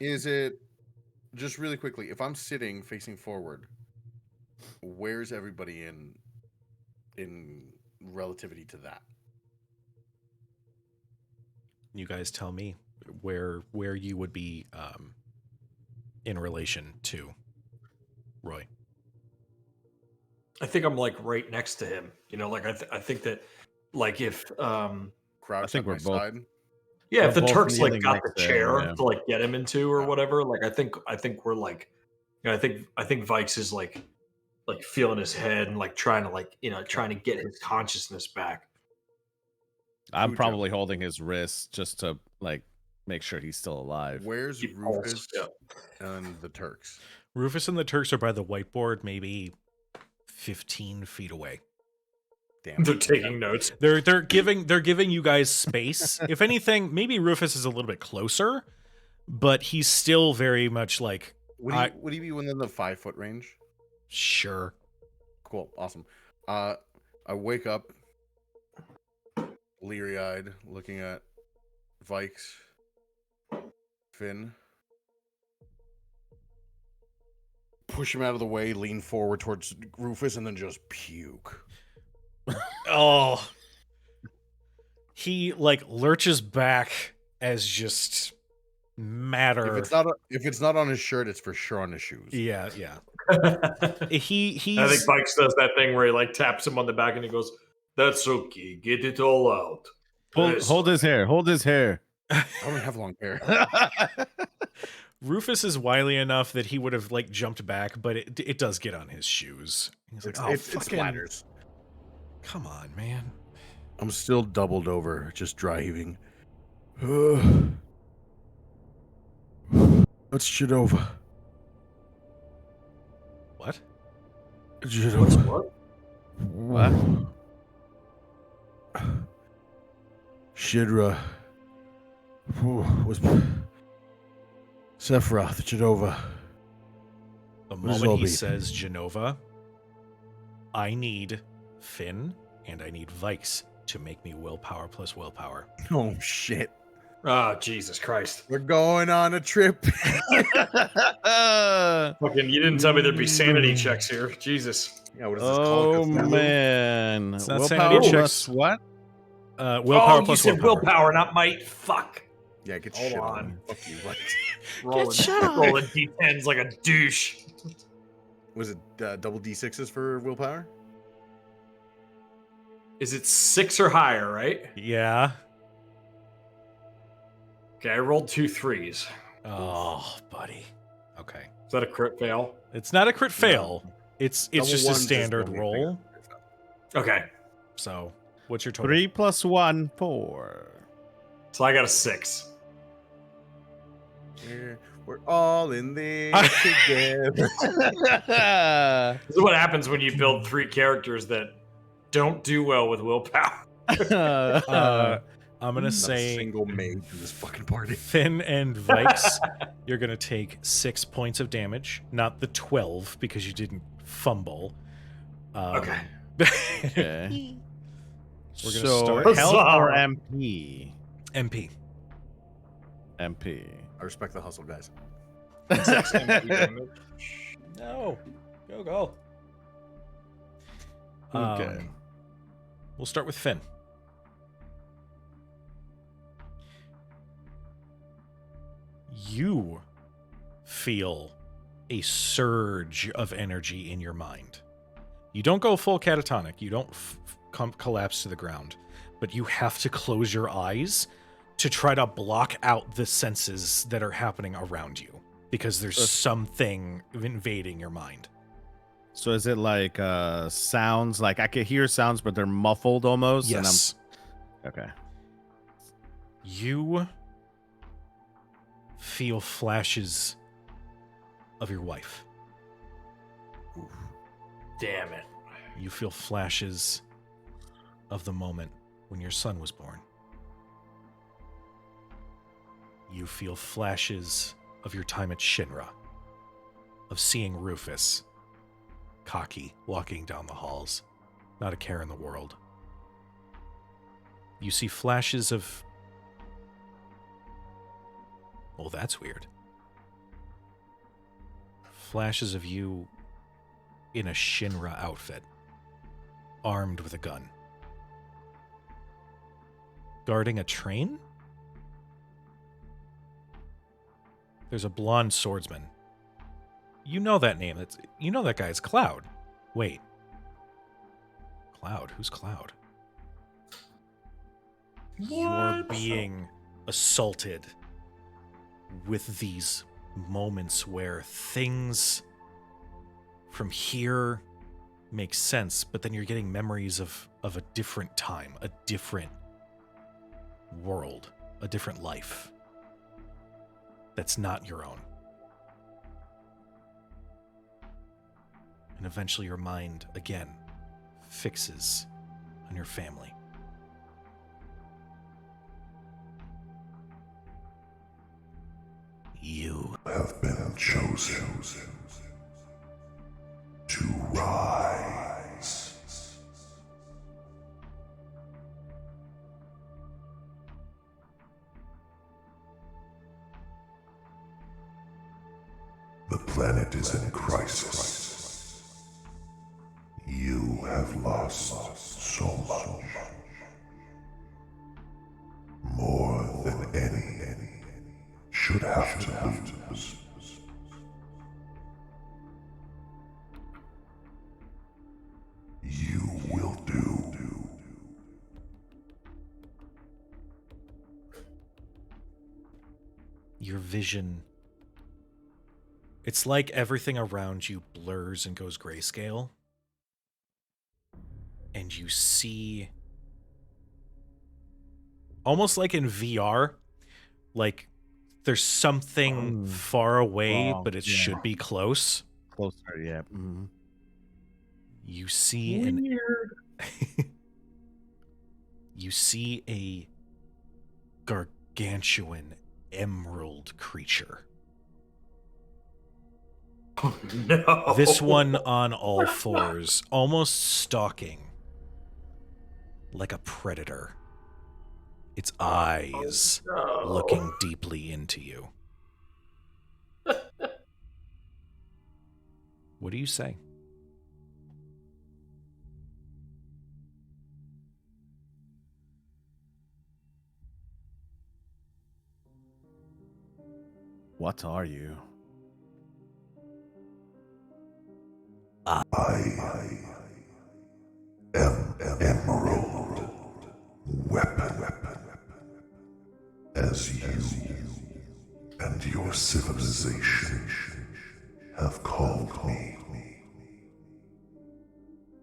Is it just really quickly? If I'm sitting facing forward, where's everybody in relativity to that? You guys tell me where you would be in relation to Roy. I think I'm like right next to him. Like I think that, like if Crouch I think at my we're both- side. yeah, if We're the both Turks like kneeling got the next to him, chair yeah. to like get him into or whatever, like I think we're like, I think Vikes is like feeling his head and like trying to get his consciousness back. I'm Cujo. probably holding his wrist just to like make sure he's still alive. Where's Keep Rufus pulse, and the Turks? Rufus and the Turks are by the whiteboard, maybe 15 feet away. Damn. They're taking notes. They're giving you guys space. If anything, maybe Rufus is a little bit closer, but he's still very much like, Would he be within the 5 foot range? sure. Cool, awesome. I wake up, leery-eyed, looking at Vikes, Finn. Push him out of the way, lean forward towards Rufus, and then just puke. Oh. He like lurches back as just matter. If it's not on his shirt, it's for sure on his shoes. Yeah. He's I think Vikes does that thing where he like taps him on the back and he goes, "That's okay, get it all out." Hold his hair. Hold his hair. I don't have long hair. Rufus is wily enough that he would have like jumped back, but it does get on his shoes. He's like, It fucking, splatters. come on, man. I'm still doubled over, just dry heaving. That's Jadova. What? Jadova. What? Shidra was Sephiroth, Jadova. The What does it moment all he mean? says Genova, I need Finn and I need Vikes to make me willpower plus willpower. Oh shit. Oh, Jesus Christ. We're going on a trip. Fucking, you didn't tell me there'd be sanity checks here. Jesus. Yeah, what is this Oh called? man. It's not Willpower sanity plus checks. what? Willpower you plus said willpower, not might. Fuck. Yeah, get Hold shit on. on. Fuck you. What? Rolling D10s like a douche. Was it double D6s for willpower? Is it 6 or higher, right? Yeah. Okay, I rolled 2 3s. Oh, buddy. Okay. Is that a crit fail? It's not a crit fail. It's Double just a ones is standard only a roll. Okay, So, what's your total? 3 plus 1, 4. so I got a 6. We're all in this together. This is what happens when you build 3 characters that don't do well with willpower. I'm gonna Not a say single mage in this fucking party. Finn and Vikes, you're gonna take 6 points of damage, not the 12 because you didn't fumble. Okay. Okay. We're gonna So start health Huzzah! or MP? MP. MP. I respect the hustle, guys. No. Go. Okay. We'll start with Finn. You feel a surge of energy in your mind. You don't go full catatonic. You don't collapse to the ground. But you have to close your eyes to try to block out the senses that are happening around you. Because there's something invading your mind. So is it like sounds? Like I can hear sounds, but they're muffled almost? Yes. Okay. You feel flashes of your wife. Damn it. You feel flashes of the moment when your son was born. You feel flashes of your time at Shinra, of seeing Rufus, cocky, walking down the halls, not a care in the world. You see flashes of... Oh, that's weird. Flashes of you in a Shinra outfit, armed with a gun. Guarding a train? There's a blonde swordsman. You know that name. You know that guy is Cloud. Wait. Cloud? Who's Cloud? You're being assaulted with these moments where things from here make sense, but then you're getting memories of a different time, a different world, a different life that's not your own. And eventually your mind, again, fixes on your family. You have been chosen to rise. The planet is in crisis. You have lost so much. More than any should have to lose. You will do. Your vision, it's like everything around you blurs and goes grayscale. And you see, almost like in VR, like there's something far away, but it should be close. Closer, yeah. Mm-hmm. You see you see a gargantuan emerald creature. Oh, no. This one on all fours, almost stalking like a predator. Its eyes looking deeply into you. What do you say? What are you? I am Emerald Weapon. As you and your civilization have called me,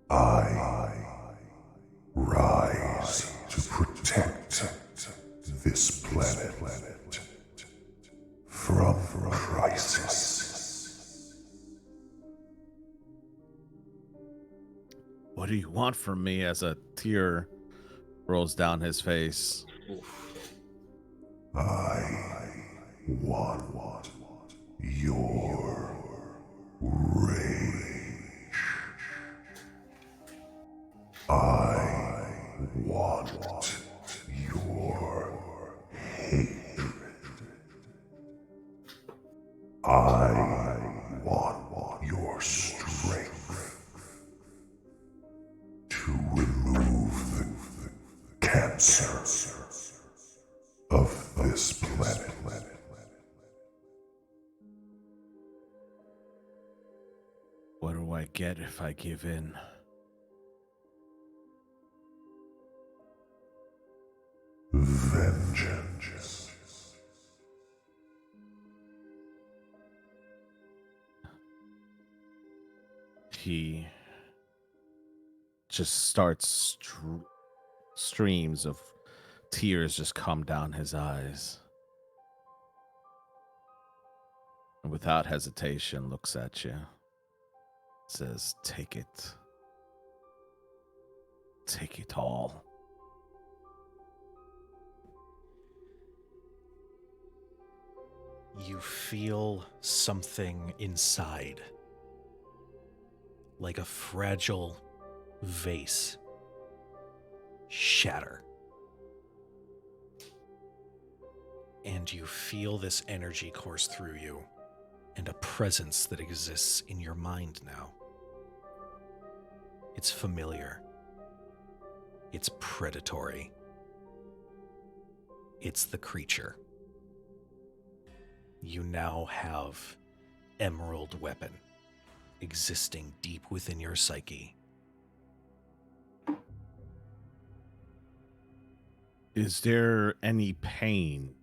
I rise to protect this planet from crisis. What do you want from me? As a tear rolls down his face. I want your rage. I want your hatred. I want your strength. cancer of this planet. What do I get if I give in? Vengeance. He just starts streams of tears just come down his eyes. And without hesitation looks at you. Says, take it. Take it all. You feel something inside, like a fragile vase, shatter. And you feel this energy course through you, and a presence that exists in your mind now. It's familiar. It's predatory. It's the creature. You now have Emerald Weapon existing deep within your psyche. Is there any pain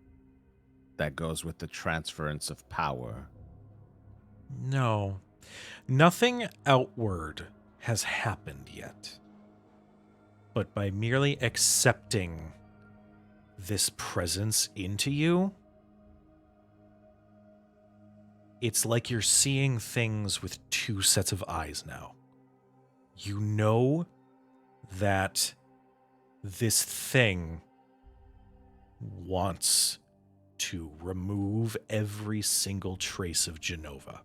that goes with the transference of power? No, nothing outward has happened yet. But by merely accepting this presence into you, it's like you're seeing things with two sets of eyes now. You know that this thing wants to remove every single trace of Genova.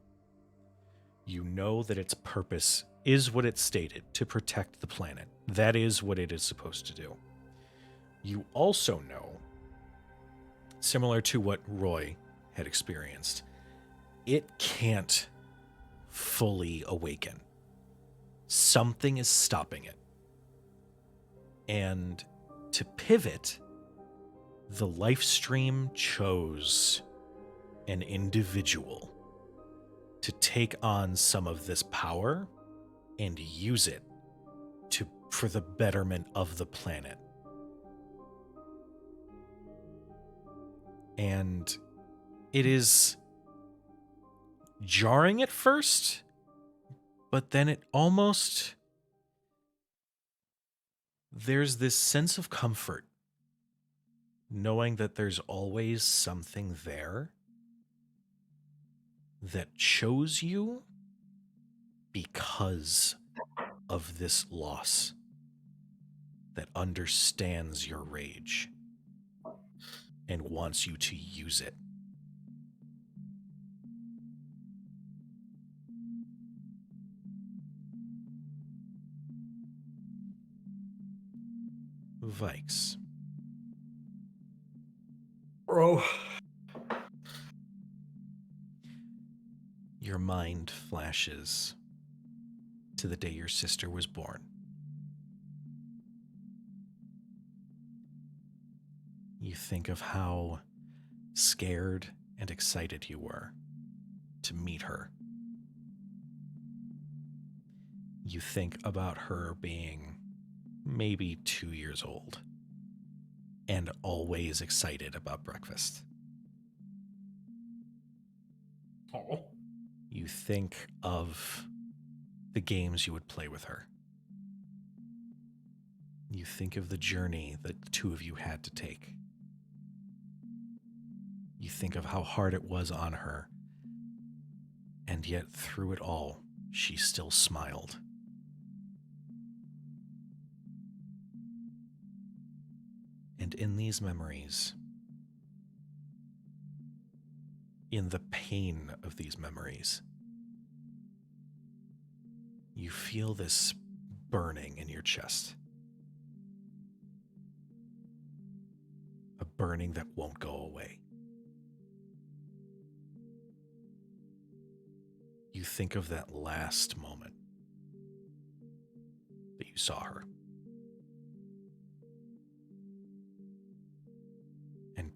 You know that its purpose is what it stated, to protect the planet. That is what it is supposed to do. You also know, similar to what Roy had experienced, it can't fully awaken. Something is stopping it. And to pivot, the life stream chose an individual to take on some of this power and use it for the betterment of the planet. And it is jarring at first, but then there's this sense of comfort knowing that there's always something there that chose you because of this loss, that understands your rage and wants you to use it. Vikes. Bro. Your mind flashes to the day your sister was born. You think of how scared and excited you were to meet her. You think about her being maybe 2 years old and always excited about breakfast. Oh. You think of the games you would play with her. You think of the journey that the two of you had to take. You think of how hard it was on her, and yet through it all, she still smiled. And in these memories, in the pain of these memories, you feel this burning in your chest. A burning that won't go away. You think of that last moment that you saw her.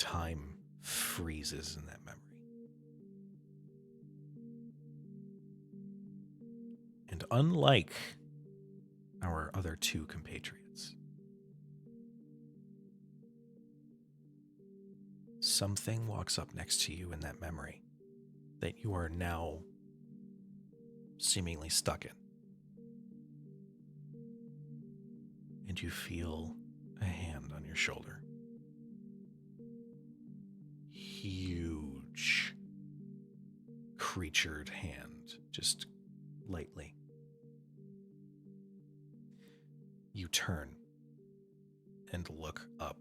time freezes in that memory. And unlike our other two compatriots, something walks up next to you in that memory that you are now seemingly stuck in. And you feel a hand on your shoulder. Huge creatured hand, just lightly. You turn and look up.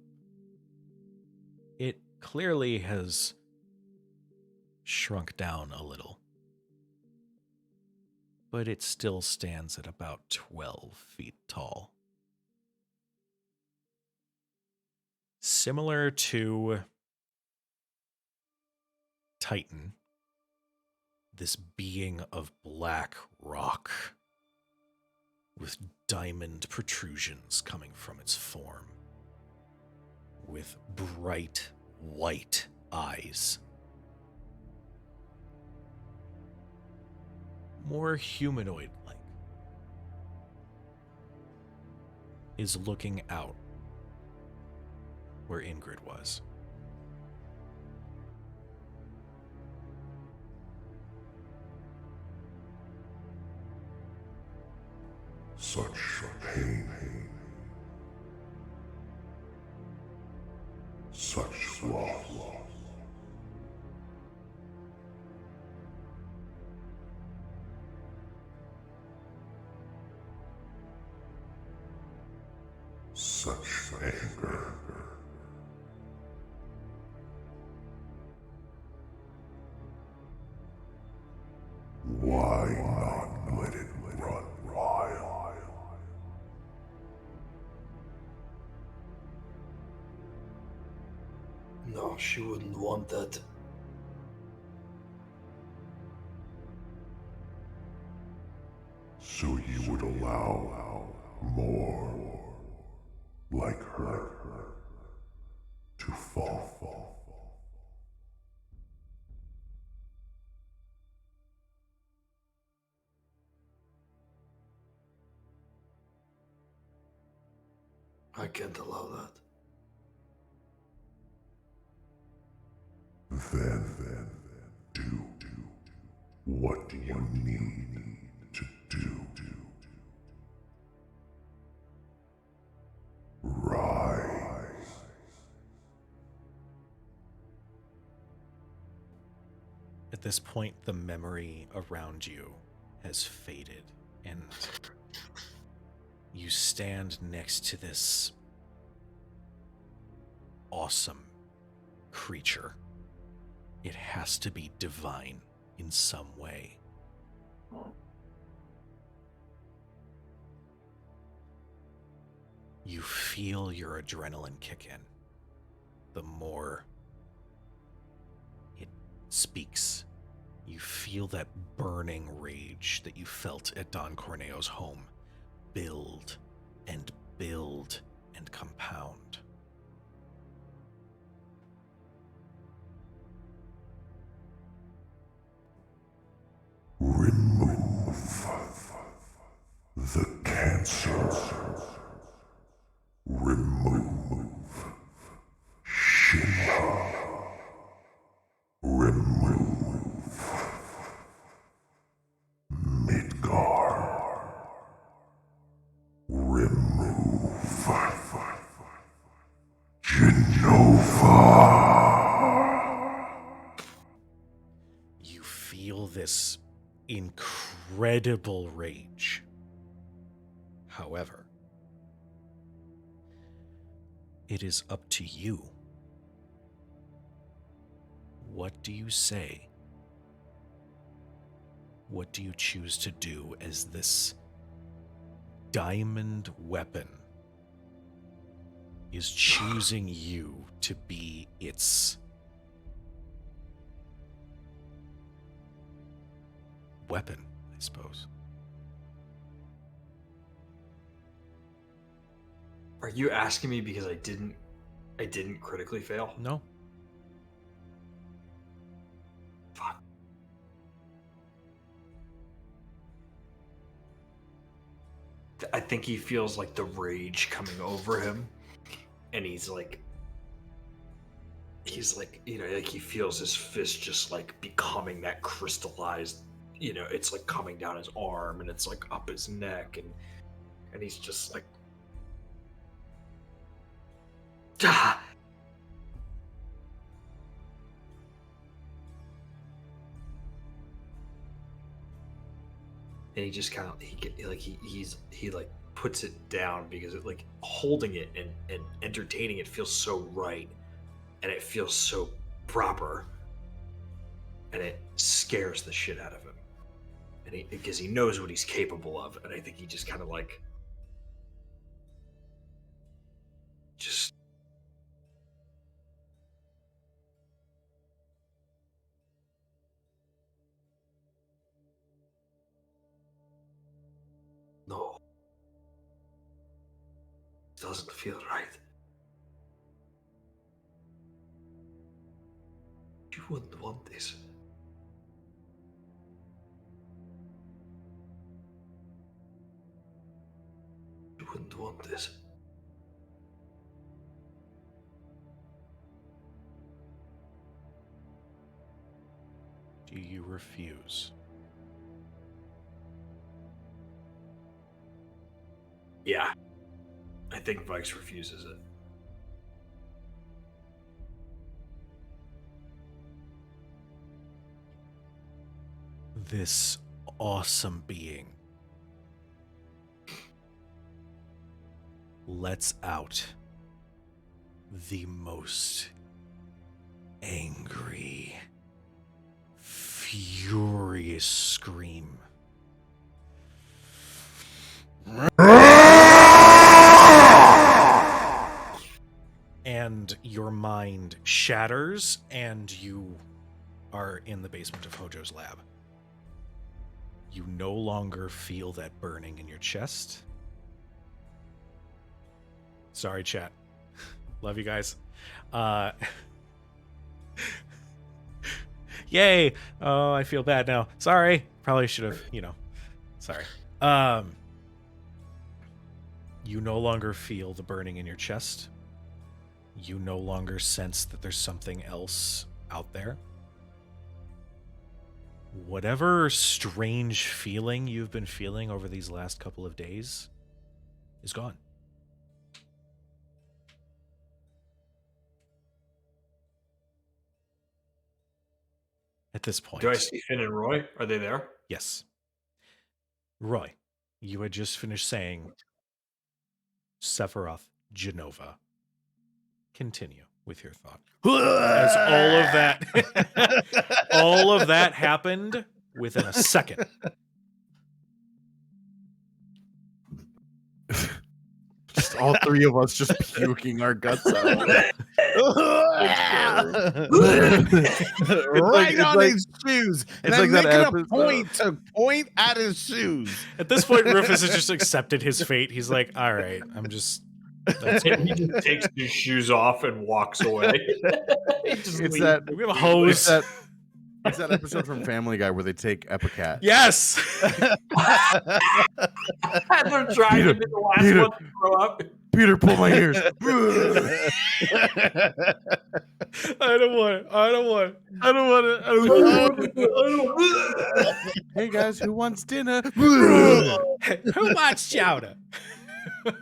It clearly has shrunk down a little, but it still stands at about 12 feet tall. Similar to Titan, this being of black rock with diamond protrusions coming from its form, with bright white eyes. More humanoid-like, is looking out where Ingrid was. Such pain. Such loss. Such anger. Why not let it run wild? No, she wouldn't want that. So you would allow more like her to fall. I can't allow that. Then do what you need to do. Rise. At this point, the memory around you has faded, and you stand next to this awesome creature. It has to be divine in some way. You feel your adrenaline kick in. The more it speaks, you feel that burning rage that you felt at Don Corneo's home build and build and compound. Remove the cancer. Remove Shinra. Remove Midgar. Remove Genova. You feel this incredible rage. However, it is up to you. What do you say? What do you choose to do as this diamond weapon is choosing you to be its weapon, I suppose? Are you asking me because I didn't critically fail? No. think he feels like the rage coming over him, and he's like, like he feels his fist just like becoming that crystallized, it's like coming down his arm and it's like up his neck, and he's just like, ah! And he just kind of he puts it down because it like holding it and entertaining it feels so right, and it feels so proper, and it scares the shit out of him, and because he knows what he's capable of, and I think he just kind of like just no, it doesn't feel right. You wouldn't want this. You wouldn't want this. Do you refuse? Yeah. I think Vikes refuses it. This awesome being lets out the most angry, furious scream. And your mind shatters, and you are in the basement of Hojo's lab. You no longer feel that burning in your chest. Sorry, chat. Love you guys. Yay! Oh, I feel bad now. Sorry. Probably should have, sorry. You no longer feel the burning in your chest. You no longer sense that there's something else out there. Whatever strange feeling you've been feeling over these last couple of days is gone. At this point. Do I see Finn and Roy? Are they there? Yes. Roy, you had just finished saying Sephiroth Genova. Continue with your thought. As all of that happened within a second. Just all three of us just puking our guts out. Right on his shoes. And it's then like that making a episode. point to point at his shoes. At this point, Rufus has just accepted his fate. He's like, all right, I'm just... That's And he just takes his shoes off and walks away. It's that we have a hose. It's that episode from Family Guy where they take Epicat. Yes. They're trying to be the last Peter. one to grow up. Peter, pull my ears. I don't want it. Hey guys, who wants dinner? Who wants chowder?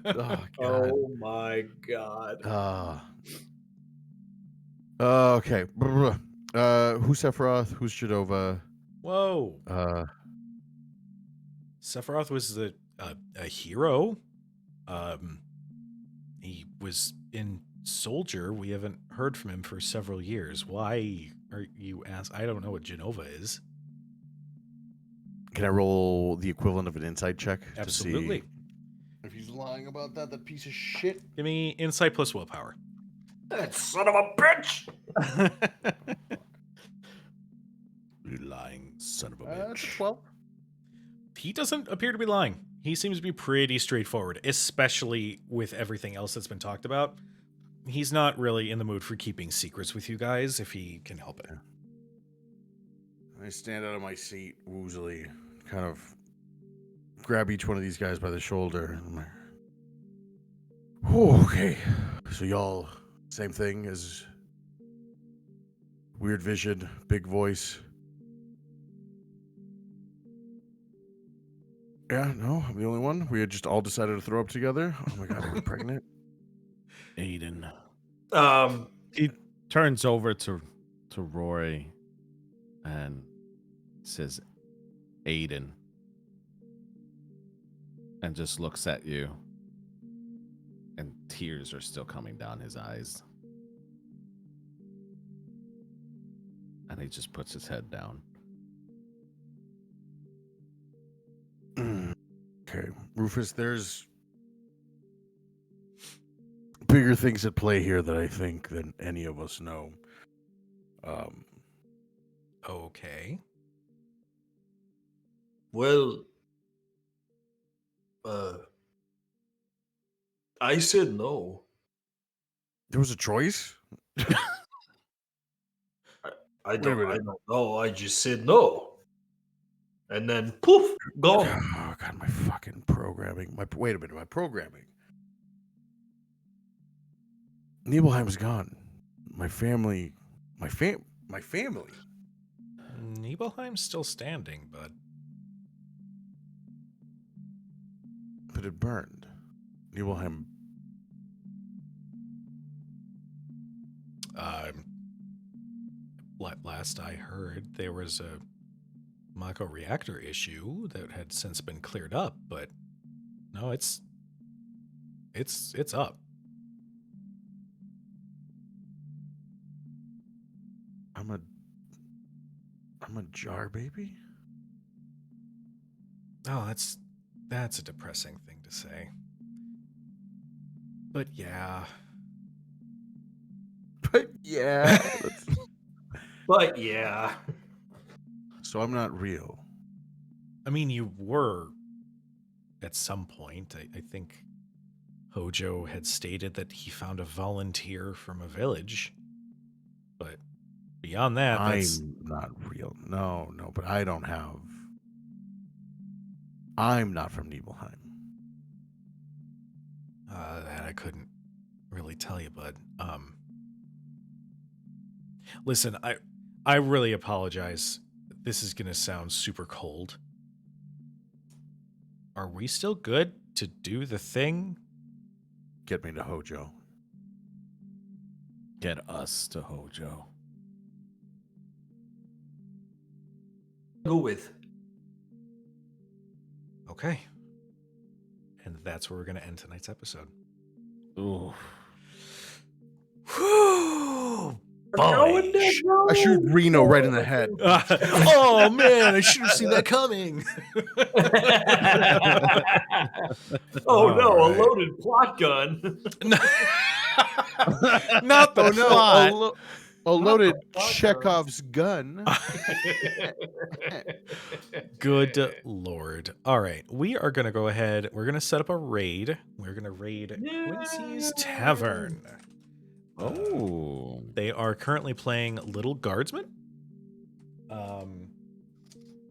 Oh, God. Oh my god. Okay. Who's Sephiroth? Who's Jadova? Whoa. Sephiroth was a hero. He was in Soldier. We haven't heard from him for several years. Why are you asked? I don't know what Genova is. Can I roll the equivalent of an insight check? Absolutely. To see if he's lying about that piece of shit. Give me insight plus willpower. That son of a bitch! You lying son of a That's a bitch. 12. He doesn't appear to be lying. He seems to be pretty straightforward, especially with everything else that's been talked about. He's not really in the mood for keeping secrets with you guys if he can help it. I stand out of my seat woozily, kind of grab each one of these guys by the shoulder. I'm like, "Oh, okay. So y'all, same thing as weird vision, big voice." Yeah, no, I'm the only one. We had just all decided to throw up together. Oh my god, I was pregnant. Aiden. Um, He turns over to Rory and says, Aiden. And just looks at you. And tears are still coming down his eyes. And he just puts his head down. Okay, Rufus, there's bigger things at play here that I think than any of us know. Okay. Well, I said no. There was a choice? I a don't minute. know. I just said no. And then poof, gone. Oh god, my fucking programming. Wait a minute, my programming. Nibelheim's gone. My family, my family. Nibelheim's still standing, but It burned. Nibelheim. last I heard, there was a Mako reactor issue that had since been cleared up, but no, it's up. I'm a jar baby. Oh, that's a depressing thing to say. But yeah. But yeah. but yeah. So I'm not real. I mean, you were at some point. I think Hojo had stated that he found a volunteer from a village. But beyond that, I'm not real. No, but I don't have. I'm not from Nibelheim. That I couldn't really tell you, bud. Listen, I really apologize. This is gonna sound super cold. Are we still good to do the thing? Get me to Hojo. Get us to Hojo. Go with. Okay. And that's where we're gonna end tonight's episode. Ooh. Whew, Going boy. down. I shoot Reno right in the head. Oh man, I should have seen that coming. Oh no, All right. a loaded plot gun. Not the plot. A loaded the plot Chekhov's gun. Good Lord. All right. We are going to go ahead. We're going to set up a raid. We're going to raid Quincy's Tavern. Oh. They are currently playing Little Guardsman.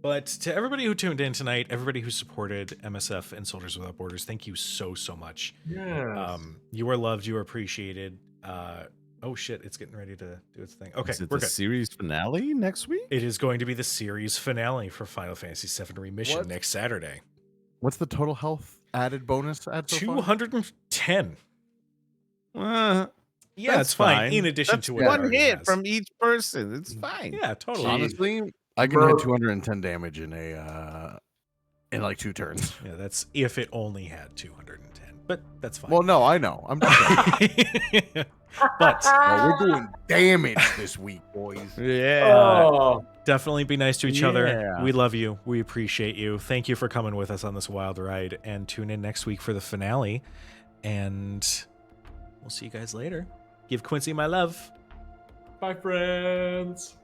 But to everybody who tuned in tonight, everybody who supported MSF and Soldiers Without Borders, thank you so much. Yes. You are loved. You are appreciated. Oh shit, it's getting ready to do its thing. Okay, Is it we're the good. series finale next week? It is going to be the series finale for Final Fantasy VII Remission What? next Saturday. What's the total health added bonus at so far? 210. Uh, Yeah, That's it's fine. fine. In addition That's to what it one already hit has. from each person. It's fine. Yeah, totally. Honestly, I can hit 210 damage in like 2 turns. Yeah, that's if it only had 210. But that's fine. Well, no, I know. I'm just saying. But We're doing damage this week, boys. Yeah. Oh, definitely be nice to each other. Yeah. We love you. We appreciate you. Thank you for coming with us on this wild ride. And tune in next week for the finale. And we'll see you guys later. Give Quincy my love. bye, friends.